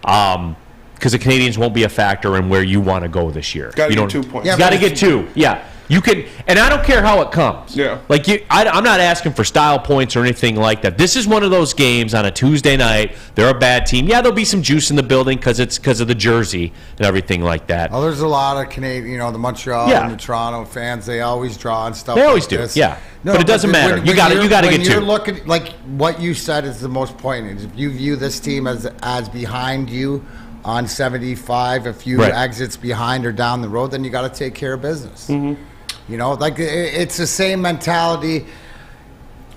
Speaker 2: because the Canadiens won't be a factor in where you want to go this year.
Speaker 4: Got to get 2 points.
Speaker 2: You got to get 2. Yeah. You can, and I don't care how it comes.
Speaker 4: Yeah.
Speaker 2: Like I'm not asking for style points or anything like that. This is one of those games on a Tuesday night. They're a bad team. Yeah, there'll be some juice in the building because of the jersey and everything like that.
Speaker 3: Oh, there's a lot of Canadian, the Montreal and the Toronto fans. They always draw and stuff.
Speaker 2: They always
Speaker 3: like
Speaker 2: do.
Speaker 3: this.
Speaker 2: Yeah. No, but it doesn't matter. You got to get 2.
Speaker 3: When you're looking, like what you said is the most poignant. If you view this team as behind you on 75, a few exits behind or down the road, then you got to take care of business.
Speaker 4: Mm-hmm.
Speaker 3: Like it's the same mentality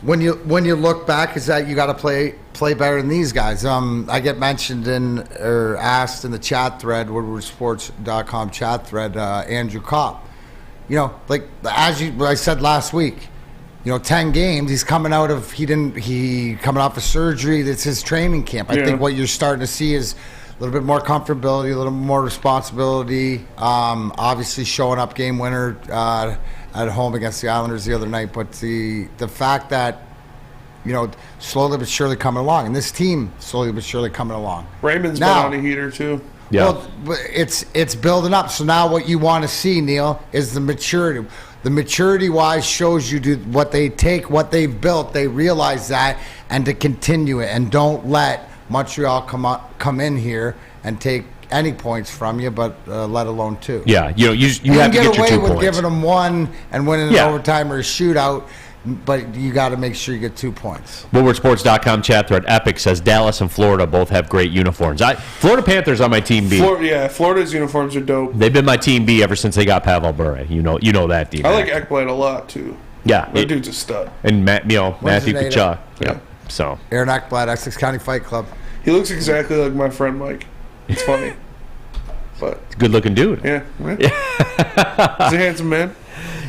Speaker 3: when you look back, is that you got to play better than these guys. I get mentioned or asked in the chat thread, woodwardsports.com chat thread, Andrew Kopp. Like I said last week, 10 games. He's coming out of coming off of surgery. That's his training camp. I think what you're starting to see is a little bit more comfortability, a little more responsibility. Obviously, showing up game winner at home against the Islanders the other night. But the fact that slowly but surely coming along, and this team slowly but surely coming along.
Speaker 4: Raymond's been on a heater too.
Speaker 2: Yeah.
Speaker 3: Well, it's building up. So now what you want to see, Neal, is the maturity. The maturity-wise shows you what they take, what they've built. They realize that, and to continue it, and don't let Montreal come in here and take any points from you, but let alone 2.
Speaker 2: Yeah, you have to get your 2 points. You can get away with
Speaker 3: giving them 1 and winning an overtime or a shootout, but you got to make sure you get 2 points.
Speaker 2: WoodwardSports.com chat thread Epic says Dallas and Florida both have great uniforms. Florida Panthers on my team B.
Speaker 4: Florida's uniforms are dope.
Speaker 2: They've been my team B ever since they got Pavel Bure. You know that, D.
Speaker 4: I like Ekblad a lot too.
Speaker 2: Yeah,
Speaker 4: that dude's a stud.
Speaker 2: And Matthew Tkachuk.
Speaker 4: Yeah.
Speaker 2: So
Speaker 3: Aaron Ekblad, Essex County Fight Club.
Speaker 4: He looks exactly like my friend Mike. It's funny, but
Speaker 2: it's a good-looking dude.
Speaker 4: Yeah. He's a handsome man.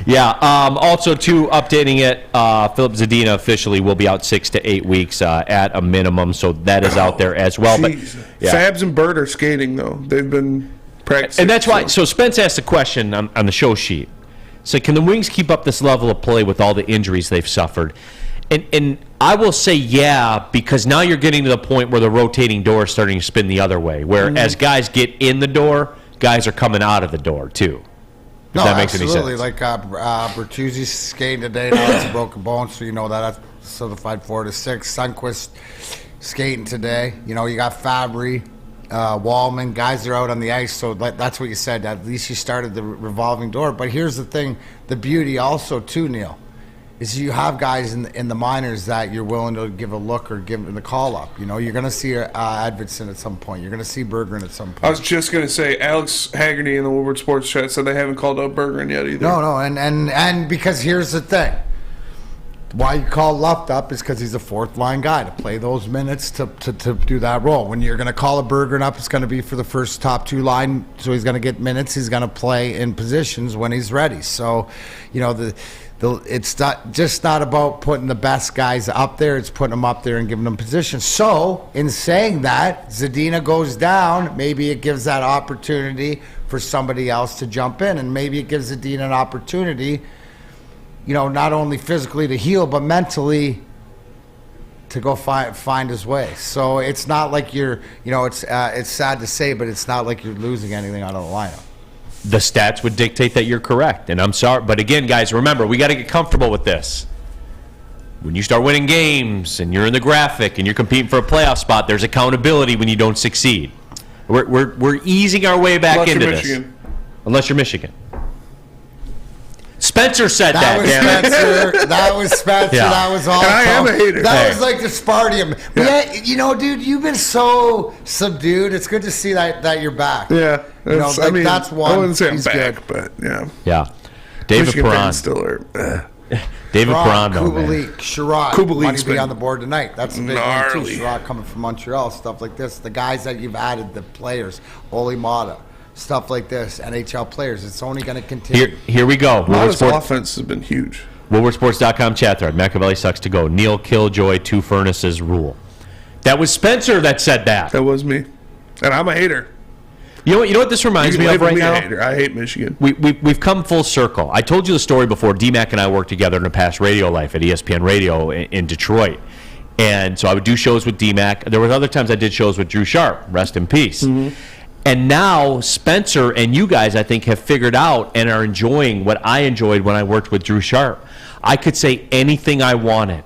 Speaker 2: Yeah. Also, too, updating it, Philip Zadina officially will be out 6 to 8 weeks at a minimum, so that is out there as well.
Speaker 4: Geez.
Speaker 2: But
Speaker 4: Fabs and Bird are skating though. They've been practicing,
Speaker 2: and that's why. So Spence asked a question on the show sheet. So, can the Wings keep up this level of play with all the injuries they've suffered? And I will say because now you're getting to the point where the rotating door is starting to spin the other way, where as guys get in the door, guys are coming out of the door too. If that makes any sense.
Speaker 3: Like Bertuzzi's skating today, now it's a broken bone, so that's certified 4 to 6. Sundqvist skating today. You got Fabry, Wallman, guys are out on the ice, so that's what you said. At least you started the revolving door. But here's the thing, the beauty also too, Neal, is you have guys in the minors that you're willing to give a look or give the call up. You're going to see Edvidson at some point. You're going to see Berggren at some point.
Speaker 4: I was just going to say, Alex Haggerty in the Woodward Sports chat said they haven't called up Berggren yet either.
Speaker 3: No, and because here's the thing. Why you call Luft up is because he's a fourth-line guy to play those minutes to do that role. When you're going to call a Berggren up, it's going to be for the first top 2 line, so he's going to get minutes. He's going to play in positions when he's ready. So, it's not about putting the best guys up there. It's putting them up there and giving them positions. So, in saying that, Zadina goes down. Maybe it gives that opportunity for somebody else to jump in, and maybe it gives Zadina an opportunity, not only physically to heal, but mentally to go find his way. So it's not like you're, it's sad to say, but it's not like you're losing anything out of the lineup.
Speaker 2: The stats would dictate that you're correct, and I'm sorry. But again, guys, remember, we got to get comfortable with this. When you start winning games and you're in the graphic and you're competing for a playoff spot, there's accountability when you don't succeed. We're easing our way back into this. Unless you're Michigan. Spencer said that.
Speaker 3: That was Spencer.
Speaker 2: Yeah.
Speaker 3: That was all.
Speaker 4: And I am a hater.
Speaker 3: That was like the Spartium. Yeah, dude, you've been so subdued. It's good to see that you're back.
Speaker 4: Yeah,
Speaker 3: that's one.
Speaker 4: I wouldn't say I'm
Speaker 3: He's
Speaker 4: back,
Speaker 3: good.
Speaker 4: but yeah.
Speaker 2: Yeah. David
Speaker 4: Michigan
Speaker 2: Perron.
Speaker 4: fans still are.
Speaker 2: David
Speaker 3: Perron,
Speaker 2: Perron, man.
Speaker 3: Kubalik, Sherrod.
Speaker 4: Kubalik's
Speaker 3: Money be
Speaker 4: been
Speaker 3: on the board tonight. That's a big one,
Speaker 4: gnarly.
Speaker 3: too. Sherrod coming from Montreal, stuff like this. The guys that you've added, the players, Oli Mata, stuff like this, NHL players. It's only going to continue.
Speaker 2: Here we go.
Speaker 4: Mata's offense has been huge.
Speaker 2: WoodwardSports.com chat thread. Machiavelli sucks to go. Neal, Killjoy, Two Furnaces, Ruhl. That was Spencer that said that.
Speaker 4: That was me. And I'm a hater.
Speaker 2: You know what this reminds me of right now?
Speaker 4: A hater. I hate Michigan.
Speaker 2: We've come full circle. I told you the story before. D-Mac and I worked together in a past radio life at ESPN Radio in Detroit. And so I would do shows with D-Mac. There were other times I did shows with Drew Sharp. Rest in peace. Mm-hmm. And now Spencer and you guys, I think, have figured out and are enjoying what I enjoyed when I worked with Drew Sharp. I could say anything I wanted,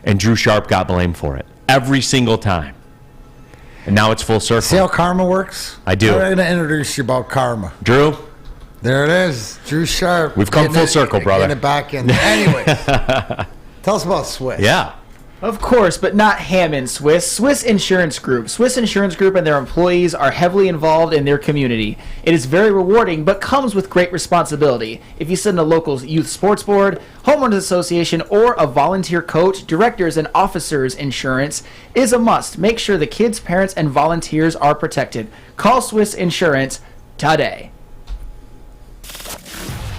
Speaker 2: and Drew Sharp got blamed for it every single time. And now it's full circle.
Speaker 3: See how karma works?
Speaker 2: I do.
Speaker 3: I'm going to introduce you about karma.
Speaker 2: Drew?
Speaker 3: There it is. Drew Sharp.
Speaker 2: We've come full circle, brother.
Speaker 3: Getting it back in. Anyways, tell us about Swiss.
Speaker 2: Yeah.
Speaker 5: Of course, but not Hammond Swiss. Swiss Insurance Group. Swiss Insurance Group and their employees are heavily involved in their community. It is very rewarding, but comes with great responsibility. If you send a local youth sports board, homeowners association, or a volunteer coach, directors and officers insurance is a must. Make sure the kids, parents, and volunteers are protected. Call Swiss Insurance today.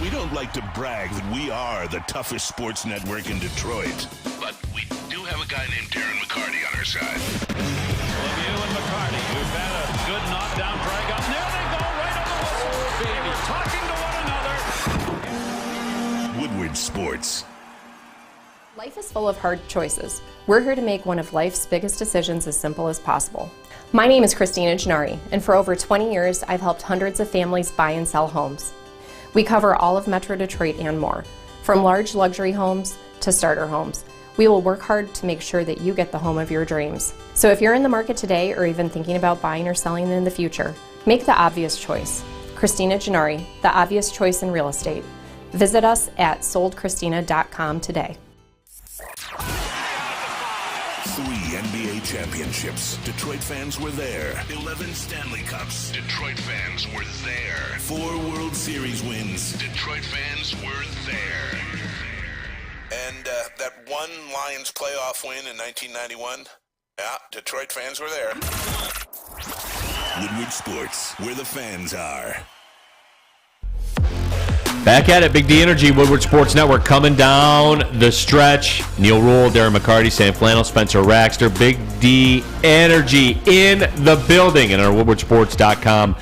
Speaker 1: We don't like to brag that we are the toughest sports network in Detroit, but we do have a guy named Darren McCarty on our side.
Speaker 11: Lemieux and McCarty, who've had a good knockdown drag up. There they go, right on the whistle, baby, talking to one another.
Speaker 1: Woodward Sports.
Speaker 19: Life is full of hard choices. We're here to make one of life's biggest decisions as simple as possible. My name is Christina Gennari, and for over 20 years, I've helped hundreds of families buy and sell homes. We cover all of Metro Detroit and more, from large luxury homes to starter homes. We will work hard to make sure that you get the home of your dreams. So if you're in the market today or even thinking about buying or selling in the future, make the obvious choice. Christina Gennari, the obvious choice in real estate. Visit us at soldchristina.com today.
Speaker 1: 3 NBA championships. Detroit fans were there. 11 Stanley Cups. Detroit fans were there. 4 World Series wins. Detroit fans were there. And that one Lions playoff win in 1991. Yeah, Detroit fans were there. Woodward Sports, where the fans are.
Speaker 2: Back at it, Big D Energy, Woodward Sports Network, coming down the stretch. Neal Ruhl, Darren McCarty, Sam Flannel, Spencer Raxter, Big D Energy in the building. In our WoodwardSports.com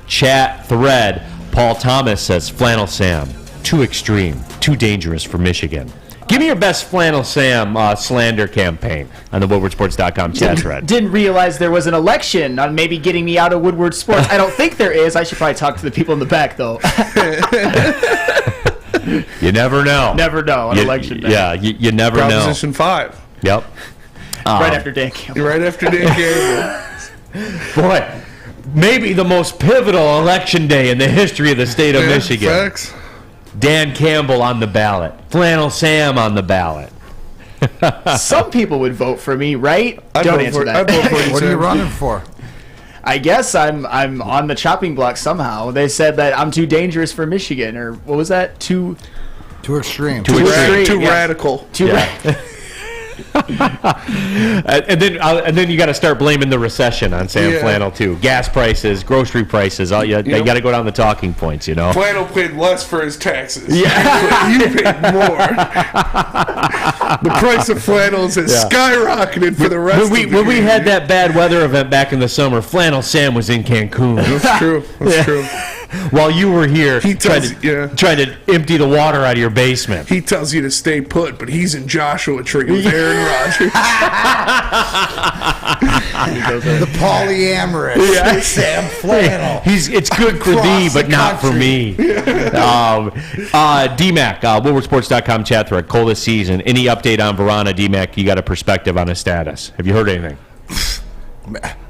Speaker 2: chat thread, Paul Thomas says, Flannel Sam, too extreme, too dangerous for Michigan. Give me your best Flannel Sam slander campaign on the WoodwardSports.com chat thread.
Speaker 5: Didn't realize there was an election on maybe getting me out of Woodward Sports. I don't think there is. I should probably talk to the people in the back, though.
Speaker 2: You never know.
Speaker 5: Never know on election day.
Speaker 2: Yeah, you never know.
Speaker 4: Proposition 5.
Speaker 2: Yep.
Speaker 5: Right after Dan Campbell.
Speaker 4: Right after Dan Campbell.
Speaker 2: Boy, maybe the most pivotal election day in the history of the state of Michigan.
Speaker 4: Facts.
Speaker 2: Dan Campbell on the ballot. Flannel Sam on the ballot.
Speaker 5: Some people would vote for me, right? Don't answer that.
Speaker 3: What are you running for?
Speaker 5: I guess I'm on the chopping block somehow. They said that I'm too dangerous for Michigan, or what was that? Too
Speaker 3: extreme.
Speaker 5: Too
Speaker 4: radical.
Speaker 5: Too radical.
Speaker 2: and then you got to start blaming the recession on Sam Flannel too. Gas prices, grocery prices. You got to go down the talking points. You know.
Speaker 4: Flannel paid less for his taxes.
Speaker 2: Yeah,
Speaker 4: you paid more. The price of flannels has skyrocketed for the rest.
Speaker 2: When we had that bad weather event back in the summer, Flannel Sam was in Cancun.
Speaker 4: That's true. That's true.
Speaker 2: While you were here trying to empty the water out of your basement.
Speaker 4: He tells you to stay put, but he's in Joshua Tree with Aaron Rodgers.
Speaker 3: The polyamorous Sam Flannel.
Speaker 2: It's good for thee, but not for me. D-Mac, WoodwardSports.com chat thread, coldest season. Any update on Verona, D-Mac? You got a perspective on his status. Have you heard anything?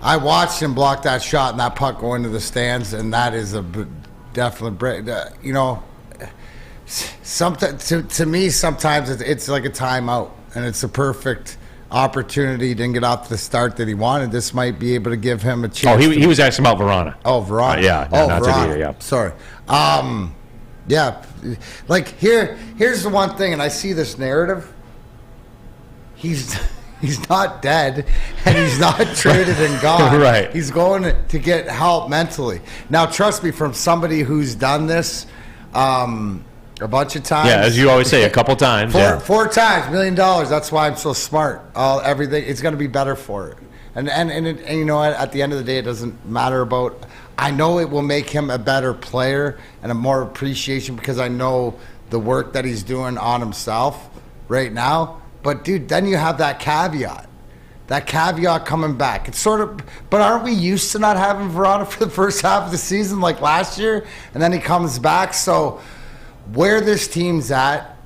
Speaker 3: I watched him block that shot and that puck go into the stands, and that is a definite break. You know, to me, sometimes it's like a timeout, and it's a perfect opportunity. He didn't get out to the start that he wanted. This might be able to give him a chance.
Speaker 2: Oh, he was asking about Verona.
Speaker 3: Oh, Verona.
Speaker 2: Not
Speaker 3: Verona.
Speaker 2: Today, yeah.
Speaker 3: Sorry. Yeah, like here's the one thing, and I see this narrative. He's not dead, and he's not traded and gone.
Speaker 2: Right.
Speaker 3: He's going to get help mentally. Now, trust me, from somebody who's done this a bunch of times.
Speaker 2: Yeah, as you always say, a couple times.
Speaker 3: Four times, $1 million. That's why I'm so smart. Everything, it's going to be better for it. And you know what? At the end of the day, it doesn't matter about. I know it will make him a better player and a more appreciation because I know the work that he's doing on himself right now. But dude, then you have that caveat. That caveat coming back. It's sort of, but aren't we used to not having Verona for the first half of the season like last year? And then he comes back. So where this team's at,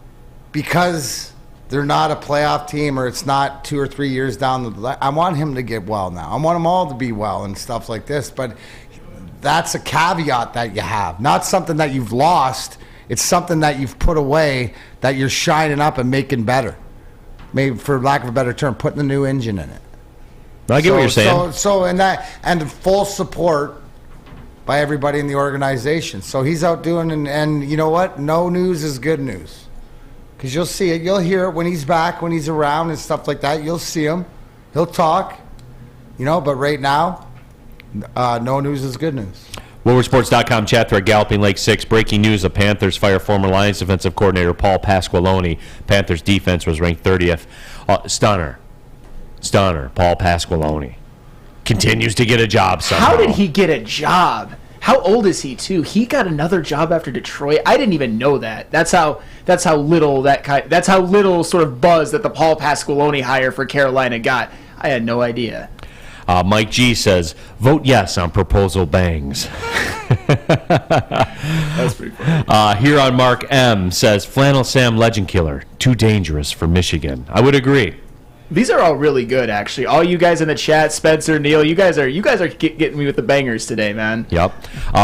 Speaker 3: because they're not a playoff team or it's not 2 or 3 years down the line, I want him to get well now. I want them all to be well and stuff like this. But that's a caveat that you have. Not something that you've lost. It's something that you've put away that you're shining up and making better. Maybe, for lack of a better term, putting a new engine in it.
Speaker 2: I get what you're saying.
Speaker 3: So and full support by everybody in the organization. So he's out doing, and you know what? No news is good news. Because you'll see it. You'll hear it when he's back, when he's around and stuff like that. You'll see him. He'll talk. But right now, no news is good news.
Speaker 2: WoodwardSports.com chat thread, Galloping Lake 6. Breaking news: the Panthers fire former Lions defensive coordinator Paul Pasqualoni. Panthers defense was ranked 30th. Stunner. Paul Pasqualoni continues to get a job somehow.
Speaker 5: How did he get a job? How old is he too? He got another job after Detroit. I didn't even know that. That's how little sort of buzz that the Paul Pasqualoni hire for Carolina got. I had no idea.
Speaker 2: Mike G says, vote yes on proposal bangs.
Speaker 5: That's pretty funny.
Speaker 2: Here on Mark M says, Flannel Sam Legend Killer, too dangerous for Michigan. I would agree.
Speaker 5: These are all really good, actually. All you guys in the chat, Spencer, Neal, you guys are getting me with the bangers today, man.
Speaker 2: Yep.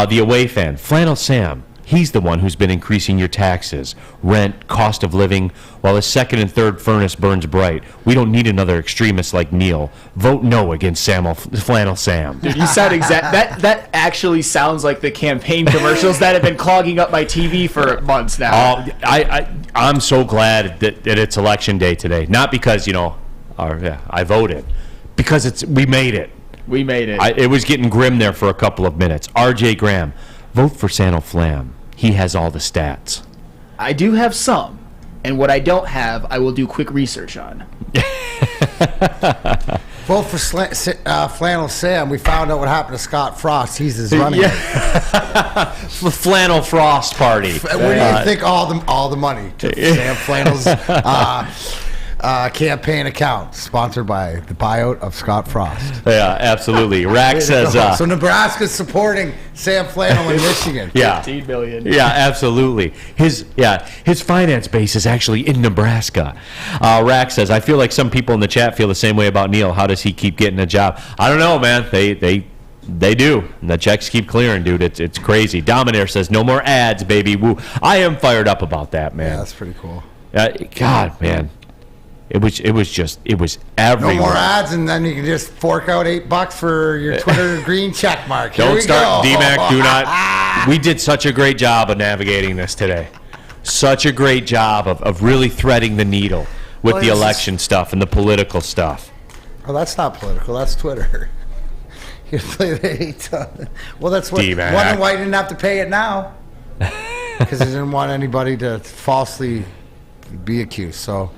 Speaker 2: The away fan, Flannel Sam. He's the one who's been increasing your taxes, rent, cost of living, while his second and third furnace burns bright. We don't need another extremist like Neal. Vote no against Flannel Sam.
Speaker 5: Dude, you sound that actually sounds like the campaign commercials that have been clogging up my TV for months now.
Speaker 2: I'm so glad that it's election day today. Not because, I voted. Because we made it.
Speaker 5: We made it.
Speaker 2: It was getting grim there for a couple of minutes. RJ Graham, vote for Sano Flam. He has all the stats.
Speaker 5: I do have some, and what I don't have, I will do quick research on.
Speaker 3: Vote for Flannel Sam. We found out what happened to Scott Frost. He's his running mate.
Speaker 2: Flannel Frost party.
Speaker 3: Where do you think all the money to Sam Flannel's campaign account, sponsored by the buyout of Scott Frost?
Speaker 2: Yeah, absolutely. Rack says
Speaker 3: so Nebraska's supporting Sam Flannel in Michigan.
Speaker 2: Yeah,
Speaker 5: $15 million.
Speaker 2: Yeah, absolutely. His finance base is actually in Nebraska. Rack says, I feel like some people in the chat feel the same way about Neal. How does he keep getting a job? I don't know, man. They do. And the checks keep clearing, dude. It's crazy. Dominaire says, no more ads, baby. Woo. I am fired up about that, man.
Speaker 3: Yeah, that's pretty cool.
Speaker 2: God, man. It was everywhere.
Speaker 3: No more ads, and then you can just fork out $8 for your Twitter green check mark.
Speaker 2: Don't start, D-Mac, do not. We did such a great job of navigating this today. Such a great job of really threading the needle with the election stuff and the political stuff.
Speaker 3: Oh, that's not political. That's Twitter. You play the hate. Well, that's what.
Speaker 2: D-Mac.
Speaker 3: Wonder why you didn't have to pay it now. Because they didn't want anybody to falsely be accused. So.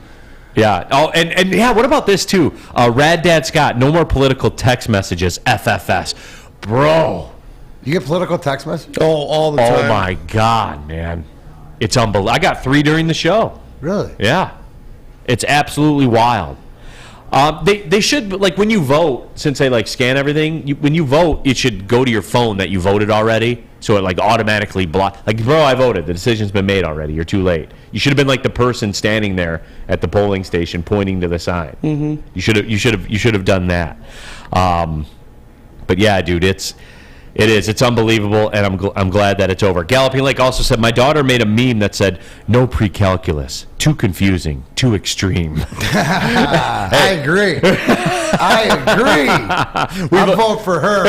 Speaker 2: Yeah. Oh, and yeah, what about this too? Rad Dad Scott, no more political text messages, FFS. Bro.
Speaker 3: You get political text messages?
Speaker 4: Oh, all the time.
Speaker 2: Oh my God, man. It's unbelievable. I got 3 during the show.
Speaker 3: Really?
Speaker 2: Yeah. It's absolutely wild. They should, like, when you vote, since they scan everything, when you vote, it should go to your phone that you voted already, so it automatically block. Bro, I voted. The decision's been made already. You're too late. You should have been the person standing there at the polling station pointing to the sign. Mm-hmm. You should have done that. But yeah, dude, it's unbelievable, and I'm glad that it's over. Galloping Lake also said, my daughter made a meme that said, no pre-calculus, too confusing, too extreme.
Speaker 3: I agree. I vote for her.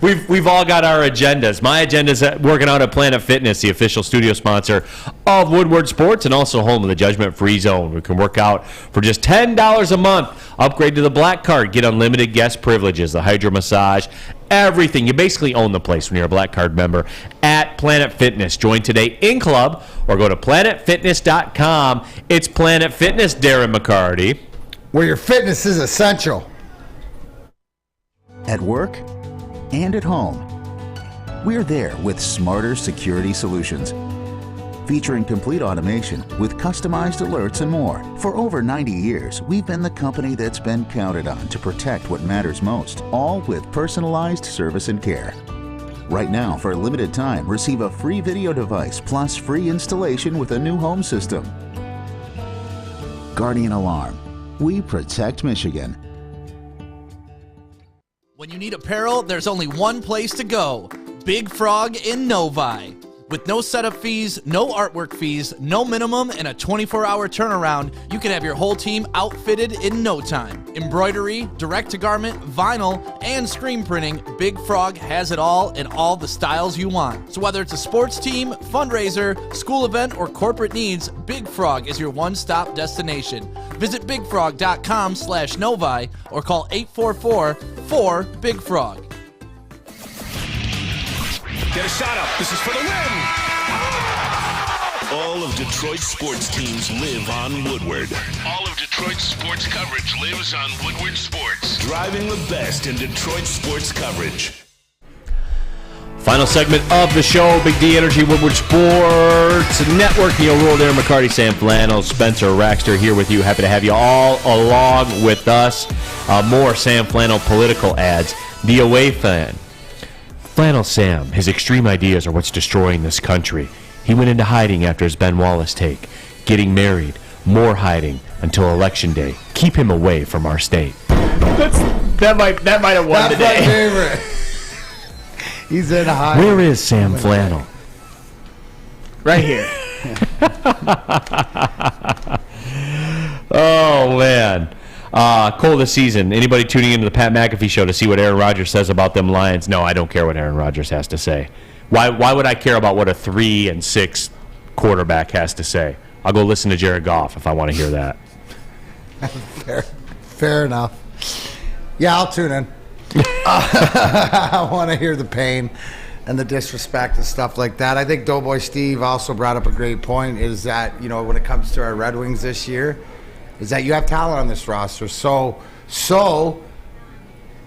Speaker 2: We've all got our agendas. My agenda is working out at Planet Fitness, the official studio sponsor of Woodward Sports, and also home of the Judgment Free Zone. We can work out for just $10 a month. Upgrade to the Black Card, get unlimited guest privileges, the hydro massage, everything. You basically own the place when you're a Black Card member at Planet Fitness. Join today in club or go to planetfitness.com. It's Planet Fitness, Darren McCarty,
Speaker 3: where your fitness is essential.
Speaker 20: At work and at home, we're there with smarter security solutions. Featuring complete automation with customized alerts and more. For over 90 years, we've been the company that's been counted on to protect what matters most, all with personalized service and care. Right now, for a limited time, receive a free video device plus free installation with a new home system. Guardian Alarm. We protect Michigan.
Speaker 21: When you need apparel, there's only one place to go. Big Frog in Novi. With no setup fees, no artwork fees, no minimum, and a 24-hour turnaround, you can have your whole team outfitted in no time. Embroidery, direct-to-garment, vinyl, and screen printing, Big Frog has it all in all the styles you want. So whether it's a sports team, fundraiser, school event, or corporate needs, Big Frog is your one-stop destination. Visit bigfrog.com/Novi or call 844-4-BIG-FROG.
Speaker 1: Get a shot up. This is for the win. All of Detroit's sports teams live on Woodward. All of Detroit's sports coverage lives on Woodward Sports. Driving the best in Detroit sports coverage.
Speaker 2: Final segment of the show, Big D Energy, Woodward Sports Network. Neal, Ruhl, Darren, McCarty, Sam Flannel, Spencer Raxter here with you. Happy to have you all along with us. More Sam Flannel political ads. The away fan. Flannel Sam, his extreme ideas are what's destroying this country. He went into hiding after his Ben Wallace take. Getting married, more hiding until Election Day. Keep him away from our state.
Speaker 5: That might have won today.
Speaker 3: That's my favorite. He's in hiding.
Speaker 2: Where is Sam Flannel?
Speaker 5: Right here.
Speaker 2: Oh, man. Cole this season. Anybody tuning into the Pat McAfee show to see what Aaron Rodgers says about them Lions? No, I don't care what Aaron Rodgers has to say. Why would I care about what a 3-6 quarterback has to say? I'll go listen to Jared Goff if I want to hear that.
Speaker 3: Fair enough. Yeah, I'll tune in. I want to hear the pain and the disrespect and stuff like that. I think Doughboy Steve also brought up a great point, is that, when it comes to our Red Wings this year, is that you have talent on this roster. So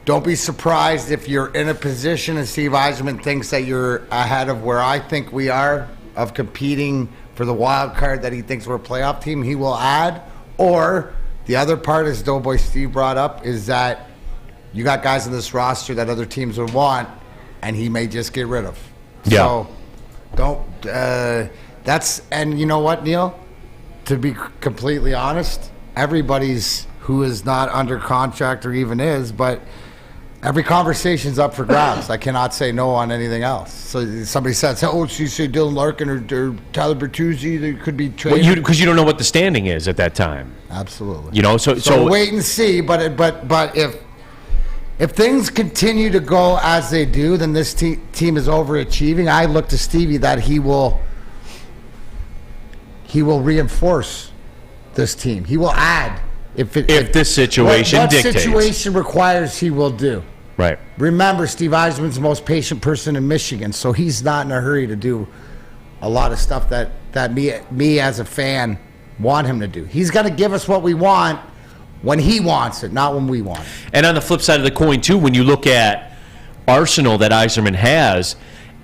Speaker 3: don't be surprised if you're in a position and Steve Yzerman thinks that you're ahead of where I think we are, of competing for the wild card, that he thinks we're a playoff team, he will add. Or the other part, as Doughboy Steve brought up, is that you got guys on this roster that other teams would want, and he may just get rid of.
Speaker 2: Yeah.
Speaker 3: So don't, and you know what, Neal? To be completely honest, everybody's who is not under contract or even is, but every conversation's up for grabs. I cannot say no on anything else. So somebody says, so you say Dylan Larkin or Tyler Bertuzzi, they could be traded.
Speaker 2: Because you don't know what the standing is at that time.
Speaker 3: Absolutely.
Speaker 2: So
Speaker 3: wait and see. But if things continue to go as they do, then this team is overachieving. I look to Stevie that he will reinforce this team. He will add if
Speaker 2: this situation dictates.
Speaker 3: What situation requires, he will do.
Speaker 2: Right.
Speaker 3: Remember, Steve Yzerman's the most patient person in Michigan, so he's not in a hurry to do a lot of stuff that me as a fan want him to do. He's going to give us what we want when he wants it, not when we want it.
Speaker 2: And on the flip side of the coin, too, when you look at arsenal that Yzerman has,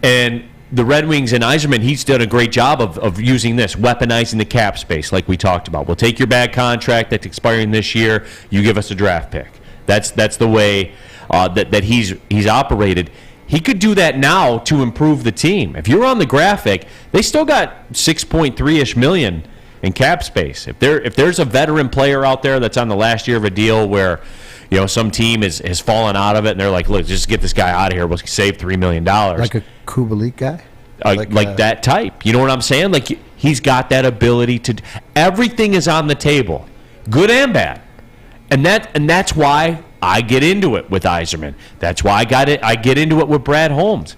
Speaker 2: and the Red Wings and Yzerman, he's done a great job of using this, weaponizing the cap space like we talked about. We'll take your bad contract that's expiring this year, you give us a draft pick. That's the way that he's operated. He could do that now to improve the team. If you're on the graphic, they still got $6.3-ish million in cap space. If there's a veteran player out there that's on the last year of a deal where some team has fallen out of it and they're like, look, just get this guy out of here, we'll save $3 million.
Speaker 3: Like a Kubalik guy?
Speaker 2: Like that type. You know what I'm saying? Like, he's got that ability everything is on the table, good and bad. And that's why I get into it with Yzerman. That's why I get into it with Brad Holmes.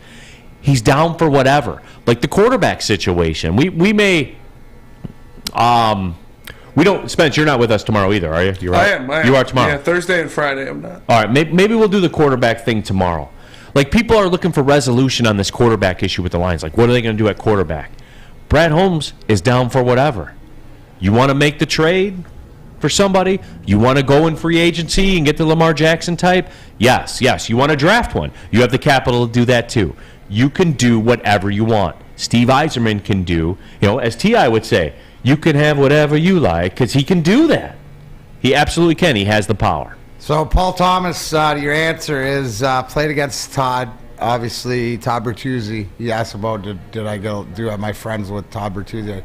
Speaker 2: He's down for whatever. Like the quarterback situation. We may we don't. Spence, you're not with us tomorrow either, are you? You're right.
Speaker 4: I am.
Speaker 2: You are tomorrow.
Speaker 4: Yeah, Thursday and Friday I'm not.
Speaker 2: All right, maybe we'll do the quarterback thing tomorrow. Like, people are looking for resolution on this quarterback issue with the Lions. Like, what are they going to do at quarterback? Brad Holmes is down for whatever. You want to make the trade for somebody? You want to go in free agency and get the Lamar Jackson type? Yes. You want to draft one? You have the capital to do that too. You can do whatever you want. Steve Yzerman can do, as T.I. would say, you can have whatever you like, because he can do that. He absolutely can. He has the power.
Speaker 3: So, Paul Thomas, your answer is played against Todd. Obviously, Todd Bertuzzi. He asked about did I do my friends with Todd Bertuzzi.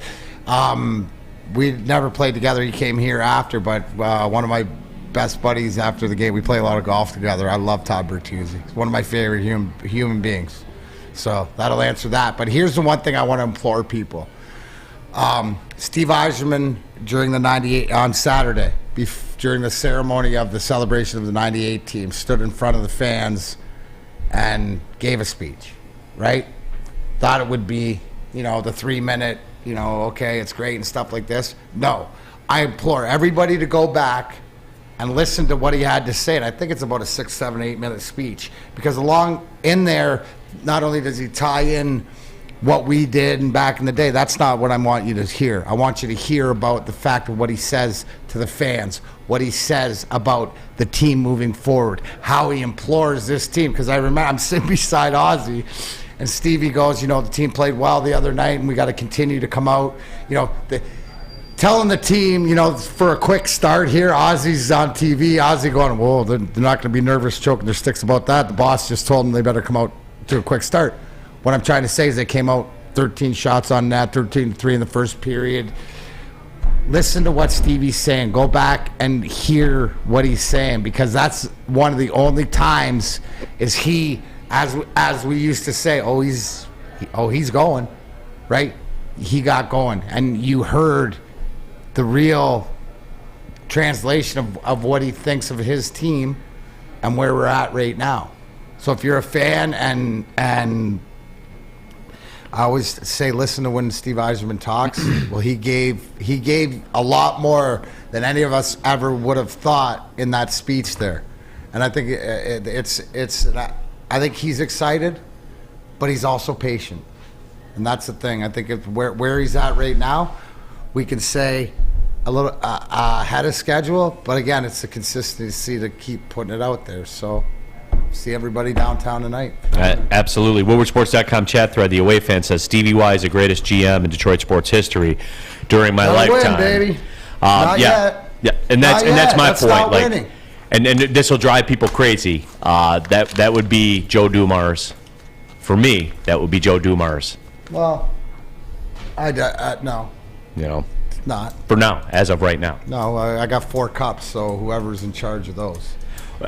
Speaker 3: We never played together. He came here after, but one of my best buddies after the game, we play a lot of golf together. I love Todd Bertuzzi. He's one of my favorite human beings. So that'll answer that. But here's the one thing I want to implore people. Steve Yzerman, during the 98, on Saturday, during the ceremony of the celebration of the 98 team, stood in front of the fans and gave a speech, right? Thought it would be, the 3-minute, okay, it's great and stuff like this. No. I implore everybody to go back and listen to what he had to say. And I think it's about a 6, 7, 8-minute speech. Because along in there, not only does he tie in what we did and back in the day, that's not what I want you to hear. I want you to hear about the fact of what he says to the fans, what he says about the team moving forward, how he implores this team. Because I remember I'm sitting beside Ozzy, and Stevie goes, the team played well the other night, and we got to continue to come out. Telling the team, for a quick start here, Ozzy's on TV. Ozzy going, whoa, they're not going to be nervous, choking their sticks about that. The boss just told them they better come out to a quick start. What I'm trying to say is they came out 13 shots on net, 13-3 in the first period. Listen to what Stevie's saying. Go back and hear what he's saying, because that's one of the only times is he, as we used to say, he's going, right? He got going, and you heard the real translation of what he thinks of his team and where we're at right now. So if you're a fan, and I always say, listen to when Steve Yzerman talks. Well, he gave a lot more than any of us ever would have thought in that speech there, and I think I think he's excited, but he's also patient, and that's the thing. I think where he's at right now, we can say a little ahead of schedule, but again, it's the consistency to keep putting it out there. So. See everybody downtown tonight.
Speaker 2: Absolutely. WoodwardSports.com chat thread. The away fan says Stevie Y is the greatest GM in Detroit sports history during my lifetime.
Speaker 3: Win, baby. Not yet.
Speaker 2: Yeah, and that's my
Speaker 3: Let's
Speaker 2: point.
Speaker 3: start winning.
Speaker 2: And this will drive people crazy. That would be Joe Dumars. For me, that would be Joe Dumars.
Speaker 3: Well, no. Not
Speaker 2: for now, as of right now.
Speaker 3: No, I got 4 cups, so whoever's in charge of those.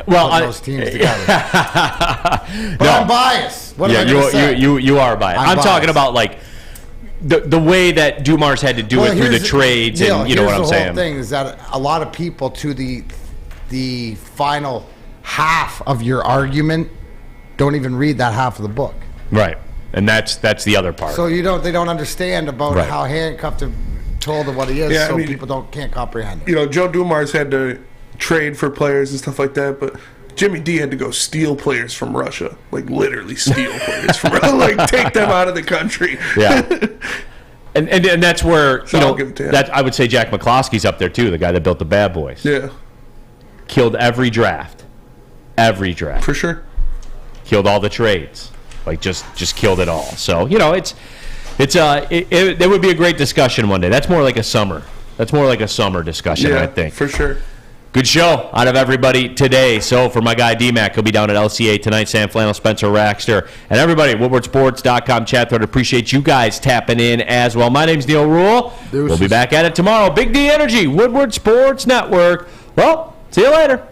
Speaker 2: Well,
Speaker 3: those teams together. But I'm biased. What am I gonna say?
Speaker 2: You are biased. I'm talking about like the way that Dumars had to do it through the trades,
Speaker 3: Neal,
Speaker 2: and you know what I'm saying.
Speaker 3: The whole thing is that a lot of people to the final half of your argument don't even read that half of the book.
Speaker 2: Right, and that's the other part.
Speaker 3: So they don't understand about how handcuffed and told of what he is. Yeah, people can't comprehend it.
Speaker 4: Joe Dumars had to trade for players and stuff like that, but Jimmy D had to go steal players from Russia, like literally steal players from Russia, like take them out of the country.
Speaker 2: Yeah, and that's where that I would say Jack McCloskey's up there too, the guy that built the Bad Boys.
Speaker 4: Yeah,
Speaker 2: killed every draft
Speaker 4: for sure.
Speaker 2: Killed all the trades, like just killed it all. So it would be a great discussion one day. That's more like a summer discussion. I think
Speaker 4: for sure.
Speaker 2: Good show out of everybody today. So for my guy D-Mac, he'll be down at LCA tonight. Sam Flannel, Spencer Raxter, and everybody at WoodwardSports.com chat thread. Appreciate you guys tapping in as well. My name's Neal Ruhl. We'll be back at it tomorrow. Big D Energy, Woodward Sports Network. Well, see you later.